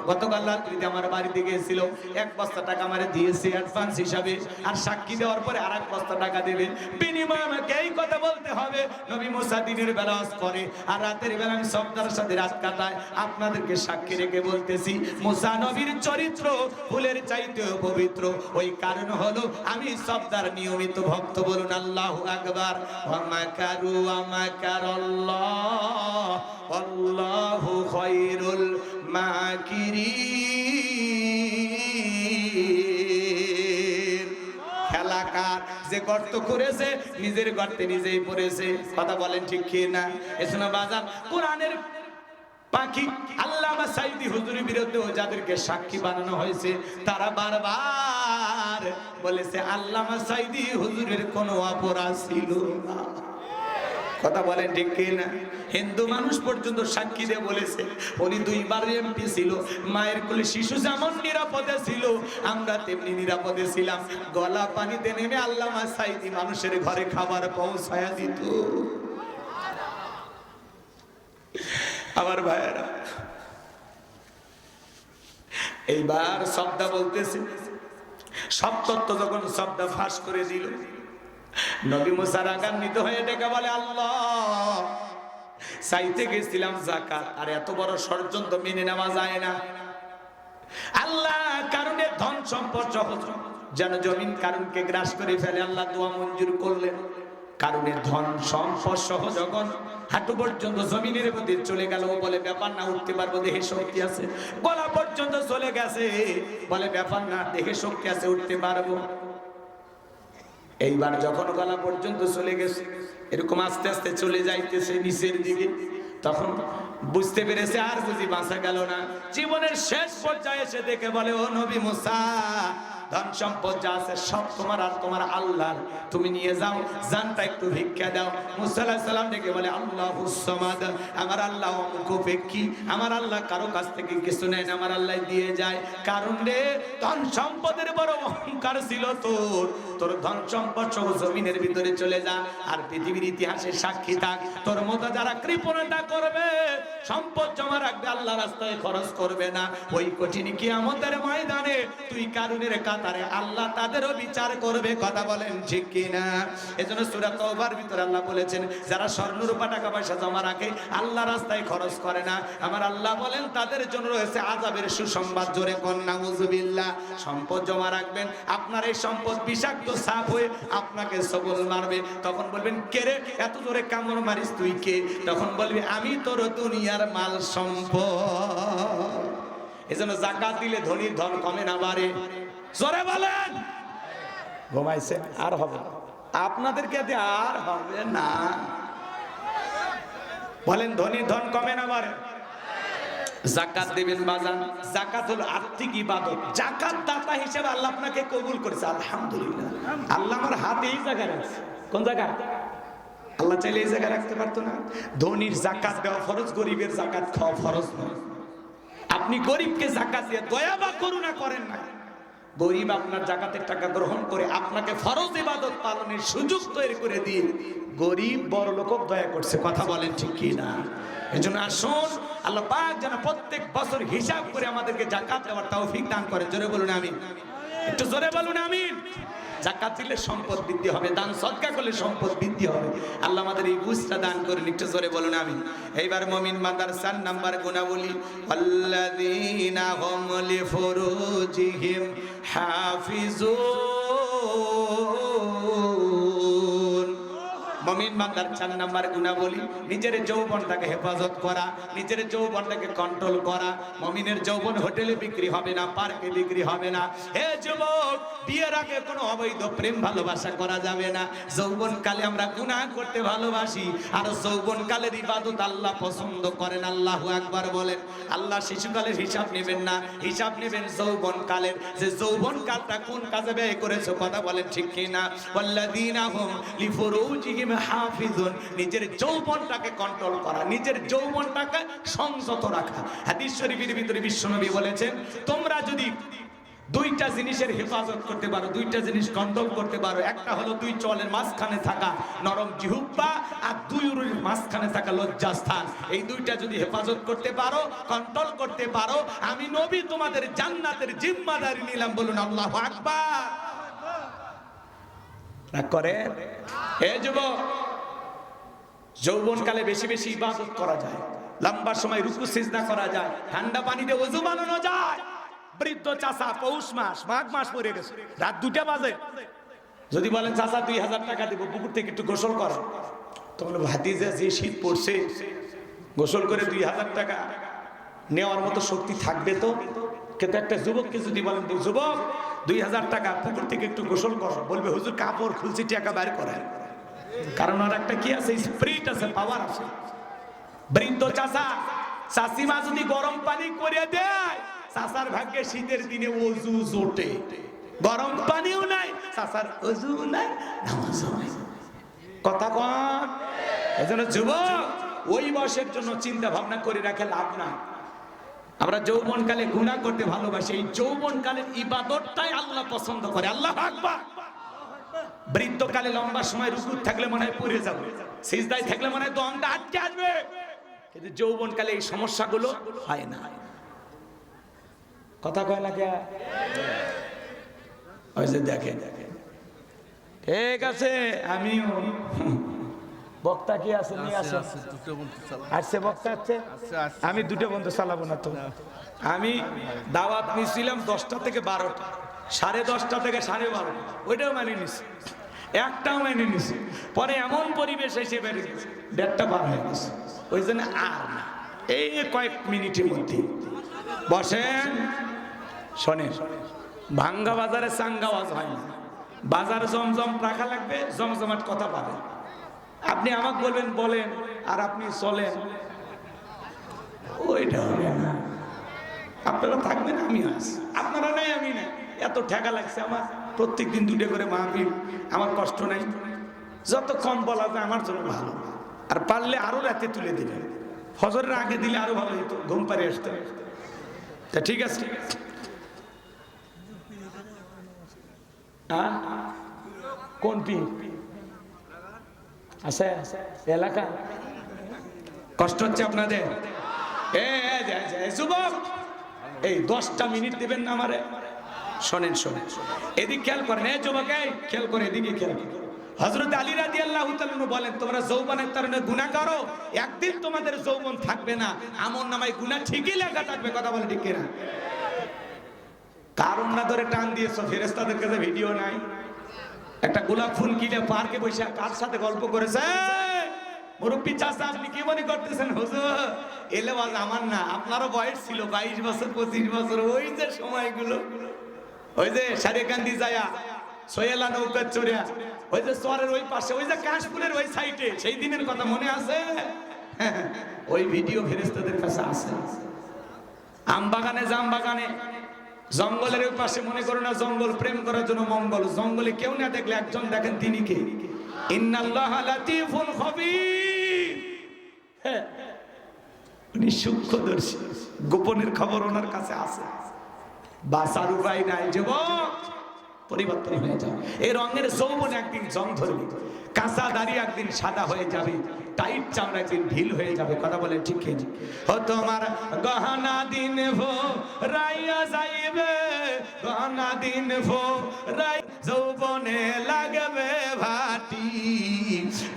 গতকাল রাত্রিতে আমার বাড়িতে গিয়েছিল, 1 বস্তা টাকা আমারে দিয়েছে অ্যাডভান্স হিসাবে, আর সাক্ষী দেওয়ার পরে আর 1 বস্তা টাকা দেবে, বিনিময়ে আমাকে এই কথা বলতে হবে। নবী মুসা দিনের বেলা ওয়াজ করে আর রাতের বেলা আমি সবদার সাথে রাত কাটাই। আপনাদেরকে সাক্ষী রেখে বলতেছি মুসা নবীর চরিত্র ফুলের চাইতেও পবিত্র। ওই কারণ হলো আমি সবদার নিয়মিত ভক্ত। বলুন আল্লাহু আকবার। ওয়া মাকারু ওয়া মাকারাল্লাহ আল্লাহু খায়রুল মাকিরিন। খেলাকার যে গর্ত করেছে নিজের গর্তে নিজেই পড়েছে। কথা বলেন ঠিক কি না? এজন্য বাজার কোরআনের পাখি আল্লামা সাইদি হুজুরের বিরুদ্ধে যাদেরকে সাক্ষী বানানো হয়েছে তারা বারবার বলেছে আল্লামা সাইদি হুজুরের কোনো অপরাধ ছিল না। কথা বলেন ঠিক কি না? হিন্দু মানুষ পর্যন্ত সাক্ষী দিয়ে বলেছে উনি 2 বার এমপি ছিল, মায়ের কোলে শিশু যেমন নিরাপদে ছিল আমরা তেমনি নিরাপদে ছিলাম। গলা পানিতে নেমে আল্লামা সাইদি মানুষের ঘরে খাবার পৌঁছায়া দিত। আমার ভাইয়েরা এইবার শব্দ বলতেছে, সব তত্ত্ব যখন শব্দ ফাঁস করে দিল নবী মুসা রাগান্বিত হয়ে ডেকে বলে আল্লাহ চাইতে গেছিলাম যাকাত, আর এত বড় ষড়যন্ত্র মেনে নেওয়া যায় না। আল্লাহ কারণে ধন সম্পদ সহজ যেন জমিন কারণকে গ্রাস করে ফেলে, আল্লাহ দোয়া মঞ্জুর করলেন। কারণে ধন সম্পদ সহ যখন হাঁটু পর্যন্ত জমিনের মধ্যে চলে গেল, বলে ব্যাপার না, উঠতে পারবো, দেহে শক্তি আছে। গলা পর্যন্ত চলে গেছে, বলে ব্যাপার না, দেহে শক্তি আছে, উঠতে পারবো। এইবার যখন গলা পর্যন্ত চলে গেছে, এরকম আস্তে আস্তে চলে যাইতেছে নিচের দিকে, তখন বুঝতে পেরেছে আর বুঝি বাঁচা গেল না। জীবনের শেষ পর্যায়ে এসে দেখে বলে ও নবী মুসা ধন সম্পদ যা আছে সব তোমার আর তোমার আল্লাহর, তুমি নিয়ে যাও, জানটা একটু ভিক্ষা দাও। মুসা আলাইহিস সালাম ডেকে বলে আল্লাহুস সামাদ, আমার আল্লাহ অমুখপেক্ষী, আমার আল্লাহ কারো কাছ থেকে কিছু নেয় না, আমার আল্লাহ দিয়ে যায়। কারণ রে ধন সম্পদের বড় অহংকার ছিল তোর, তোর ধন সম্পদ সহ জমিনের ভিতরে চলে যা, আর পৃথিবীর ইতিহাসে সাক্ষী থাক তোর মতো যারা কৃপণতা করবে, সম্পদ জমা রাখবে, আল্লাহ রাস্তায় খরচ করবে না, ওই কঠিন কিয়ামতের ময়দানে তুই কারুনের কাতারে আল্লাহ তাদেরও বিচার করবে। কথা বলেন ঠিক কিনা? এজন্য সূরা তাওবার ভিতরে আল্লাহ বলেছেন যারা স্বর্ণ রূপা টাকা পয়সা জমা রাখে আল্লাহ রাস্তায় খরচ করে না, আমার আল্লাহ বলেন তাদের জন্য রয়েছে আযাবের সুসংবাদ। জোরে কোন নাউযুবিল্লাহ। সম্পদ জমা রাখবেন, আপনার এই সম্পদ বিষাক্ত সাপ হয়ে আপনাকে সবল মারবে, তখন বলবেন কে রে এত জোরে কামড় মারিস তুই কে? তখন বলবি আমি তোর দুনিয়ার মাল সম্পদ। এজন্য যাকাত দিলে ধনীর ধন কমে না বাড়ে। জোরে বলেন। ঘুমাইছে আর হবে আপনাদেরকে আর হবে না। বলেন ধনীর ধন কমে না বাড়ে। যাকাত দিবেন বাজান, যাকাত হলো আর্থিক ইবাদত। যাকাত দাতা হিসেবে আল্লাহ আপনাকে কবুল করেছে, আলহামদুলিল্লাহ। আল্লাহ আমার হাতে এই জায়গা রাখছে। কোন জায়গা? আল্লাহ চাইলে এই জায়গায় রাখতে পারতো না? ধনীর যাকাত দেওয়া ফরজ, গরিবের যাকাত খাওয়া ফরজ নয়। আপনি গরিবকে যাকাত দিয়ে দয়া বা করুণা করেন না, গরিব আপনার যাকাতের টাকা গ্রহণ করে আপনাকে ফরজ ইবাদত পালনের সুযোগ তৈরি করে দিয়ে গরিব বড় লোক দয়া করছে। কথা বলেন ঠিক কি না? এজন্য আসুন আল্লাহ পাক যেন প্রত্যেক বছর হিসাব করে আমাদেরকে যাকাত দেওয়ার তৌফিক দান করেন। জোরে বলুন আমিন। একটু জোরে বলুন আমিন। যাকাত দিলে সম্পদ বৃদ্ধি হবে, দান সদকা করলে সম্পদ বৃদ্ধি হবে। আল্লাহ আমাদের এই বুঝটা দান করেন। একটু জোরে বলুন আমিন। এইবার মুমিন বান্দার 4 নাম্বার গুণাবলী, আল্লাযীনা হুম লিফুরুজিহিম হাফিজুন। মুমিন বান্দার 4 নাম্বার গুণাবলী নিজের যৌবনটাকে হেফাজত করা, নিজের যৌবনটাকে কন্ট্রোল করা। মুমিনের যৌবন হোটেলে বিক্রি হবে না, পার্কে বিক্রি হবে না। হে যুবক, বিয়ের আগে কোনো অবৈধ প্রেম ভালোবাসা করা যাবে না। যৌবনকালে আমরা গুনাহ করতে ভালোবাসি, আর যৌবনকালের ইবাদত আল্লাহ পছন্দ করেন। আল্লাহু আকবার বলেন। আল্লাহ শিশুকালের হিসাব নেবেন না, হিসাব নেবেন যৌবনকালের, যে যৌবনকালটা কোন কাজে ব্যয় করেছো। কথা বলেন ঠিক কিনা? ওয়াল্লাযীনা হুম লিফুরুজিহিম হাফিজুন, নিজের যৌবনটাকে কন্ট্রোল করা, নিজের যৌবনটাকে সংযত রাখা। হাদিস শরীফের ভিতরে বিশ্বনবী বলেছেন, তোমরা যদি দুইটা জিনিসের হেফাজত করতে পারো, দুইটা জিনিস কন্ট্রোল করতে পারো, একটা হলো দুই চলের মাঝখানে থাকা নরম জিহ্বা, আর দুই উরুর মাঝখানে থাকা লজ্জাস্থান। এই দুইটা যদি হেফাজত করতে পারো, কন্ট্রোল করতে পারো, আমি নবী তোমাদের জান্নাতের জিম্মাদারি নিলাম। বলুন আল্লাহু আকবার। রাগ করে? এ যুবক, যৌবনকালে বেশি বেশি ইবাদত করা যায়, লম্বা সময় রুকু সিজদা করা যায়, ঠান্ডা পানিতে ওযু বানানো যায়। বৃদ্ধ চাচা পৌষ মাস মাঘ মাস পড়ে গেছে, রাত 2টা বাজে, যদি বলেন চাচা 2000 টাকা দিব পুকুর থেকে একটু গোসল কর, তখন ভাতিজা যে শীত পড়ছে গোসল করে 2000 টাকা নেওয়ার মতো শক্তি থাকবে তো? কিন্তু একটা যুবককে যদি বলেন, যুবক 2000 টাকা পুকুর থেকে একটু গোসল কর, বলবে হুজুর কাপড় খুলছি টাকা বের করেন। কারণ আর একটা কি আছে, স্পিরিট আছে, পাওয়ার আছে। বৃদ্ধ চাচা চাচিমা যদি গরম পানি করে দেয়, চাচার ভাগ্যে শীতের দিনে ওযু জোটে। গরম পানিও নাই, চাচার ওযু নাই, নামাজও নাই। কথা কন? এজন্য যুবক, ওই বয়সের জন্য চিন্তা ভাবনা করে রাখে লাভ নাই। আমরা যৌবনকালে গুনাহ করতে ভালোবাসি, এই যৌবনকালের ইবাদতটাই আল্লাহ পছন্দ করে। আল্লাহু আকবার। বৃদ্ধকালে লম্বা সময় রুকু থাকলে মনে হয় পড়ে যাবে, সিজদায় থাকলে মনে হয় দমটা আটকে আসবে, কিন্তু যৌবনকালে এই সমস্যাগুলো হয় না। কথা কয় না কে? ওই যে দেখেন, ঠিক আছে, আমিও বক্তা কি আছে নিয়ে আসে, আসছে বক্তা আছে, আমি 2টা বন্ধু চালাবো না তো। আমি দাওয়াত নিয়েছিলাম 10টা থেকে 12টা, 10:30 থেকে 12:30, ওইটাও মানিয়ে নিছি, একটাও মানিয়ে নিছি। পরে এমন পরিবেশ এসে বেড়ে গেছে, 1:30 পার হয়ে গেছে, ওই জন্য আর না। এই কয়েক মিনিটের মধ্যে বসেন, শোনেন, ভাঙ্গা বাজারে চাঙ্গা আওয়াজ হয় না, বাজার জমজম রাখা লাগবে, জমজমাট কথা পাবেন। আপনি আমাকে বলবেন বলেন, আর আপনি চলেন, ওইটা হবে না। আপনারা থাকবেন, আমি আছি, আপনারা নাই আমি নাই। এত ঠেকা লাগছে আমার, প্রত্যেকদিন 2টা করে মাহফিল, আমার কষ্ট নাই। যত কম বলা যায় আমার জন্য ভালো, আর পারলে আরো রাতে তুলে দিবেন, ফজরের আগে দিলে আরো ভালো হতো, ঘুম পাড়ে আসতে। তা ঠিক আছে, কোন পীর আছে এলাকা? কষ্ট হচ্ছে আপনাদের? যুবক, এই 10টা মিনিট দেবেন না আমারে? শোনেন শোনেন, এদিক খেয়াল করেন। এই যুবক, এই খেয়াল করে, এদিকে খেয়াল করেন। হযরত আলী রাদিয়াল্লাহু তাআলা বলেন, তোমরা যৌবনের কারণে গুনাহ করো, একদিন তোমাদের যৌবন থাকবে না, আমলনামায় গুনাহ ঠিকই লেখা থাকবে। কথা বলে ঠিক কিনা? কারণ না ধরে টান দিয়েছো, ফেরেশতাদের কাছে ভিডিও নাই। একটা গোলাপ ফুল কিনে পার্কে বসে কার সাথে গল্প করেছে, মুরব্বী চাচা আপনি কি মনে করতেছেন হুজুর? এলে বাজ আমার না, আপনারও বয়স ছিল 22 বছর 25 বছর, ওই যে সময়গুলো, ওই যে সারেকান্দি যায়া সোয়েলা নৌকা চড়িয়া, ওই যে চরের ওই পাশে, ওই যে কাশফুলের ওই সাইডে, সেই দিনের কথা মনে আছে? ওই ভিডিও ফেরেশতাদের কাছে আছে। আম বাগানে, জাম বাগানে, জঙ্গলের ওই পাশে, মনে করো না জঙ্গল প্রেম করার জন্য মঙ্গল, জঙ্গলে কেউ না দেখলে একজন দেখেন, তিনি কে? ইন্নাল্লাহা লাতীফুন খবীর। উনি সূক্ষ্মদর্শী, গোপনের খবর ওনার কাছে আছে। বাঁচার উপায় নাই যুবক, পরিবর্তন হয়ে যাবে। এই রঙের যৌবন একদিন জং ধরবে, কাঁচা দাড়ি একদিন সাদা হয়ে যাবে, টাইট চামড়া একদিন ঢিল হয়ে যাবে। কথা বলে ঠিক কি? ও তোমার গহনা দিন ভো রাইয়া যাইবে, গহনা দিন ভো রাই যৌবনে লাগবে ভাটি,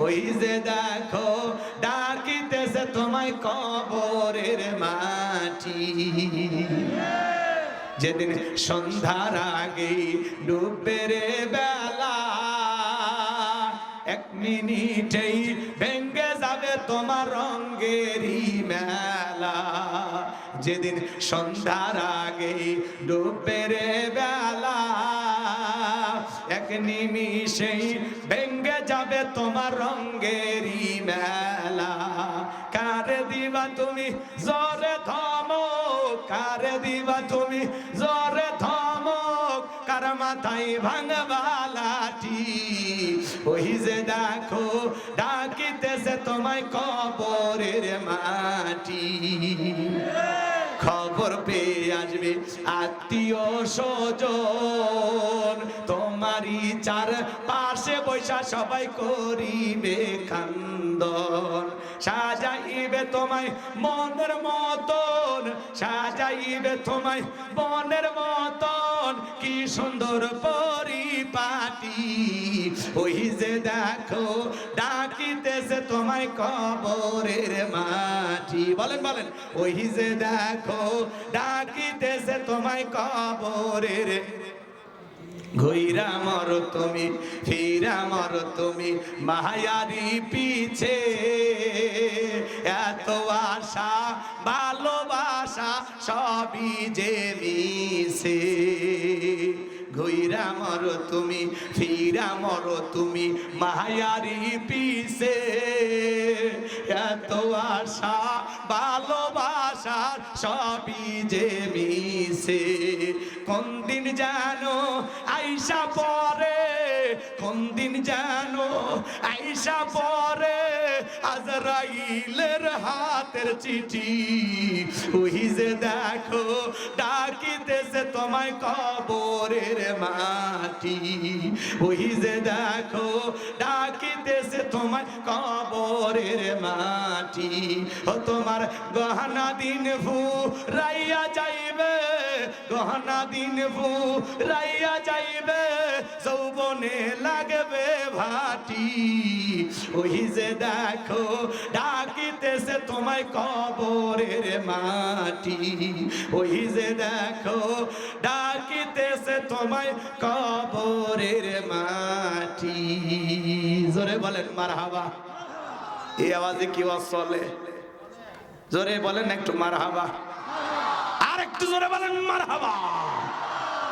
ওই যে দেখো ডাকিতেছে তোমায় কবরের মাটি। যেদিন সন্ধ্যার আগে ডুববে রে বেলা, এক মিনিটেই ভেঙ্গে যাবে তোমার রঙেরই মেলা। যেদিন সন্ধ্যার আগে ডুববে রে বেলা, এক নিমিষেই ভেঙ্গে যাবে তোমার রঙেরই মেলা। কারে দিবা তুমি জোরে ধমক, কারে দিবা তুমি জোরে ধমক, কার মাথায় ভাঙবা লাঠি। ওই যে দেখো ডাকিতেছে তোমায় কবরের মাটি। খবর পেয়ে আসবে আত্মীয় স্বজন, তোমারই চার পাশে বৈশা সবাই করিবে কান্দন। সাজাইবে তোমায় মনের মতন, সাজাইবে তোমায় মনের মতন, কি সুন্দর পরিপাটি। ওই যে দেখো ডাকিতেছে তোমায় কবরের মাটি। বলেন বলেন, ওই যে দেখো ডাকিতেছে তোমায় কবরের। ঘুইরা মর তুমি ফিরা মর তুমি মায়ারি পিছে, এত আশা ভালোবাসা সবই যে মিশে। ঘুইরা মর তুমি ফিরা মর তুমি মায়ারি পিছে, এত আশা ভালোবাসা সবই যে মিশে। কোন দিন জানো আইসা পরে, কোন দিন জানো আইসা পরে আজরাইলের হাতের চিঠি। ওই যে দেখো ডাকিতেছে তোমায় কবরের মাটি। ওই যে দেখো ডাকিতেছে তোমায় কবরের মাটি। ও তোমার গহনা দিন ফুরাইয়া যাইবে, গহনা দিন ফুরাইয়া যাইবে, যৌবনে লাগবে ভাটি। ওই যে দেখো ডাকিতেছে তোমায় কবরের মাটি। ওই যে দেখো ডাকিতেছে তোমায় কবরের মাটি। জোরে বলেন মারহাবা। এই আওয়াজে কি ওয়াজ চলে? জোরে বলেন একটু মারহাবা, আর একটু জোরে বলেন মারহাবা।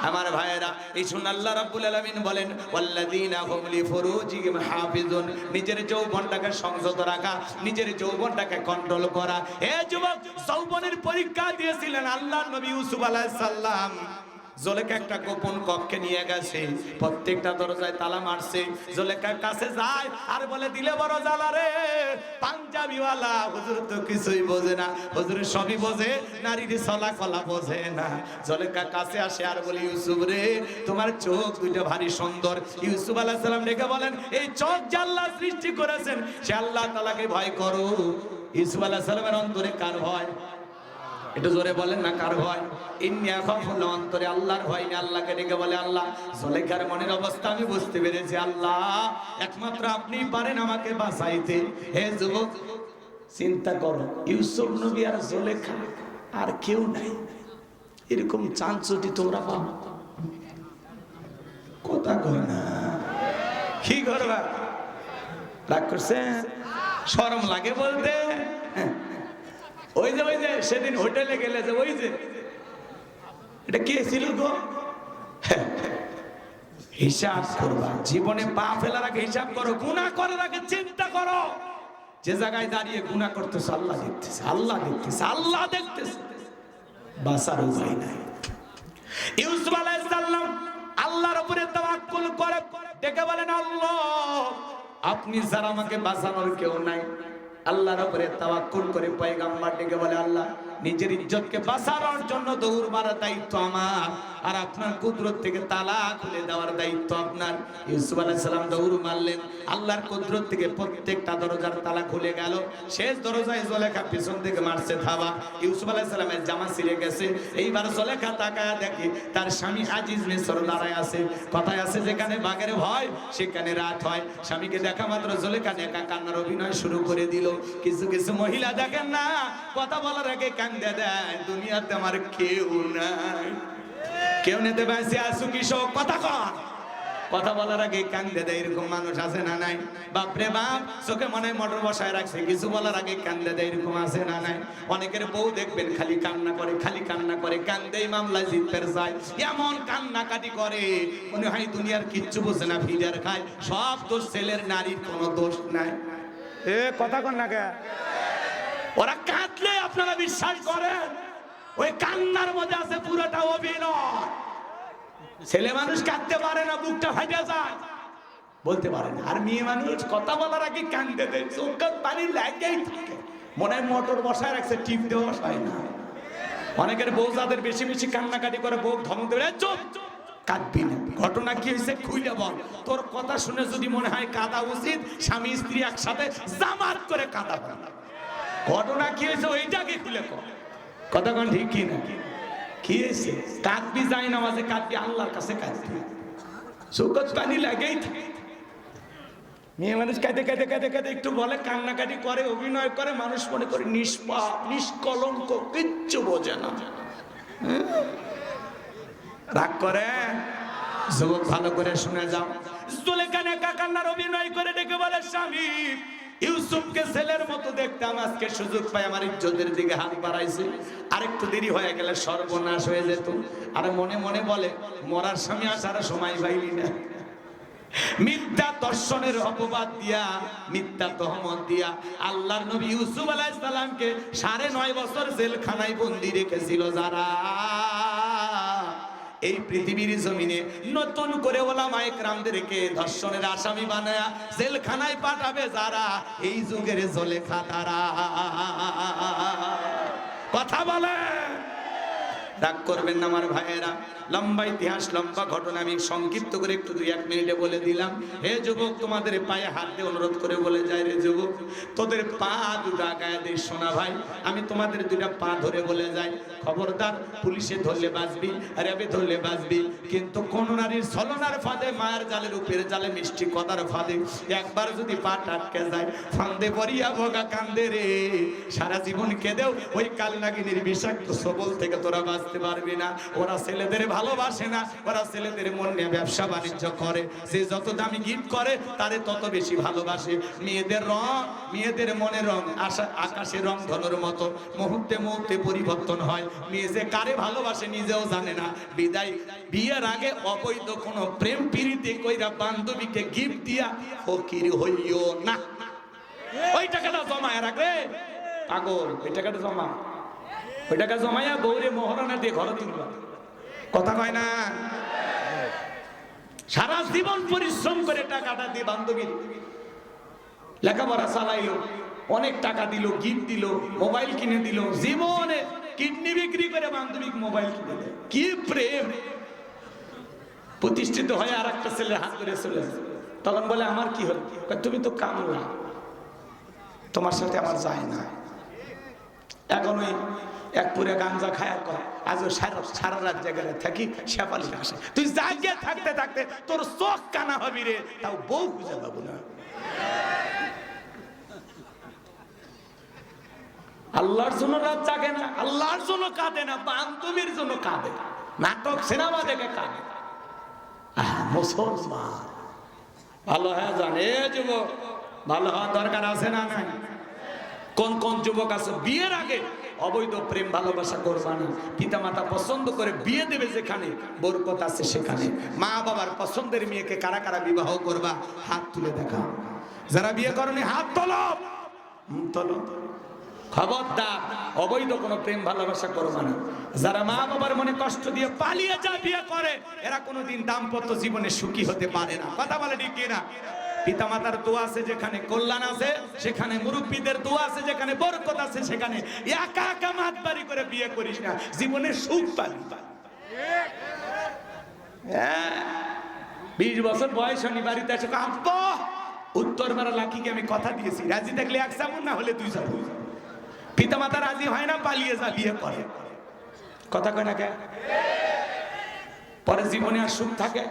আমার ভাইয়েরা, এই শুন আল্লাহ রাব্বুল আলামিন বলেন ওয়াল্লাযীনা হুম লিফুরুজিহিম হাফিজুন। নিজের যৌবনটাকে সংযত রাখা, নিজের যৌবনটাকে কন্ট্রোল করা। হে যুবক, যৌবনের পরীক্ষা দিয়েছিলেন আল্লাহর নবী ইউসুফ আলাইহিস সালাম। জুলেখা একটা গোপন কক্ষে নিয়ে গেছে, প্রত্যেকটা দরজায় তালা মারছে। জুলেখার কাছে যায় আর বলে, দিলে বড় জ্বালা রে, পাঞ্জাবিওয়ালা হুজুর তো কিছুই বোঝে না, হুজুর সবই বোঝে, নারীর চলা কলা বোঝে না। জুলেখা কাছে আসে আর বলে, ইউসুফ রে, তোমার চোখ দুইটা ভারী সুন্দর। ইউসুফ আলাইহিস সালাম ডেকে বলেন, এই চোখ যে আল্লাহ সৃষ্টি করেছেন সে আল্লাহ তাআলাকে ভয় করো। ইউসুফ আলাইহিস সালামের অন্তরে কার ভয়? একটু জোরে বলেন না, কার ভয়? ইন্নী আখাফুল্লাহ, অন্তরে আল্লাহর ভয় নিয়ে আল্লাহকে ডেকে বলে, আল্লাহ জুলেখার মনের অবস্থা আমি বুঝতে পেরেছি, আল্লাহ একমাত্র আপনিই পারেন আমাকে বাঁচাইতে। হে যুবক, চিন্তা করো, ইউসুফ নবী আর জুলেখা, আর কেউ নাই। এরকম চাঁচুটি তোমরা পাও? কথা কয় না, কি করবা? রাগ করছে? শরম লাগে বলতে? ওই যে সেদিন হোটেলে গেলে যে ওই যে এটা কে ছিল গো? হিসাব করবা, জীবনে পা ফেলার আগে হিসাব করো, গুনাহ করার আগে চিন্তা করো। যে জায়গায় দাঁড়িয়ে গুনাহ করতেছ আল্লাহ দেখতেছে, আল্লাহ দেখতেছে, আল্লাহ দেখতেছে, বাঁচার উপায় নাই। ইউসুফ আলাইহিস সালাম আল্লাহর উপরে তাওয়াক্কুল করে ডেকে বলেন, আল্লাহ আপনি ছাড়া আমাকে বাঁচানোর কেউ নাই। আল্লাহর উপরে তাওয়াক্কুল করে পয়গম্বর ডেকে বলে, আল্লাহ নিজের ইজ্জতকে বাঁচানোর জন্য দৌড় মারার দায়িত্ব আমার, আর আপনার কুদরত থেকে তালা খুলে দেওয়ার দায়িত্ব আপনার। ইউসুফ আলাইহিস সালাম দৌড় মারলেন, আল্লাহর কুদরত থেকে প্রত্যেকটা দরজার তালা খুলে গেল। শেষ দরজায় জুলেখা পিছন থেকে মারছে থাবা। ইউসুফ আলাইহিস সালামের জামা ছিঁড়ে গেছে। এইবার জুলেখা তাকায় দেখে তার স্বামী আজিজ মিসর দাঁড়ায় আছে। কথায় আছে, যেখানে বাঘের ভয় সেখানে রাত হয়। স্বামীকে দেখা মাত্র জুলেখা একা কান্নার অভিনয় শুরু করে দিল। কিছু কিছু মহিলা দেখেন না, কথা বলার আগে কান্দে দেয়, দুনিয়াতে আমার কেউ নাই, কেউ নেতে বেঁচে আসু কিশোর, কথা কন কথা বলার আগে কান্দে দেয়, এরকম মানুষ আছে না নাই? বাপরে বাপ, চোখে মনে হয় মোটর বসায় রাখছে, কিছু বলার আগে কান্দে দেয়, এরকম আছে না নাই? অনেকের বউ দেখবেন খালি কান্না করে, খালি কান্না করে, কান্দেই মামলায় জিততে যায়, এমন কান্নাকাটি করে মনে হয় দুনিয়ার কিচ্ছু বোঝে না, ফিডার খায়, সব দোষ ছেলের, নারীর কোনো দোষ নাই। এ কথা কন না কে? ওরা কাঁদলে আপনারা বিশ্বাস করেন ওই কান্নার মধ্যে আছে পুরোটা অভিনয়। ছেলে মানুষ কাঁদতে পারে না, বুকটা ফাটে যায়, বলতে পারে না। আর মেয়ে মানুষ কথা বলার আগে কান্দে দেয়, চোখের পানি লাগেই থাকে, মনে হয় মোটর বসায় রাখছে, টিপ দেওয়া হয় না। অনেকের বউ যাদের বেশি বেশি কান্নাকাটি করে, বউ ধমক দেবে, চুপ কাঁদবি না, ঘটনা কি হয়েছে খুইলে বল। তোর কথা শুনে যদি মনে হয় কাঁদা উচিত, স্বামী স্ত্রী একসাথে জামাত করে কাঁদা, ঘটনা কি হয়েছে ওইটাকে খুলে কর, কথা কোন ঠিক কি না? কি হয়েছে? কাঁদবি, যাই নামাজে কাঁদবি, আল্লাহর কাছে কাঁদবি, চোখের পানি লাগেই থাকে। মেয়ে মানুষ কাঁদে কাঁদে কাঁদে কাঁদে একটু বলে, কান্নাকাটি করে, অভিনয় করে, মানুষ মনে করে নিষ্পাপ নিষ্কলঙ্ক, কিচ্ছু বোঝে না। রাগ করে যুবক, ভালো করে শুনে যাও। জুলেখা একা কান্নার অভিনয় করে ডেকে বলে, স্বামী ইউসুফকে ছেলের মতো দেখতাম, আজকে সুযোগ পাই আমার ইজ্জতের দিকে হাত বাড়াইছে, আরেকটু দেরি হয়ে গেলে সর্বনাশ হয়ে যেত। আর মনে মনে বলে, মরার স্বামী আসার সময় পাইলি না। মিথ্যা দর্শনের অপবাদ দিয়া, মিথ্যা তহমত দিয়া আল্লাহর নবী ইউসুফ আলাইহিস সালামকে 9.5 বছর জেলখানায় বন্দী রেখেছিল যারা, এই পৃথিবীর জমিনে নতুন করে ওলামায়ে কেরামদেরকে ধর্ষণের আসামি বানায়া জেলখানায় পাঠাবে যারা, এই যুগের জুলেখা তারা। কথা বলে, রাগ করবেন না আমার ভাইয়েরা। লম্বা ইতিহাস, লম্বা ঘটনা, আমি সংক্ষিপ্ত করে একটু 2-1 মিনিটে বলে দিলাম। হে যুবক, তোমাদের পায়ে হাত দিয়ে অনুরোধ করে বলে যাই, রে যুবক, তোদের পা দুটা গায়ে দে সোনা ভাই, আমি তোমাদের 2টা পা ধরে বলে যাই, খবরদার, পুলিশে ধরলে বাঁচবি, র্যাবে ধরলে বাঁচবি, কিন্তু কোন নারীর ছলনার ফাঁদে, মায়ের জালের উপরে জালে, মিষ্টি কথার ফাঁদে একবার যদি পা আটকে যায়, ফান্দে পড়িয়া ভোগা কান্দে রে, সারা জীবন কেঁদেও ওই কালনাগিনীর বিষাক্ত সবল থেকে তোরা বাঁচতে পারবি না। ওরা ছেলেদের ভালোবাসে না, ওরা ছেলেদের মন নিয়ে ব্যবসা বাণিজ্য করে, সে যত দামি গিফট করে তারে তত বেশি ভালোবাসে। মেয়েদের রং, মেয়েদের মনের রং আকাশের রং ধনুর মতো, মুহূর্তে মুহূর্তে পরিবর্তন হয়। মেয়ে যে কারে ভালোবাসে নিজেও জানে না। বিদায়, বিয়ের আগে অবৈধ কোন প্রেম প্রীতি কইরা বান্ধবীকে গিফট দিয়া ফকির হইও না। ওই টাকাটা জমায় রাখবে পাগল, ওই টাকাটা জমা, ওই টাকা জমাইয়া বউরে মোহরানা দিয়ে ঘরে তুলবা, কথা কয় না? সারা জীবন পরিশ্রম করে টাকাটা দিয়ে বান্ধবীর লেখাপড়া চালাইলো, অনেক টাকা দিল, গিফট দিল, মোবাইল কিনে দিল, জীবনে কিডনি বিক্রি করে বান্ধবীকে মোবাইল কিনে দেয়। কি প্রেম! প্রতিষ্ঠিত হয়ে আর একটা ছেলে হাত ধরে চলে যায়, তখন বলে আমার কি হল? তুমি তো কামলা, তোমার সাথে আমার যায় না। এখন ওই এক পুরে গাঞ্জা খায়ার কয়, আজ সারা রাত জায়গায় থাকি, শেফালি আসে, তুই জায়গায় থাকতে থাকতে তোর চোখ কানা হবি রে, তাও বউ খুঁজে পাবো না। আল্লাহর জন্য রাত জাগে না, আল্লাহর জন্য কাঁদে না, বান্ধবীর জন্য কাঁদে, নাটক সিনেমা দেখে কাঁদে। মুসলমান ভালো হয়ে জানে, যুবক ভালো হওয়ার দরকার আছে না নাই? কোন কোন যুবক আছে বিয়ের আগে অবৈধ প্রেম ভালোবাসা করবা না? পিতা মাতা পছন্দ করে বিয়ে দেবে যেখানে, বরকত আছে সেখানে। মা বাবার পছন্দের মেয়েকে কারা কারা বিবাহ করবা? হাত তুলে দেখাও। যারা বিয়ে করনি হাত তোলো, তোলো। খবরদার, অবৈধ কোনো প্রেম ভালোবাসা করবা না। যারা মা বাবার মনে কষ্ট দিয়ে পালিয়ে যা বিয়ে করে, এরা কোনোদিন দাম্পত্য জীবনে সুখী হতে পারে না। কথা বলে ঠিক কিনা? পিতামাতার দোয়া আছে যেখানে, কল্যাণ আছে সেখানে, মুরব্বীদের দোয়া আছে যেখানে, বরকত আছে সেখানে। একা একা মাতবাড়ি করে বিয়ে করিস না, জীবনে সুখ পাবি। 20 বছর বয়স হয়নি, বাড়িতে এসে আব্বা উত্তর বেড়া লাকিকে আমি কথা দিয়েছি, রাজি থাকলে 1 চামচ, না হলে 2 চামচ। পিতামাতা রাজি হয় না, পালিয়ে যা বিয়ে করে। কথা কয় না কে? পরে জীবনে আর সুখ থাকে?